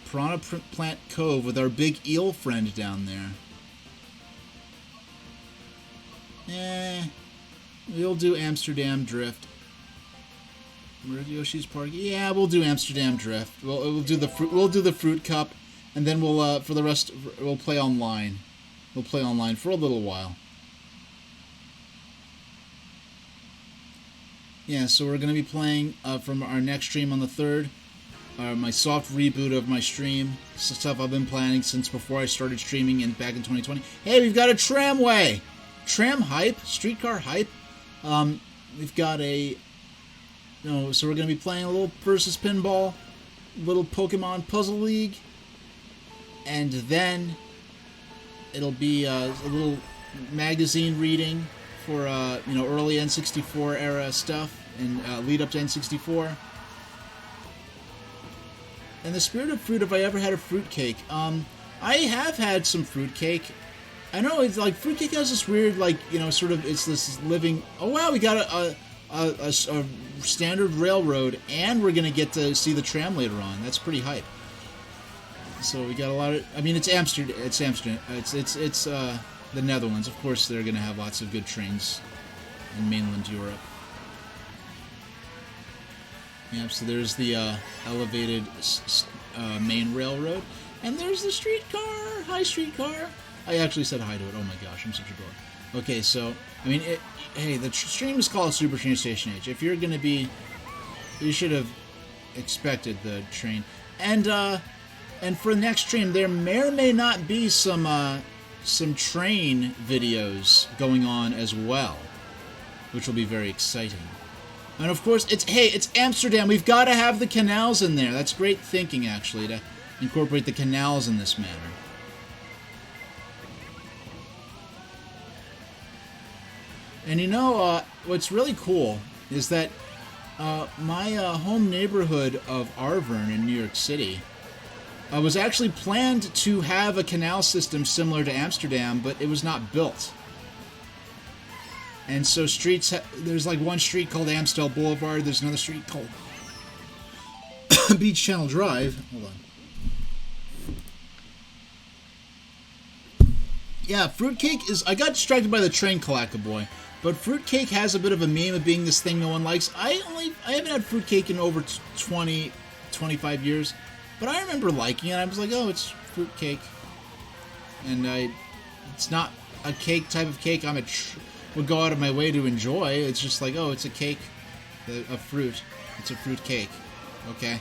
Piranha Plant Cove with our big eel friend down there. We'll do Amsterdam Drift. Yoshi's Park. Yeah, we'll do Amsterdam Drift. We'll do the fruit. We'll do the fruit cup, and then we'll for the rest we'll play online. We'll play online for a little while. Yeah, so we're going to be playing from our next stream on the 3rd. My soft reboot of my stream. Stuff I've been planning since before I started streaming back in 2020. Hey, we've got a tramway! Tram hype? Streetcar hype? We've got a... No, so we're going to be playing a little versus pinball, little Pokemon Puzzle League, and then it'll be a little magazine reading for early N64 era stuff and lead up to N64. In the spirit of fruit, if I ever had a fruitcake, I have had some fruitcake. I know it's like fruitcake has this weird sort of it's this living. Oh wow, we got a standard railroad, and we're gonna get to see the tram later on. That's pretty hype. So we got a lot of. I mean, it's Amsterdam. It's Amsterdam. It's the Netherlands. Of course, they're going to have lots of good trains in mainland Europe. Yep, so there's the elevated main railroad. And there's the streetcar, high streetcar. I actually said hi to it. Oh my gosh, I'm such a dork. Okay, so, I mean, hey, the stream is called Super Train Station H. If you're going to be, you should have expected the train. And for the next stream, there may or may not be some train videos going on as well, which will be very exciting. And of course, it's Amsterdam. We've got to have the canals in there. That's great thinking, actually, to incorporate the canals in this manner. And you know, what's really cool is that my home neighborhood of Arvern in New York City was actually planned to have a canal system similar to Amsterdam, but it was not built. And so there's like one street called Amstel Boulevard, there's another street called Beach Channel Drive. Hold on. Yeah, fruitcake is... I got distracted by the train Boy, but fruitcake has a bit of a meme of being this thing no one likes. I haven't had fruitcake in over 25 years. But I remember liking it. I was like, oh, it's fruitcake. And it's not a cake type of cake would go out of my way to enjoy. It's just like, oh, it's a cake, a fruit. It's a fruit cake. Okay.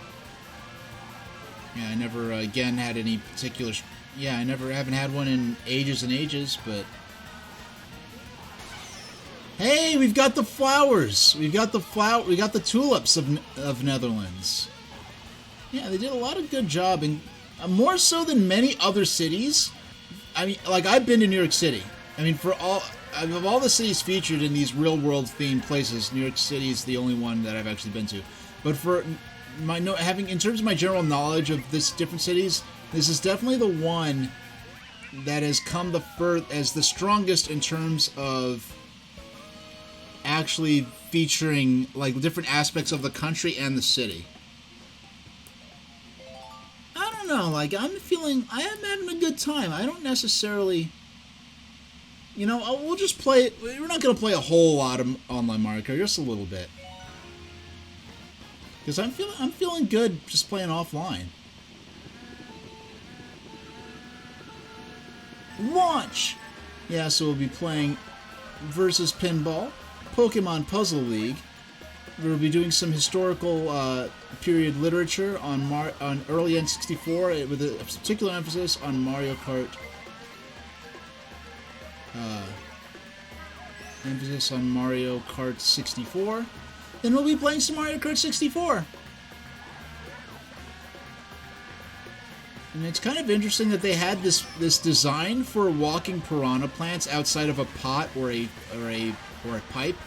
Yeah, I never, again, had any particular... Yeah, I haven't had one in ages and ages, but... Hey, we've got the flowers! We got the tulips of Netherlands. Yeah, they did a lot of good job, and more so than many other cities. I mean, like, I've been to New York City. I mean, of all the cities featured in these real-world themed places, New York City is the only one that I've actually been to. But for in terms of my general knowledge of this different cities, this is definitely the one that has come as the strongest in terms of actually featuring like different aspects of the country and the city. I don't know, like I am having a good time. I don't necessarily, we'll just play it. We're not going to play a whole lot of online Mario Kart, just a little bit. Because I'm feeling good just playing offline. Launch! Yeah, so we'll be playing versus Pinball, Pokemon Puzzle League. We'll be doing some historical period literature on early N64 with a particular emphasis on Mario Kart. Emphasis on Mario Kart 64. Then we'll be playing some Mario Kart 64. And it's kind of interesting that they had this design for walking piranha plants outside of a pot or a pipe,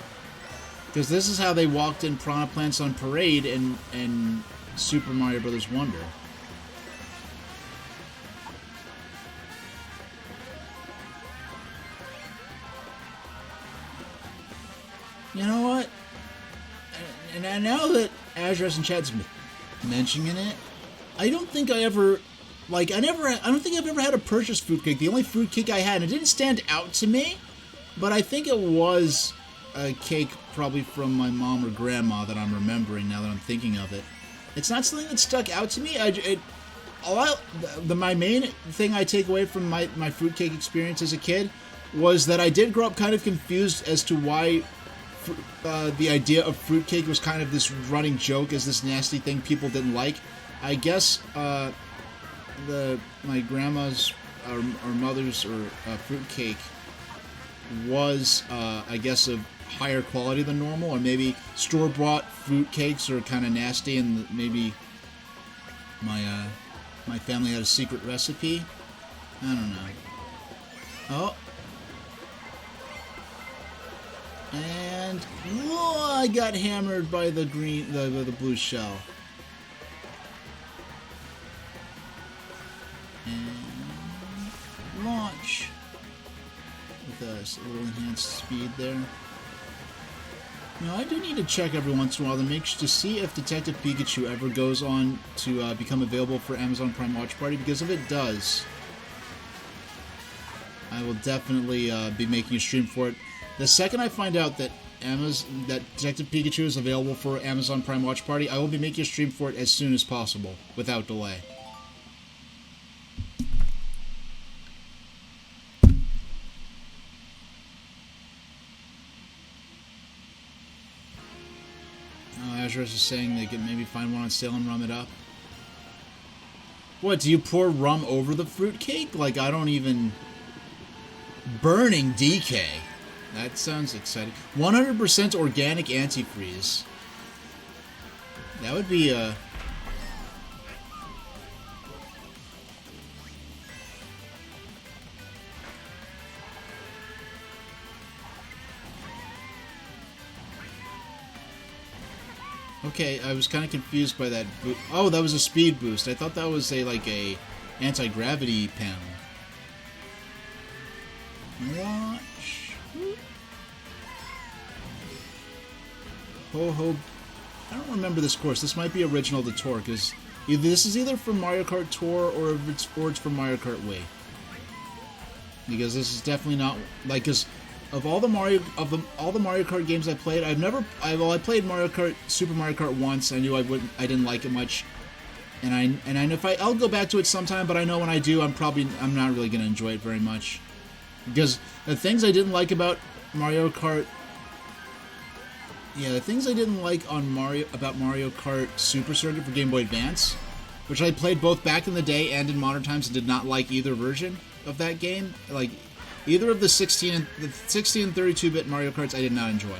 because this is how they walked in piranha plants on Parade in Super Mario Bros. Wonder. You know what? And now that Azure and Chad's mentioning it, I don't think I ever, I don't think I've ever had a purchased fruitcake. The only fruitcake I had, and it didn't stand out to me, but I think it was a cake probably from my mom or grandma that I'm remembering now that I'm thinking of it. It's not something that stuck out to me. My main thing I take away from my fruitcake experience as a kid was that I did grow up kind of confused as to why the idea of fruitcake was kind of this running joke as this nasty thing people didn't like. I guess my grandma's or mother's fruitcake was I guess of higher quality than normal, or maybe store-bought fruitcakes are kind of nasty, and maybe my family had a secret recipe. I don't know. Oh. And whoa, I got hammered by the blue shell. And launch with a little enhanced speed there. I do need to check every once in a while to see if Detective Pikachu ever goes on to become available for Amazon Prime Watch Party, because if it does, I will definitely be making a stream for it. The second I find out that Detective Pikachu is available for Amazon Prime Watch Party, I will be making a stream for it as soon as possible, without delay. Azure is saying they could maybe find one on sale and rum it up. What, do you pour rum over the fruitcake? Like, I don't even... Burning DK. That sounds exciting. 100% organic antifreeze. That would be a... Okay, I was kind of confused by that. Oh, that was a speed boost. I thought that was a anti-gravity panel. Watch. Ho ho. I don't remember this course. This might be original to Tour, because this is either from Mario Kart Tour or it's from Mario Kart Wii. Because this is definitely not because of all the Mario Kart games I played, I played Super Mario Kart once. I knew I didn't like it much, and I know I'll go back to it sometime. But I know when I do, I'm not really going to enjoy it very much, because the things I didn't like about Mario Kart, the things I didn't like about Mario Kart Super Circuit for Game Boy Advance which I played both back in the day and in modern times and did not like either version of that game. Like, either of the 16 and 32-bit Mario Karts I did not enjoy.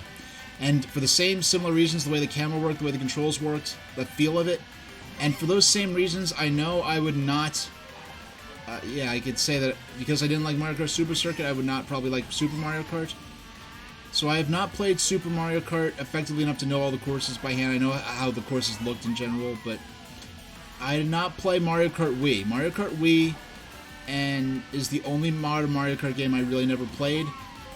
And for the same similar reasons, the way the camera worked, the way the controls worked, the feel of it, and for those same reasons, I know I would not... yeah, I could say that because I didn't like Mario Kart Super Circuit, I would not probably like Super Mario Kart. So I have not played Super Mario Kart effectively enough to know all the courses by hand. I know how the courses looked in general, but I did not play Mario Kart Wii. Mario Kart Wii and is the only modern Mario Kart game I really never played.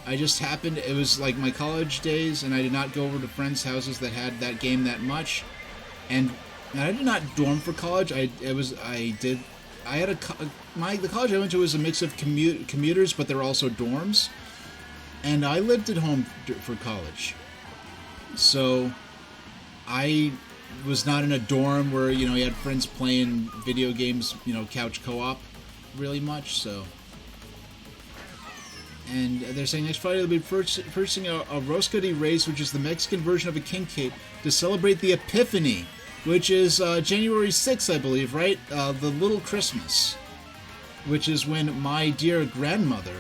I just happened, it was like my college days, and I did not go over to friends' houses that had that game that much. And I did not dorm for college. The college I went to was a mix of commuters, but there were also dorms. And I lived at home for college. So I was not in a dorm where, you had friends playing video games, couch co-op really much, so. And they're saying next Friday they'll be purchasing a Rosca de Reyes, which is the Mexican version of a king cake, to celebrate the Epiphany, which is January 6th, I believe, right? The Little Christmas, which is when my dear grandmother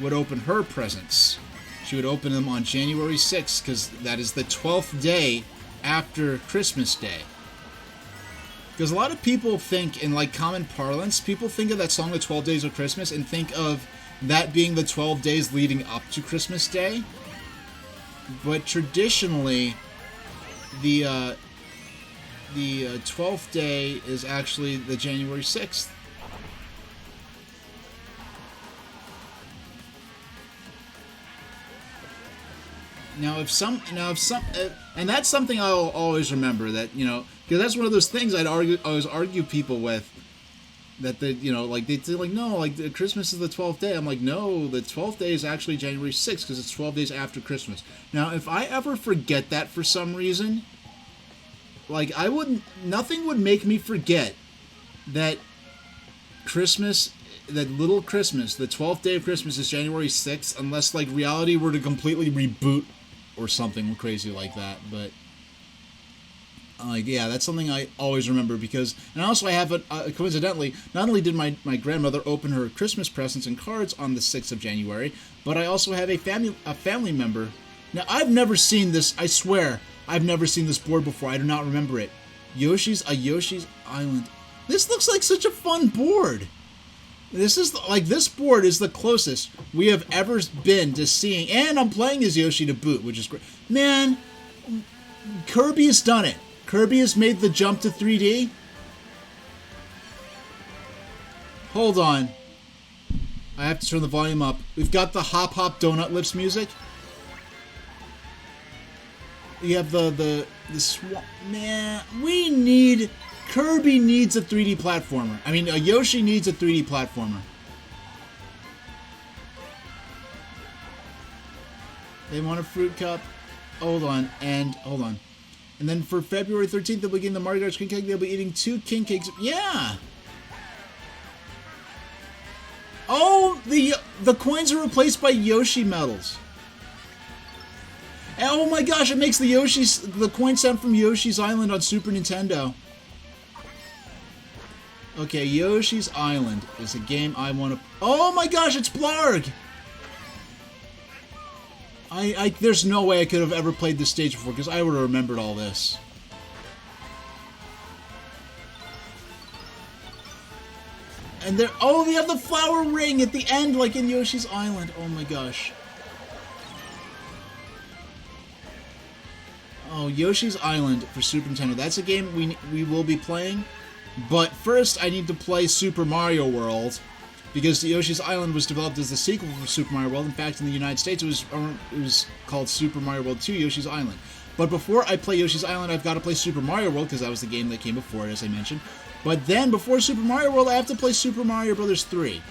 would open her presents. She would open them on January 6th, because that is the 12th day after Christmas Day. Because a lot of people think, in like common parlance, people think of that song, The 12 Days of Christmas, and think of that being the 12 days leading up to Christmas Day. But traditionally, the 12th day is actually the January 6th. And that's something I'll always remember, that, because that's one of those things I always argue people with, that they, they'd say, no, Christmas is the 12th day. I'm like, no, the 12th day is actually January 6th, because it's 12 days after Christmas. Now, if I ever forget that for some reason, nothing would make me forget that Little Christmas, the 12th day of Christmas, is January 6th, unless, reality were to completely reboot or something crazy like that. But, yeah, that's something I always remember, because, and also I have, coincidentally, not only did my grandmother open her Christmas presents and cards on the 6th of January, but I also have a family member. Now, I've never seen this, I swear, I've never seen this board before. I do not remember it. Yoshi's Island. This looks like such a fun board. This board is the closest we have ever been to seeing, and I'm playing as Yoshi to boot, which is great. Man, Kirby has done it. Kirby has made the jump to 3D. Hold on. I have to turn the volume up. We've got the Hop Hop Donut Lips music. You have the swamp. Man, Kirby needs a 3D platformer. I mean, Yoshi needs a 3D platformer. They want a fruit cup. Hold on. And then for February 13th, they'll begin the Mario Kart King Cake. They'll be eating 2 King Cakes. Yeah! Oh, the coins are replaced by Yoshi medals. And oh my gosh, it makes the coin sound from Yoshi's Island on Super Nintendo. Okay, Yoshi's Island is a game I want to... Oh my gosh, it's Blarg! There's no way I could have ever played this stage before, because I would have remembered all this. And they have the flower ring at the end, like in Yoshi's Island. Oh my gosh. Oh, Yoshi's Island for Super Nintendo. That's a game we will be playing. But first, I need to play Super Mario World, because Yoshi's Island was developed as the sequel for Super Mario World. In fact, in the United States, it was called Super Mario World 2 Yoshi's Island. But before I play Yoshi's Island, I've got to play Super Mario World, because that was the game that came before it, as I mentioned. But then, before Super Mario World, I have to play Super Mario Bros. 3.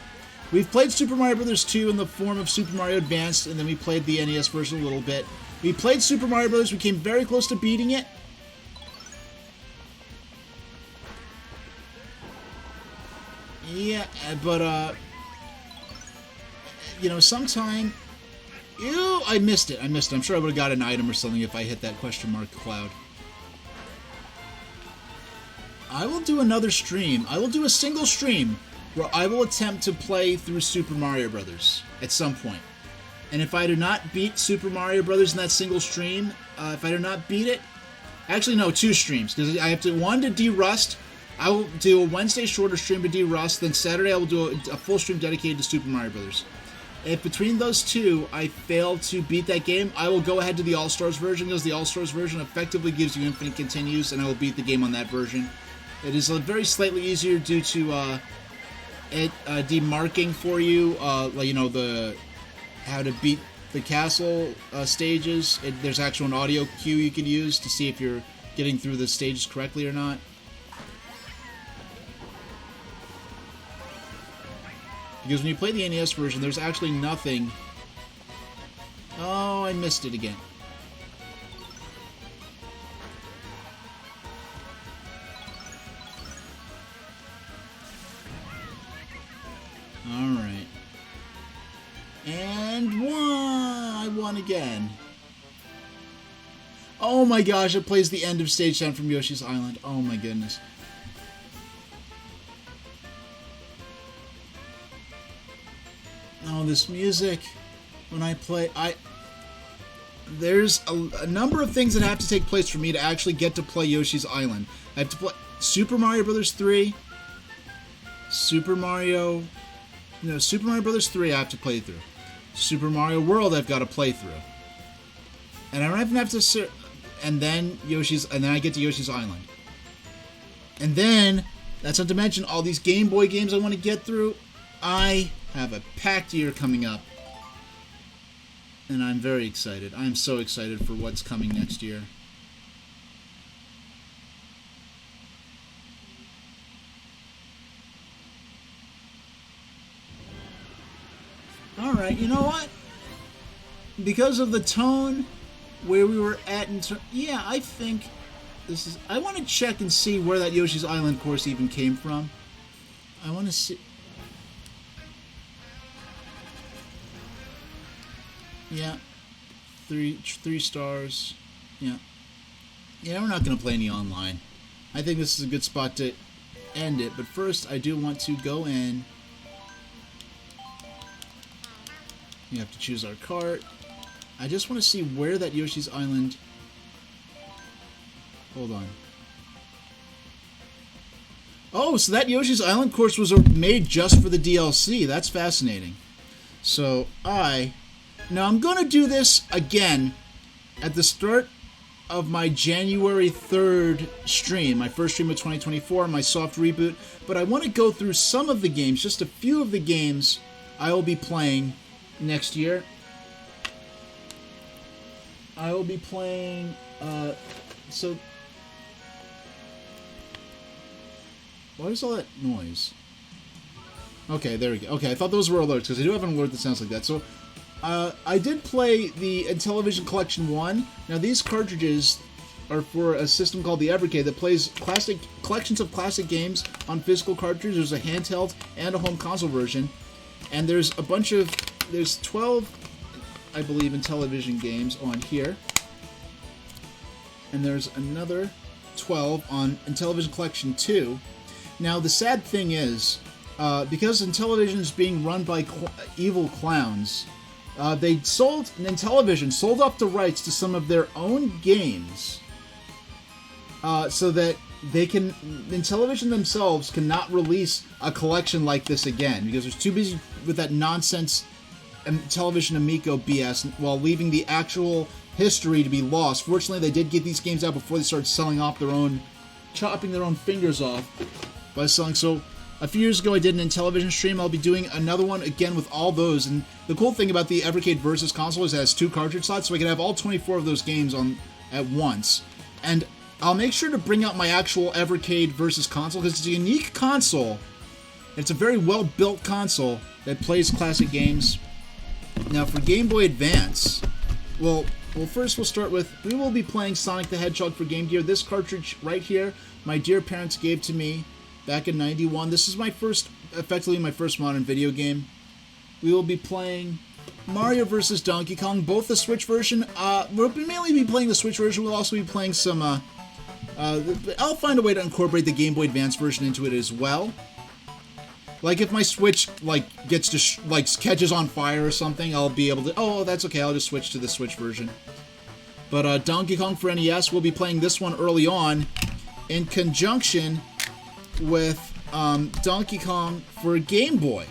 We've played Super Mario Bros. 2 in the form of Super Mario Advanced, and then we played the NES version a little bit. We played Super Mario Bros. We came very close to beating it. Yeah, but, sometime... Ew, I missed it. I'm sure I would have got an item or something if I hit that question mark cloud. I will do another stream. I will do a single stream where I will attempt to play through Super Mario Brothers at some point. And if I do not beat Super Mario Brothers in that single stream, if I do not beat it, actually no, 2 streams, because I have to, one to de-rust. I will do a Wednesday shorter stream to de-rust, then Saturday I will do a full stream dedicated to Super Mario Brothers. If between those 2 I fail to beat that game, I will go ahead to the All-Stars version, because the All-Stars version effectively gives you infinite continues, and I will beat the game on that version. It is very slightly easier due to it demarking for you, like, you know, the how to beat the castle stages. There's actually an audio cue you can use to see if you're getting through the stages correctly or not. Because when you play the NES version, there's actually nothing... Oh, I missed it again. Alright. And won! I won again. Oh my gosh, it plays the end of stage 10 from Yoshi's Island. Oh my goodness. Oh, this music. When I play, there's a number of things that have to take place for me to actually get to play Yoshi's Island. I have to play Super Mario Brothers 3, Super Mario Brothers 3 I have to play through. Super Mario World I've got to play through. And I don't even have to and then I get to Yoshi's Island. And then, that's not to mention all these Game Boy games I want to get through. I have a packed year coming up. And I'm very excited. I'm so excited for what's coming next year. Alright, you know what? Because of the tone where we were at yeah, I think this is... I want to check and see where that Yoshi's Island course even came from. I want to see... Yeah. Three stars. Yeah. Yeah, we're not going to play any online. I think this is a good spot to end it, but first I do want to go in. You have to choose our cart. I just want to see where that Yoshi's Island... Hold on. Oh, so that Yoshi's Island course was made just for the DLC. That's fascinating. So, Now, I'm going to do this again at the start of my January 3rd stream, my first stream of 2024, my soft reboot, but I want to go through some of the games, just a few of the games I will be playing next year. I will be playing, so... What is all that noise? Okay, there we go. Okay, I thought those were alerts, because I do have an alert that sounds like that. So, I did play the Intellivision Collection 1. Now, these cartridges are for a system called the Evercade that plays collections of classic games on physical cartridges. There's a handheld and a home console version. And there's 12, I believe, Intellivision games on here. And there's another 12 on Intellivision Collection 2. Now, the sad thing is, because Intellivision is being run by evil clowns, Intellivision sold off the rights to some of their own games, so that Intellivision themselves cannot release a collection like this again, because they're too busy with that nonsense Intellivision Amico BS, while leaving the actual history to be lost. Fortunately, they did get these games out before they started chopping their own fingers off by selling. So, a few years ago, I did an Intellivision stream. I'll be doing another one again with all those. And the cool thing about the Evercade Versus console is it has 2 cartridge slots, so I can have all 24 of those games on at once. And I'll make sure to bring out my actual Evercade Versus console, because it's a unique console. It's a very well-built console that plays classic games. Now, for Game Boy Advance, well, first we'll start with, we will be playing Sonic the Hedgehog for Game Gear. This cartridge right here, my dear parents gave to me back in '91. This is effectively my first modern video game. We will be playing Mario vs. Donkey Kong, both the Switch version. We'll mainly be playing the Switch version. We'll also be playing some I'll find a way to incorporate the Game Boy Advance version into it as well. Like if my Switch gets to catches on fire or something, I'll be able to. Oh, that's okay. I'll just switch to the Switch version. But Donkey Kong for NES, we'll be playing this one early on, in conjunction with Donkey Kong for Game Boy.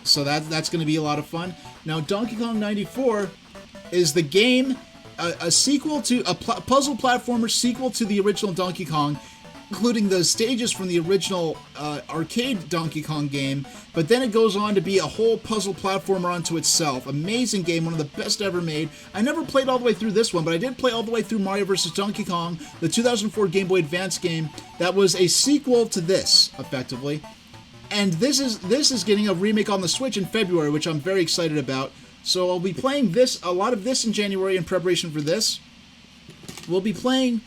So that's going to be a lot of fun. Now, Donkey Kong 94 is the game, a sequel to a puzzle platformer sequel to the original Donkey Kong, including the stages from the original arcade Donkey Kong game, but then it goes on to be a whole puzzle platformer unto itself. Amazing game, one of the best ever made. I never played all the way through this one, but I did play all the way through Mario vs. Donkey Kong, the 2004 Game Boy Advance game that was a sequel to this, effectively. And this is getting a remake on the Switch in February, which I'm very excited about. So I'll be playing a lot of this in January in preparation for this. We'll be going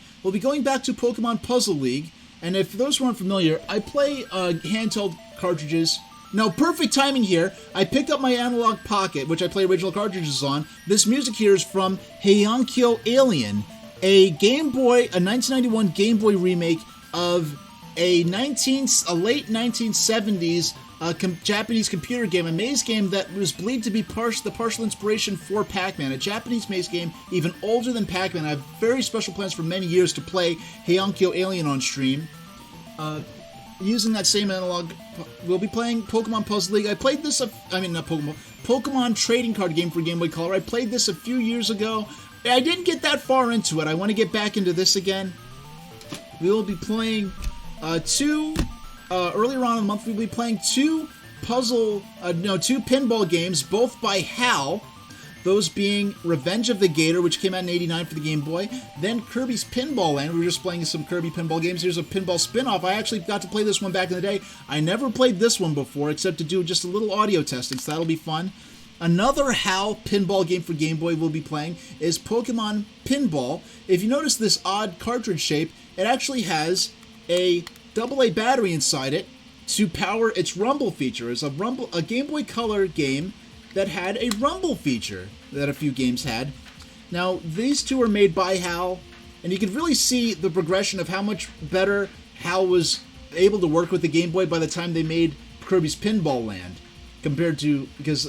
back to Pokemon Puzzle League, and if those who aren't familiar, I play handheld cartridges. Now, perfect timing here. I picked up my Analog Pocket, which I play original cartridges on. This music here is from Heiankyo Alien, a 1991 Game Boy remake of a late 1970s Japanese computer game, a maze game that was believed to be the partial inspiration for Pac-Man, a Japanese maze game even older than Pac-Man. I have very special plans for many years to play Heiankyo Alien on stream. Using that same analog, we'll be playing Pokemon Puzzle League. I played this, Pokemon trading card game for Game Boy Color. I played this a few years ago. I didn't get that far into it. I want to get back into this again. We will be playing earlier on in the month, we'll be playing two pinball games, both by HAL, those being Revenge of the Gator, which came out in '89 for the Game Boy, then Kirby's Pinball Land. We were just playing some Kirby pinball games. Here's a pinball spin-off. I actually got to play this one back in the day. I never played this one before, except to do just a little audio testing, so that'll be fun. Another HAL pinball game for Game Boy we'll be playing is Pokemon Pinball. If you notice this odd cartridge shape, it actually has a AA battery inside it to power its rumble feature. It's a Game Boy Color game that had a rumble feature that a few games had. Now, these two are made by HAL, and you can really see the progression of how much better HAL was able to work with the Game Boy by the time they made Kirby's Pinball Land, because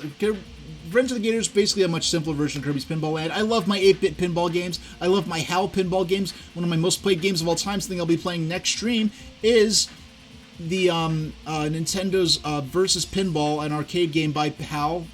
Revenge of the Gator is basically a much simpler version of Kirby's Pinball Land. I love my 8-bit pinball games. I love my HAL pinball games. One of my most played games of all time, something I'll be playing next stream, is the Nintendo's Versus Pinball, an arcade game by HAL.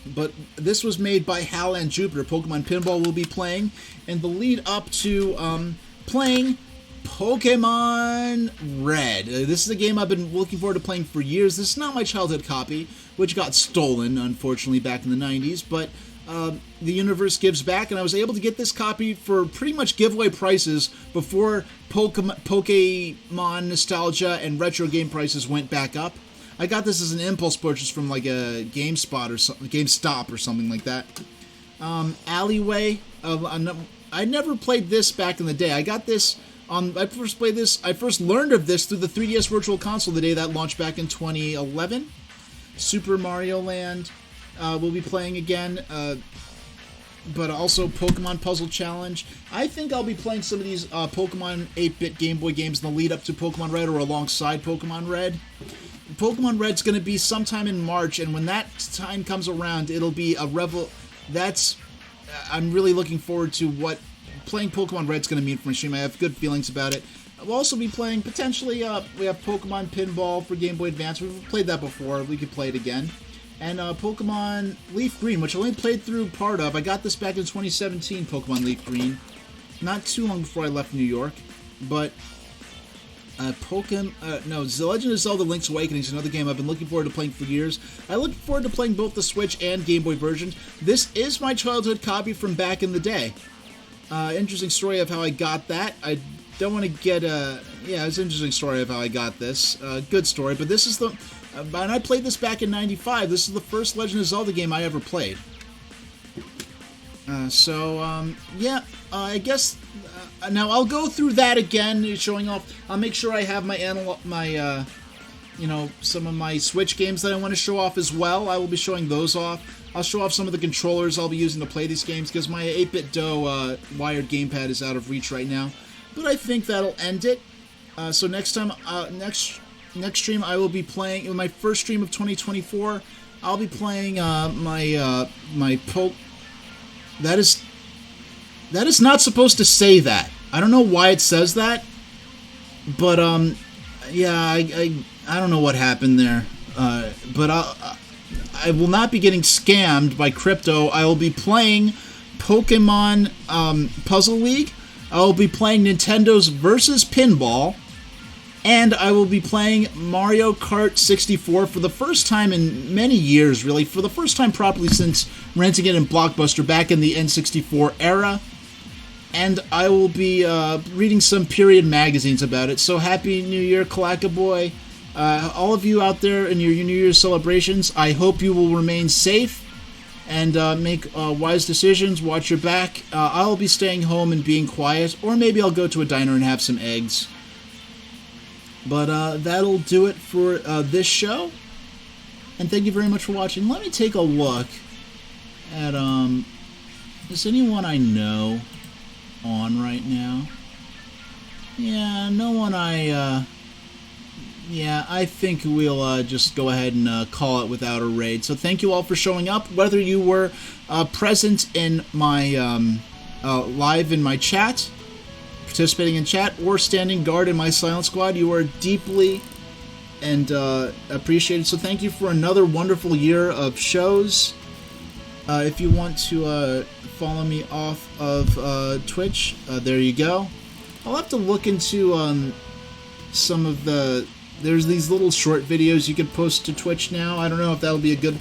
But this was made by HAL and Jupiter. Pokemon Pinball will be playing, and the lead up to playing Pokemon Red. This is a game I've been looking forward to playing for years. This is not my childhood copy, which got stolen, unfortunately, back in the 90s, but the universe gives back, and I was able to get this copy for pretty much giveaway prices before Pokemon nostalgia and retro game prices went back up. I got this as an impulse purchase from like a GameSpot or something like that. Alleyway. I never played this back in the day. I got this. I first learned of this through the 3DS Virtual Console the day that launched back in 2011. Super Mario Land. We'll be playing again, but also Pokemon Puzzle Challenge. I think I'll be playing some of these Pokemon 8-bit Game Boy games in the lead up to Pokemon Red or alongside Pokemon Red. Pokemon Red's going to be sometime in March, and when that time comes around, it'll be a I'm really looking forward to what playing Pokemon Red's going to mean for my stream. I have good feelings about it. We'll also be playing, potentially, we have Pokemon Pinball for Game Boy Advance. We've played that before. We could play it again. And Pokemon Leaf Green, which I only played through part of. I got this back in 2017, Pokemon Leaf Green. Not too long before I left New York. But The Legend of Zelda Link's Awakening is another game I've been looking forward to playing for years. I look forward to playing both the Switch and Game Boy versions. This is my childhood copy from back in the day. Interesting story of how I got that. I don't want to get it's an interesting story of how I got this. Good story, but this is and I played this back in '95. This is the first Legend of Zelda game I ever played. I guess now I'll go through that again, showing off. I'll make sure I have some of my Switch games that I want to show off as well. I will be showing those off. I'll show off some of the controllers I'll be using to play these games because my 8-bit wired gamepad is out of reach right now. but I think that'll end it. So next time, next stream, I will be playing in my first stream of 2024. I'll be playing my Poke. That is not supposed to say that. I don't know why it says that, but yeah, I don't know what happened there. But I will not be getting scammed by crypto. I will be playing Pokemon Puzzle League. I will be playing Nintendo's Versus Pinball. And I will be playing Mario Kart 64 for the first time in many years, really. For the first time properly since renting it in Blockbuster back in the N64 era. And I will be reading some period magazines about it. So happy New Year, Kalakaboy. All of you out there in your New Year's celebrations, I hope you will remain safe and make wise decisions. Watch your back. I'll be staying home and being quiet. Or maybe I'll go to a diner and have some eggs. But that'll do it for this show. And thank you very much for watching. Let me take a look at, is anyone I know on right now? Yeah, no one yeah, I think we'll just go ahead and call it without a raid. So thank you all for showing up. Whether you were present in my live in my chat, participating in chat, or standing guard in my silent squad, you are deeply and appreciated. So thank you for another wonderful year of shows. If you want to follow me off of Twitch, there you go. I'll have to look into some of the... There's these little short videos you can post to Twitch now. I don't know if that'll be a good...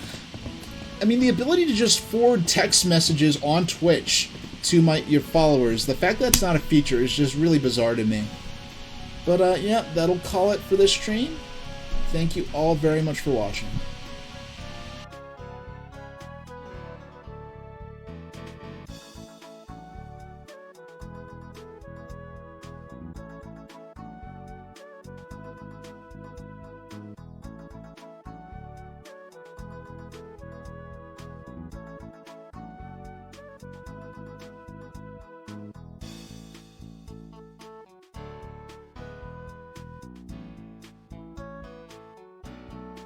I mean, the ability to just forward text messages on Twitch to your followers, the fact that it's not a feature is just really bizarre to me. But yeah, that'll call it for this stream. Thank you all very much for watching.